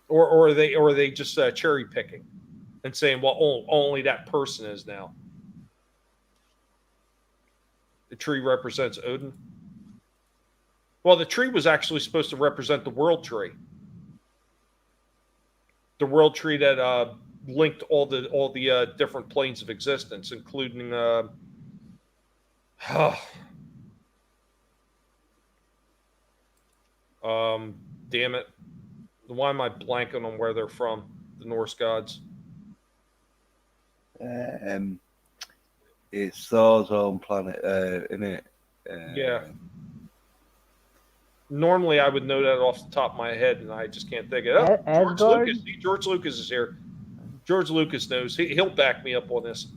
Or are they just cherry picking and saying, well, only that person is now? The tree represents Odin. Well, the tree was actually supposed to represent the world tree. The world tree that linked all the different planes of existence, including damn it. Why am I blanking on where they're from? The Norse gods. It's Thor's own planet, isn't it? Yeah. Normally, I would know that off the top of my head, and I just can't think of it. George Lucas. See, George Lucas is here. George Lucas knows. He'll back me up on this.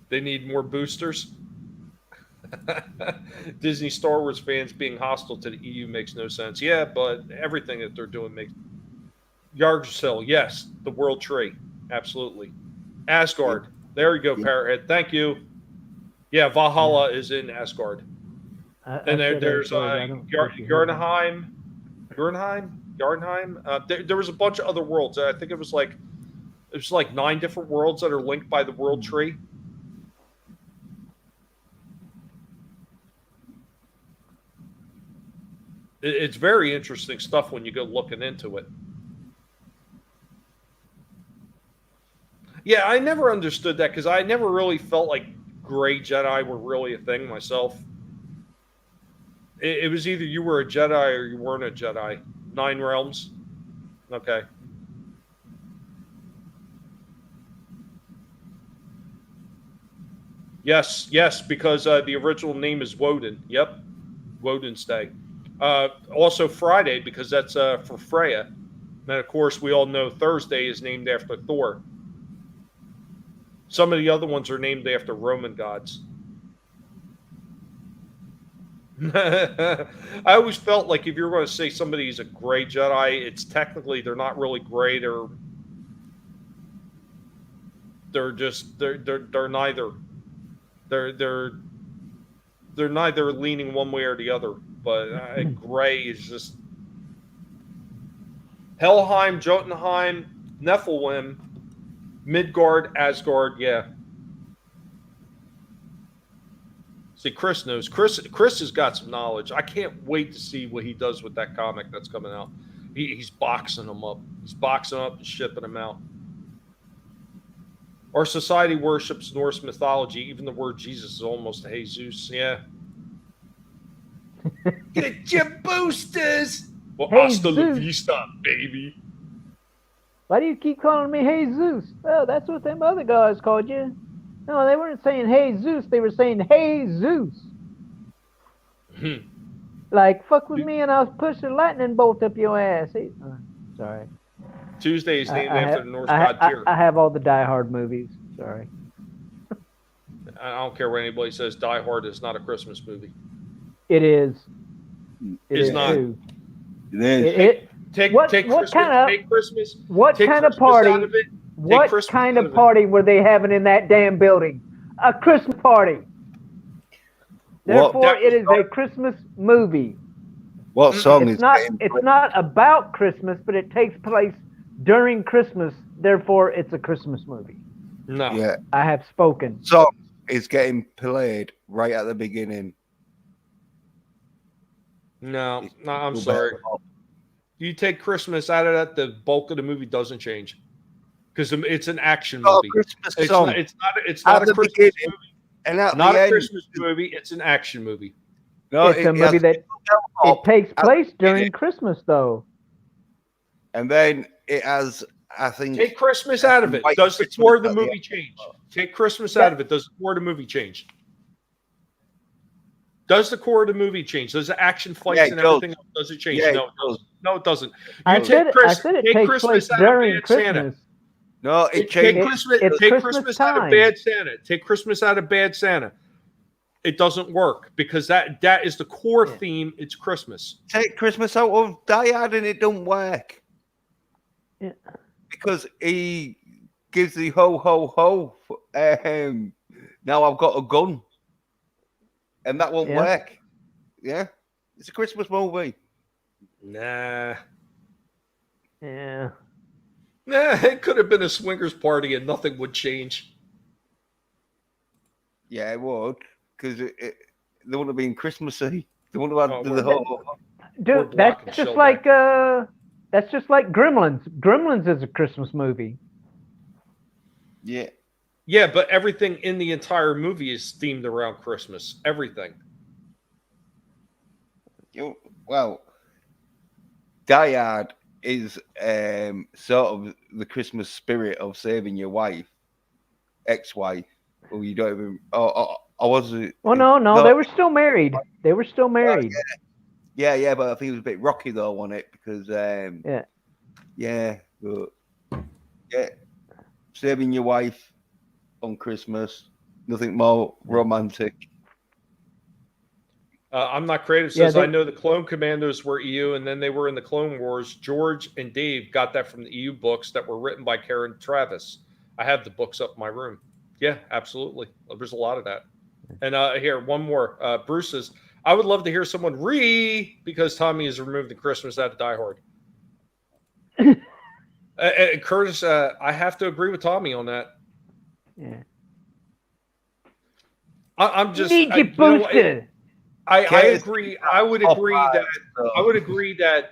They need more boosters. Disney Star Wars fans being hostile to the EU makes no sense. Yeah, but everything that they're doing makes... Yargsil, yes. The World Tree. Absolutely. Asgard. There you go, Parrothead. Thank you. Yeah, Valhalla is in Asgard. And there's Yarnheim. There was a bunch of other worlds. I think it was like 9 different worlds that are linked by the World Tree. It's very interesting stuff when you go looking into it. Yeah, I never understood that because I never really felt like gray Jedi were really a thing myself. It was either you were a Jedi or you weren't a Jedi. 9 realms. Okay. Yes, because the original name is Woden. Yep, Woden's Day. Also Friday, because that's for Freya. And of course, we all know Thursday is named after Thor. Some of the other ones are named after Roman gods. I always felt like if you're going to say somebody's a gray Jedi, it's technically they're not really gray. They're neither. They're they're neither leaning one way or the other. But gray is just Helheim, Jotunheim, Nephilim, Midgard, Asgard. Yeah. See, Chris knows. Chris has got some knowledge. I can't wait to see what he does with that comic that's coming out. He's boxing them up. He's boxing them up and shipping them out. Our society worships Norse mythology. Even the word Jesus is almost a Jesus. Yeah. Get your boosters. Well, hasta la vista, baby. Why do you keep calling me Jesus? Oh, that's what them other guys called you. No, they weren't saying "Hey Zeus." They were saying "Hey Zeus." Like, fuck with me and I'll push a lightning bolt up your ass. Sorry. Tuesday is named after the Norse god Tyr. I have all the Die Hard movies. Sorry. I don't care what anybody says. Die Hard is not a Christmas movie. It is. It's not. Too. It is. Take Christmas. What kind of party? What kind of party were they having in that damn building? A Christmas party. Therefore, it is a Christmas movie. What song it's not? It's not about Christmas, but it takes place during Christmas. Therefore, it's a Christmas movie. No. Yeah. I have spoken. Song is getting played right at the beginning. No, I'm sorry. You take Christmas out of that, the bulk of the movie doesn't change. Because it's an action movie. It's not a Christmas movie. And not a Christmas movie. It's an action movie. No, it's a movie that it takes place during Christmas, though. And then it has, I think... Take Christmas out of it. Does the core of the movie change? Take Christmas out of it. Does the core of the movie change? Does the core of the movie change? Does the action fights and everything else, does it change? No, it doesn't. No, it doesn't. I said it takes place during Christmas. No, it changes. Take Christmas out of Bad Santa. Take Christmas out of Bad Santa. It doesn't work because that is the core theme. It's Christmas. Take Christmas out of Die Hard and it don't work. Yeah. Because he gives the ho ho ho. Now I've got a gun, and that won't work. Yeah, it's a Christmas movie. Nah. Yeah. Nah, it could have been a swingers party and nothing would change. Yeah, it would, because they would have been Christmassy. They would have had the whole. Dude, that's just like Gremlins. Gremlins is a Christmas movie. Yeah. Yeah, but everything in the entire movie is themed around Christmas. Everything. Well, Die Hard is sort of the Christmas spirit of saving your wife, ex-wife, or you don't even. I wasn't. Well, no, they were still married. They were still married. Yeah, but I think it was a bit rocky though on it because saving your wife on Christmas, nothing more romantic. I'm Not Creative says, I know the Clone Commandos were EU, and then they were in the Clone Wars. George and Dave got that from the EU books that were written by Karen Travis. I have the books up in my room. Yeah, absolutely. There's a lot of that. And here, one more. Bruce says, I would love to hear someone because Tommy has removed the Christmas out of Die Hard. Curtis, I have to agree with Tommy on that. Yeah. I'm just... Need your booster. I agree. I would agree that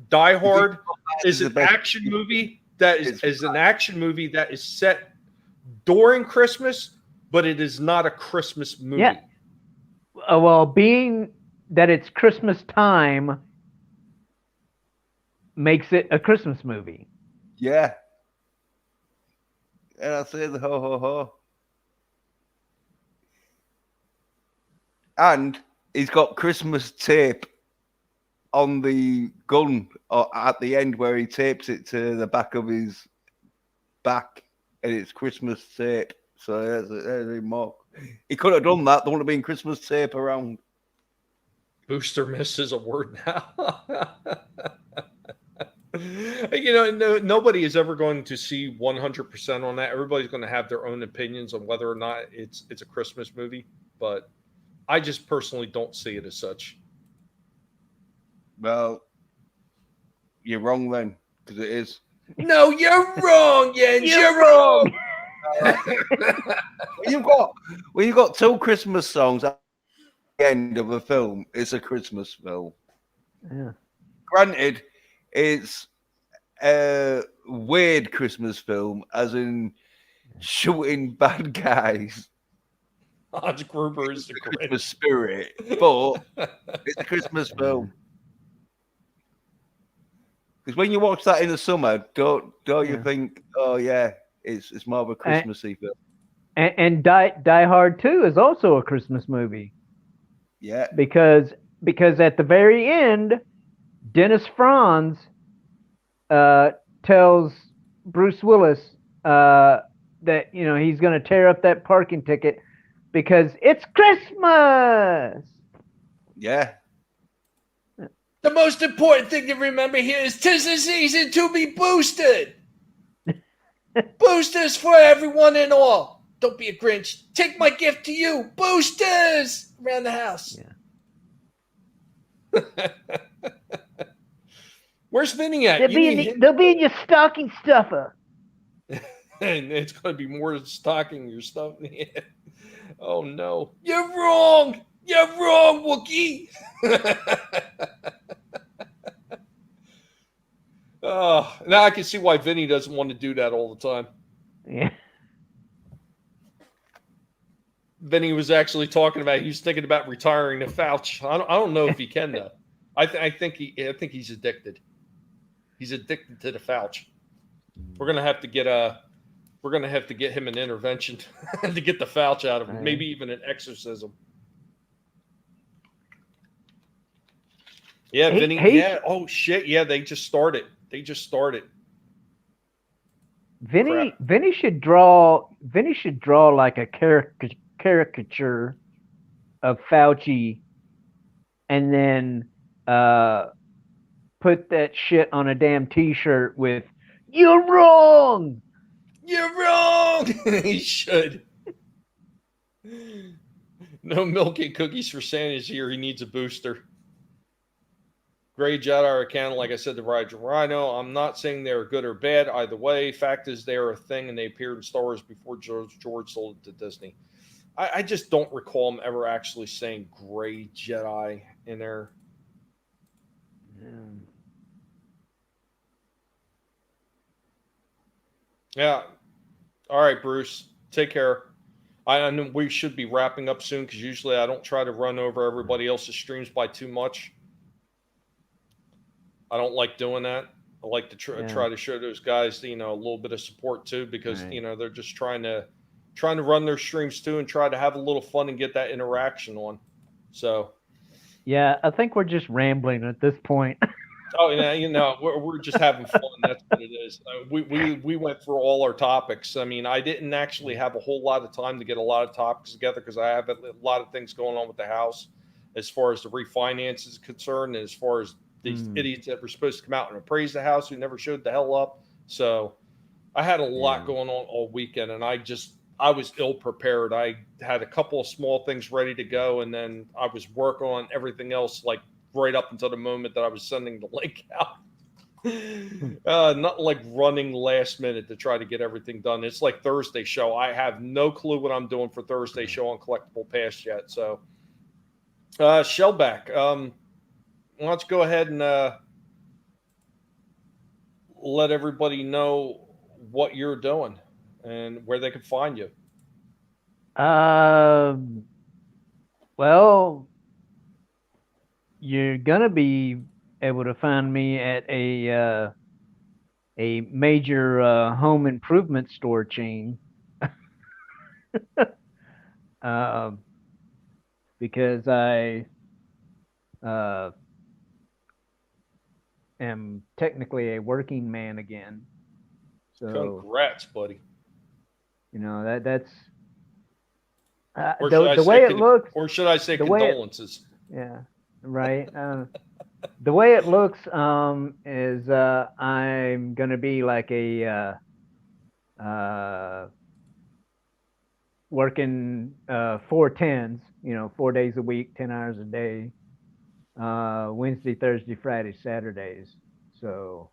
Die Hard is an action movie that is set during Christmas, but it is not a Christmas movie. Yeah. Well, being that it's Christmas time makes it a Christmas movie. Yeah. And I say the ho ho ho. And he's got Christmas tape on the gun at the end where he tapes it to the back of his back, and it's Christmas tape. So there's a mock. He could have done that. There would have been Christmas tape around. Booster miss is a word now. Nobody is ever going to see 100% on that. Everybody's going to have their own opinions on whether or not it's a Christmas movie, but I just personally don't see it as such. Well, you're wrong then, because it is. No, you're wrong, Jens. You're wrong. When you've got two Christmas songs at the end of a film, it's a Christmas film. Yeah. Granted, it's a weird Christmas film, as in shooting bad guys. Hans Gruber is the Christmas spirit, but it's a Christmas film. Because when you watch that in the summer, don't you think, oh yeah, it's more of a Christmassy film? And Die Hard 2 is also a Christmas movie. Yeah. Because at the very end, Dennis Franz tells Bruce Willis that he's going to tear up that parking ticket because it's Christmas. Yeah. The most important thing to remember here is 'tis the season to be boosted. Boosters for everyone and all. Don't be a Grinch. Take my gift to you. Boosters around the house. Yeah. Where's Vinny at? They'll be in your stocking stuffer. And it's going to be more stocking your stuff. Oh, no. You're wrong. You're wrong, Wookie. Now I can see why Vinny doesn't want to do that all the time. Yeah. Vinny was actually talking about, he was thinking about retiring to Fouch. I don't know if he can, though. I think he's addicted. He's addicted to the Fouch. We're gonna have to get him an intervention to get the Fouch out of him. Maybe even an exorcism. Yeah, Vinny. Yeah. Oh shit. Yeah, they just started. Vinny should draw like a caricature of Fauci, and then put that shit on a damn T-shirt with "You're wrong." You're wrong. He should. No milk and cookies for Santa's here. He needs a booster. Gray Jet, our account, like I said to Roger Rhino, I'm not saying they're good or bad either way. Fact is, they're a thing, and they appeared in Star Wars before George sold it to Disney. I just don't recall him ever actually saying Gray Jedi in there. Yeah. All right, Bruce. Take care. I know we should be wrapping up soon because usually I don't try to run over everybody else's streams by too much. I don't like doing that. I like to try to show those guys, a little bit of support too, because they're just trying to run their streams too and try to have a little fun and get that interaction on. So, yeah, I think we're just rambling at this point. Oh, yeah, we're just having fun. That's what it is. We went through all our topics. I mean, I didn't actually have a whole lot of time to get a lot of topics together because I have a lot of things going on with the house as far as the refinance is concerned, and as far as these idiots that were supposed to come out and appraise the house who never showed the hell up. So I had a lot going on all weekend, and I was ill prepared. I had a couple of small things ready to go, and then I was working on everything else like right up until the moment that I was sending the link out. Not like running last minute to try to get everything done. It's like Thursday show. I have no clue what I'm doing for Thursday show on Collectible Pass yet. So, Shellback, why don't you go ahead and let everybody know what you're doing and where they can find you. Well, you're gonna be able to find me at a major home improvement store chain, because I am technically a working man again. So congrats, buddy. That's the way it looks, or should I say condolences? Yeah, right. The way it looks is I'm gonna be like a working 4 10s, 4 days a week, 10 hours a day, Wednesday, Thursday, Friday, Saturdays. So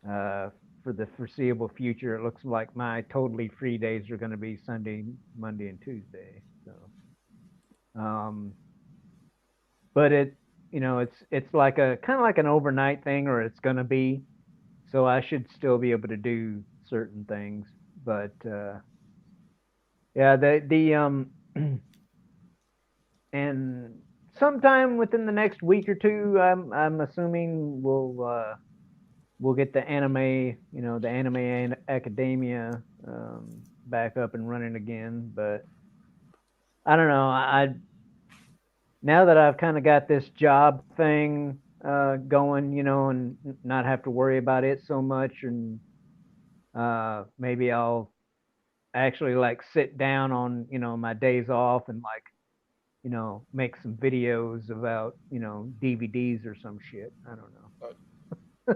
for the foreseeable future, it looks like my totally free days are going to be Sunday, Monday, and Tuesday. So, but it's like a kind of like an overnight thing, or it's going to be. So I should still be able to do certain things, but yeah, the and sometime within the next week or two, I'm assuming we'll get the anime, the anime academia back up and running again. But I don't know. Now that I've kind of got this job thing going, and not have to worry about it so much, and maybe I'll actually like sit down on my days off and like make some videos about DVDs or some shit. I don't know.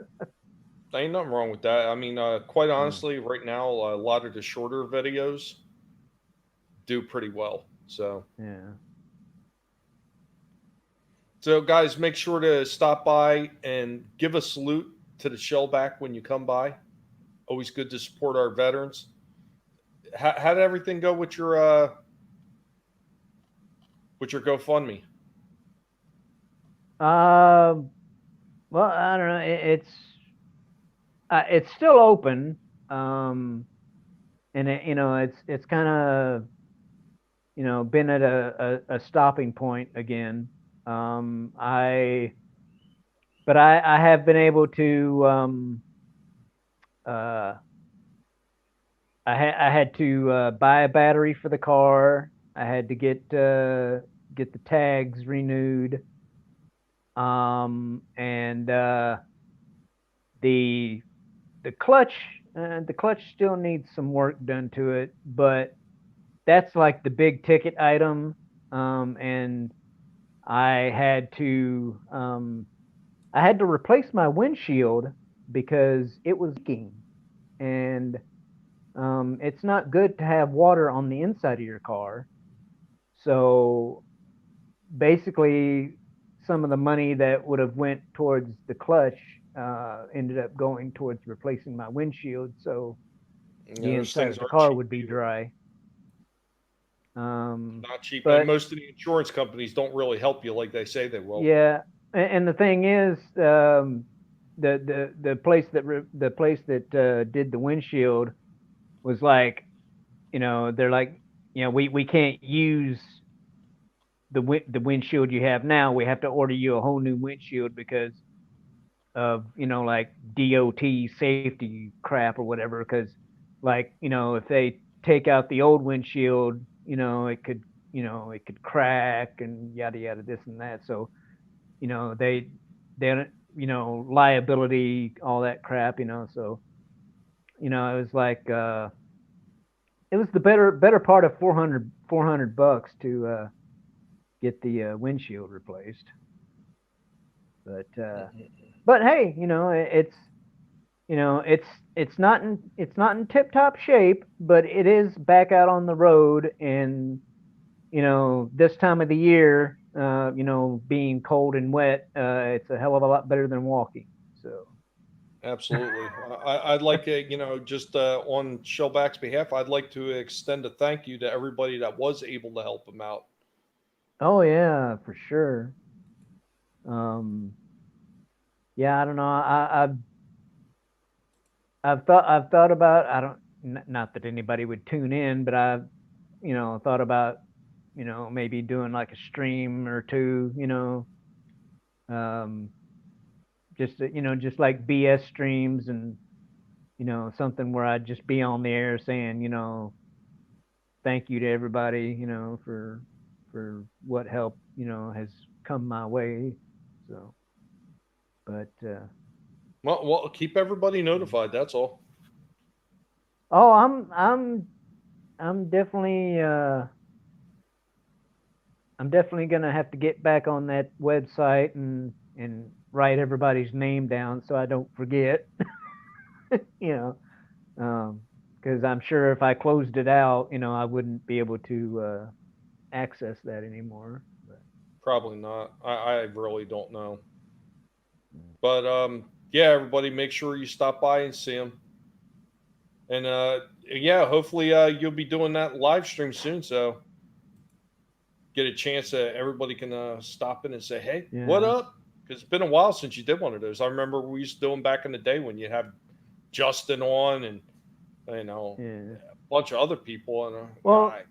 Ain't nothing wrong with that. I mean, quite honestly, right now a lot of the shorter videos do pretty well. So Yeah. So, guys, make sure to stop by and give a salute to the Shellback when you come by. Always good to support our veterans. How did everything go with your GoFundMe? Well, I don't know. It's still open, and it's kind of been at a stopping point again. I have been able to I had to buy a battery for the car. I had to get the tags renewed, and the clutch still needs some work done to it, but that's like the big ticket item, and I had to replace my windshield because it was leaking, and it's not good to have water on the inside of your car. So basically, some of the money that would have went towards the clutch ended up going towards replacing my windshield, so the inside of the car would be dry. Not cheap, and most of the insurance companies don't really help you like they say they will. Yeah, and the thing is, the place that did the windshield was like, they're like, we can't use the windshield you have now. We have to order you a whole new windshield because of like DOT safety crap or whatever. Because like if they take out the old windshield, it could crack and yada yada, this and that. So they liability, all that crap. So it was like it was the better part of $400 to get the windshield replaced. But hey, it's not in tip top shape, but it is back out on the road, and this time of the year, being cold and wet, it's a hell of a lot better than walking. So absolutely. I'd like to, just on Shellback's behalf, I'd like to extend a thank you to everybody that was able to help him out. Oh yeah, for sure. Yeah, I don't know. I've thought about, I don't, not that anybody would tune in, but I've thought about maybe doing like a stream or two, just just like BS streams, and something where I'd just be on the air saying thank you to everybody for what help has come my way. So but well, keep everybody notified, that's all. Oh, I'm definitely gonna have to get back on that website and write everybody's name down so I don't forget. because I'm sure if I closed it out, I wouldn't be able to access that anymore. But, Probably not. I really don't know. But yeah, everybody, make sure you stop by and see them. And yeah, hopefully you'll be doing that live stream soon, so get a chance that everybody can stop in and say, "Hey, what yeah. up?" Because it's been a while since you did one of those. I remember we used to do them back in the day when you had Justin on and Yeah. a bunch of other people, and Well, I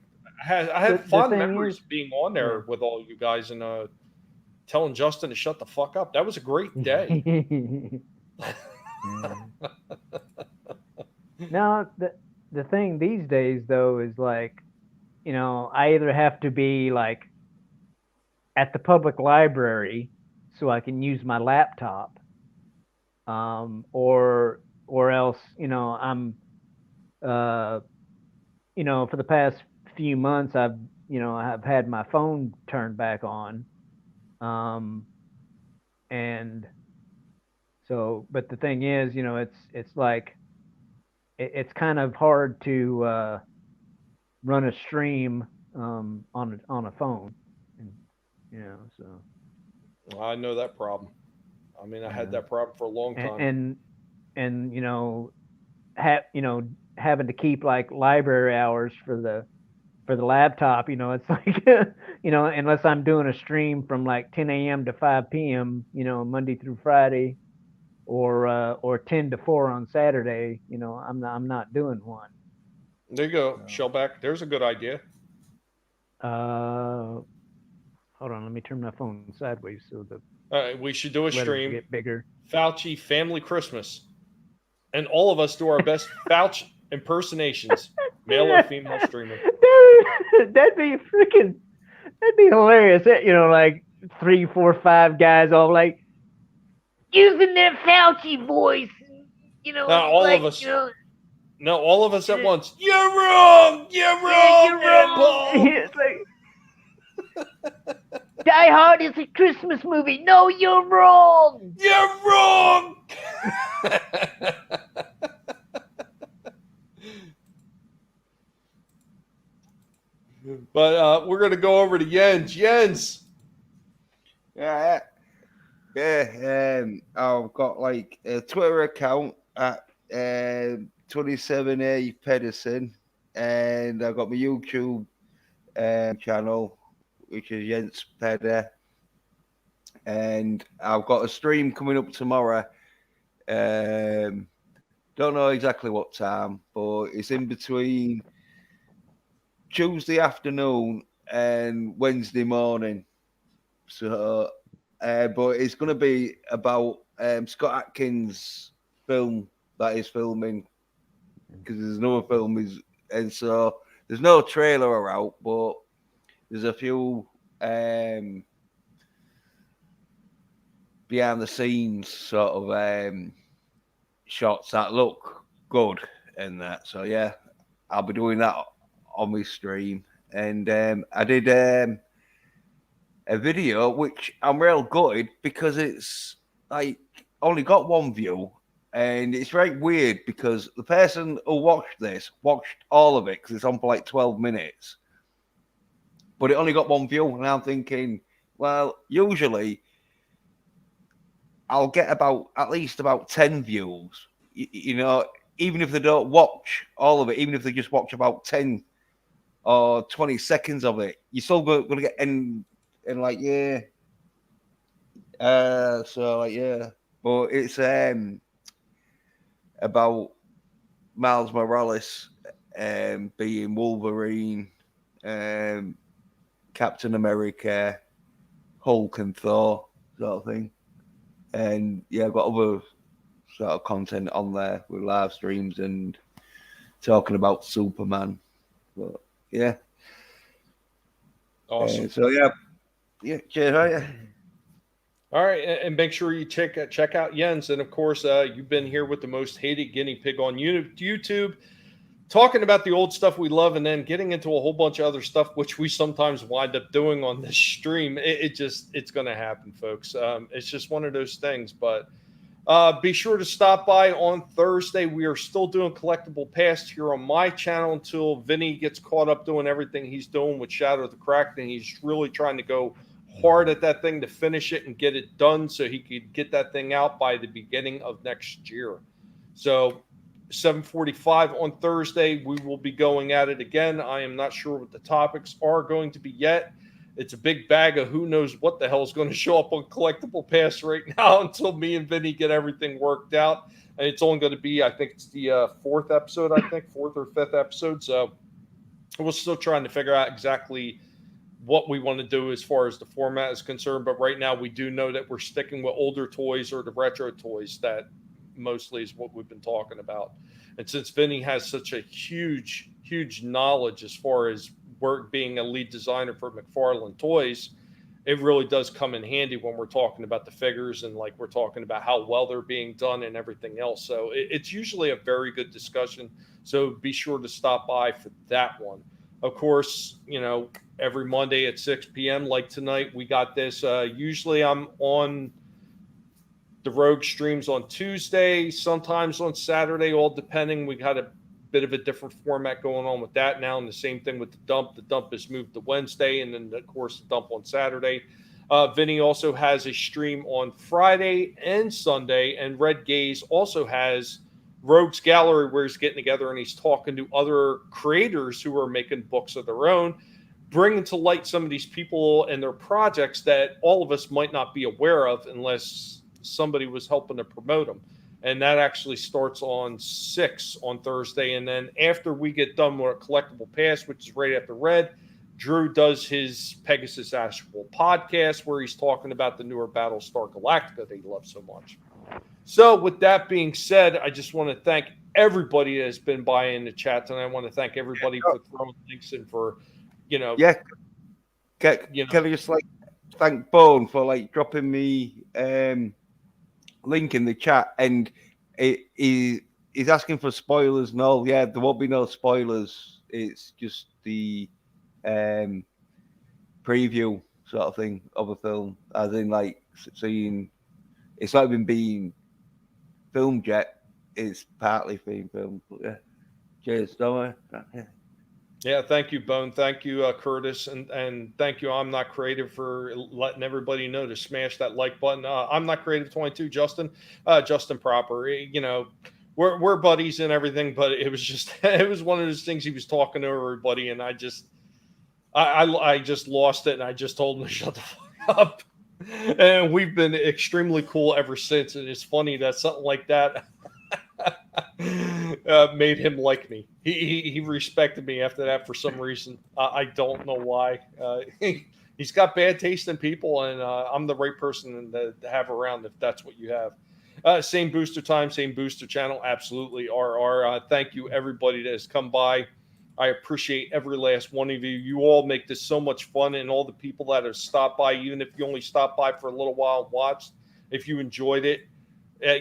had the fond thing memories is, being on there with all you guys and telling Justin to shut the fuck up. That was a great day. yeah. Now, the thing these days though is like, I either have to be like at the public library so I can use my laptop, or else, I'm, for the past few months, I've had my phone turned back on, and so, but the thing is, it's like it's kind of hard to run a stream on a phone, and, so I know that problem. I mean, I had yeah. that problem for a long time. And having to keep like library hours for the laptop, it's like unless I'm doing a stream from like 10 a.m. to 5 p.m., Monday through Friday, or 10 to 4 on Saturday, I'm not doing one. There you go, So, Shellback. There's a good idea. hold on, let me turn my phone sideways so the We should do a letters stream. get bigger. Fauci Family Christmas, and all of us do our best Fauci impersonations, male or female streamer. That'd be hilarious. Like 3, 4, 5 guys all like using their Fauci voice. All of us. No, all of us at once. You're wrong. You're wrong. You're wrong. It's like Die Hard is a Christmas movie. No, you're wrong. You're wrong. But we're going to go over to Jens. Jens. Yeah. I've got like a Twitter account at 27A Pedersen, and I've got my YouTube channel, which is Jens Peder, and I've got a stream coming up tomorrow. Don't know exactly what time, but it's in between Tuesday afternoon and Wednesday morning. So, but it's going to be about Scott Adkins' film that he's filming, because there's another film and so there's no trailer out, but there's a few behind the scenes sort of shots that look good and that. So yeah, I'll be doing that on my stream. And I did a video which I'm real gutted because it's like only got one view, and it's very weird because the person who watched this watched all of it because it's on for like 12 minutes, but it only got one view. And I'm thinking, well, usually I'll get at least about 10 views, even if they don't watch all of it, even if they just watch about 10 or 20 seconds of it, you're still going to get and like, yeah. So like, yeah, but it's about Miles Morales being Wolverine, Captain America, Hulk and Thor sort of thing. And yeah, I've got other sort of content on there with live streams and talking about Superman. But yeah. Awesome. So yeah, cheers. All right, and make sure you check out Jens. And of course, you've been here with the most hated guinea pig on YouTube, talking about the old stuff we love, and then getting into a whole bunch of other stuff, which we sometimes wind up doing on this stream. It's going to happen, folks. It's just one of those things. But Be sure to stop by on Thursday. We are still doing collectible past here on my channel until Vinny gets caught up doing everything he's doing with Shadow the Kraken. He's really trying to go hard at that thing to finish it and get it done so he could get that thing out by the beginning of next year. So 7:45 on Thursday, we will be going at it again. I am not sure what the topics are going to be yet. It's a big bag of who knows what the hell is going to show up on Collectible Pass right now until me and Vinny get everything worked out. And it's only going to be, I think it's the fourth or fifth episode. So we're still trying to figure out exactly what we want to do as far as the format is concerned. But right now we do know that we're sticking with older toys or the retro toys. That mostly is what we've been talking about. And since Vinny has such a huge knowledge as far as work being a lead designer for McFarlane Toys, it really does come in handy when we're talking about the figures and like we're talking about how well they're being done and everything else. So it's usually a very good discussion. So be sure to stop by for that one. Of course, every Monday at 6 p.m. like tonight, we got this. Usually I'm on the Rogue streams on Tuesday, sometimes on Saturday, all depending. We got a bit of a different format going on with that now, and the same thing with the dump. The dump is moved to Wednesday, and then of course the dump on Saturday. Vinny also has a stream on Friday and Sunday, and Red Gaze also has Rogue's Gallery where he's getting together and he's talking to other creators who are making books of their own, bringing to light some of these people and their projects that all of us might not be aware of unless somebody was helping to promote them. And that actually starts on 6 on Thursday. And then after we get done with a Collectible Pass, which is right after Red, Drew does his Pegasus Astral podcast where he's talking about the newer Battlestar Galactica that he loves so much. So with that being said, I just want to thank everybody that has been by in the chat tonight. I want to thank everybody for throwing links in for, Can I just thank Bone for dropping me link in the chat, and he's asking for spoilers and all. Yeah, there won't be no spoilers. It's just the preview sort of thing of a film, as in seeing it's not even being filmed yet. It's partly being filmed. But yeah, cheers, don't worry. Yeah, thank you, Bone. Thank you, Curtis, and thank you. I'm Not Creative for letting everybody know to smash that like button. I'm Not Creative 22, Justin Proper. We're buddies and everything, but it was just it was one of those things. He was talking to everybody, and I just lost it, and I just told him to shut the fuck up. And we've been extremely cool ever since. And it's funny that something like that made him like me. He respected me after that for some reason. I don't know why. He's got bad taste in people, and I'm the right person to have around if that's what you have. Same booster time, same booster channel. Absolutely. Thank you, everybody that has come by. I appreciate every last one of you. You all make this so much fun, and all the people that have stopped by, even if you only stopped by for a little while and watched, if you enjoyed it,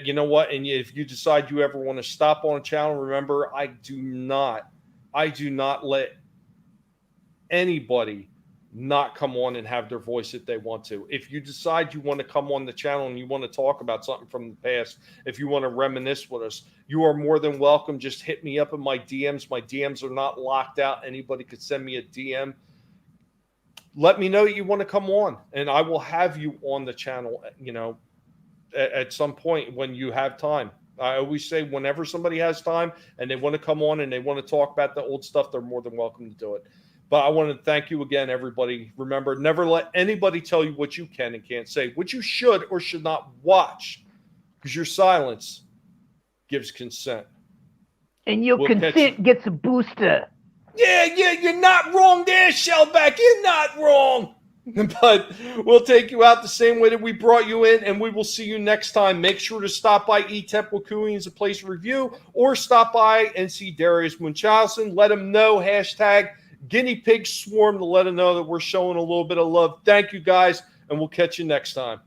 you know what? And if you decide you ever want to stop on a channel, remember, I do not let anybody not come on and have their voice if they want to. If you decide you want to come on the channel and you want to talk about something from the past, if you want to reminisce with us, you are more than welcome. Just hit me up in my DMs. My DMs are not locked out. Anybody could send me a DM. Let me know you want to come on, and I will have you on the channel, at some point when you have time. I always say whenever somebody has time and they want to come on and they want to talk about the old stuff, they're more than welcome to do it. But I want to thank you again, everybody. Remember, never let anybody tell you what you can and can't say, what you should or should not watch, because your silence gives consent. And your consent gets a booster. Yeah, you're not wrong there, Shellback. You're not wrong. But we'll take you out the same way that we brought you in, and we will see you next time. Make sure to stop by E-Tep with Cooney's A Place Review, or stop by and see Darius Munchausen. Let him know, hashtag Guinea Pig Swarm, to let him know that we're showing a little bit of love. Thank you, guys, and we'll catch you next time.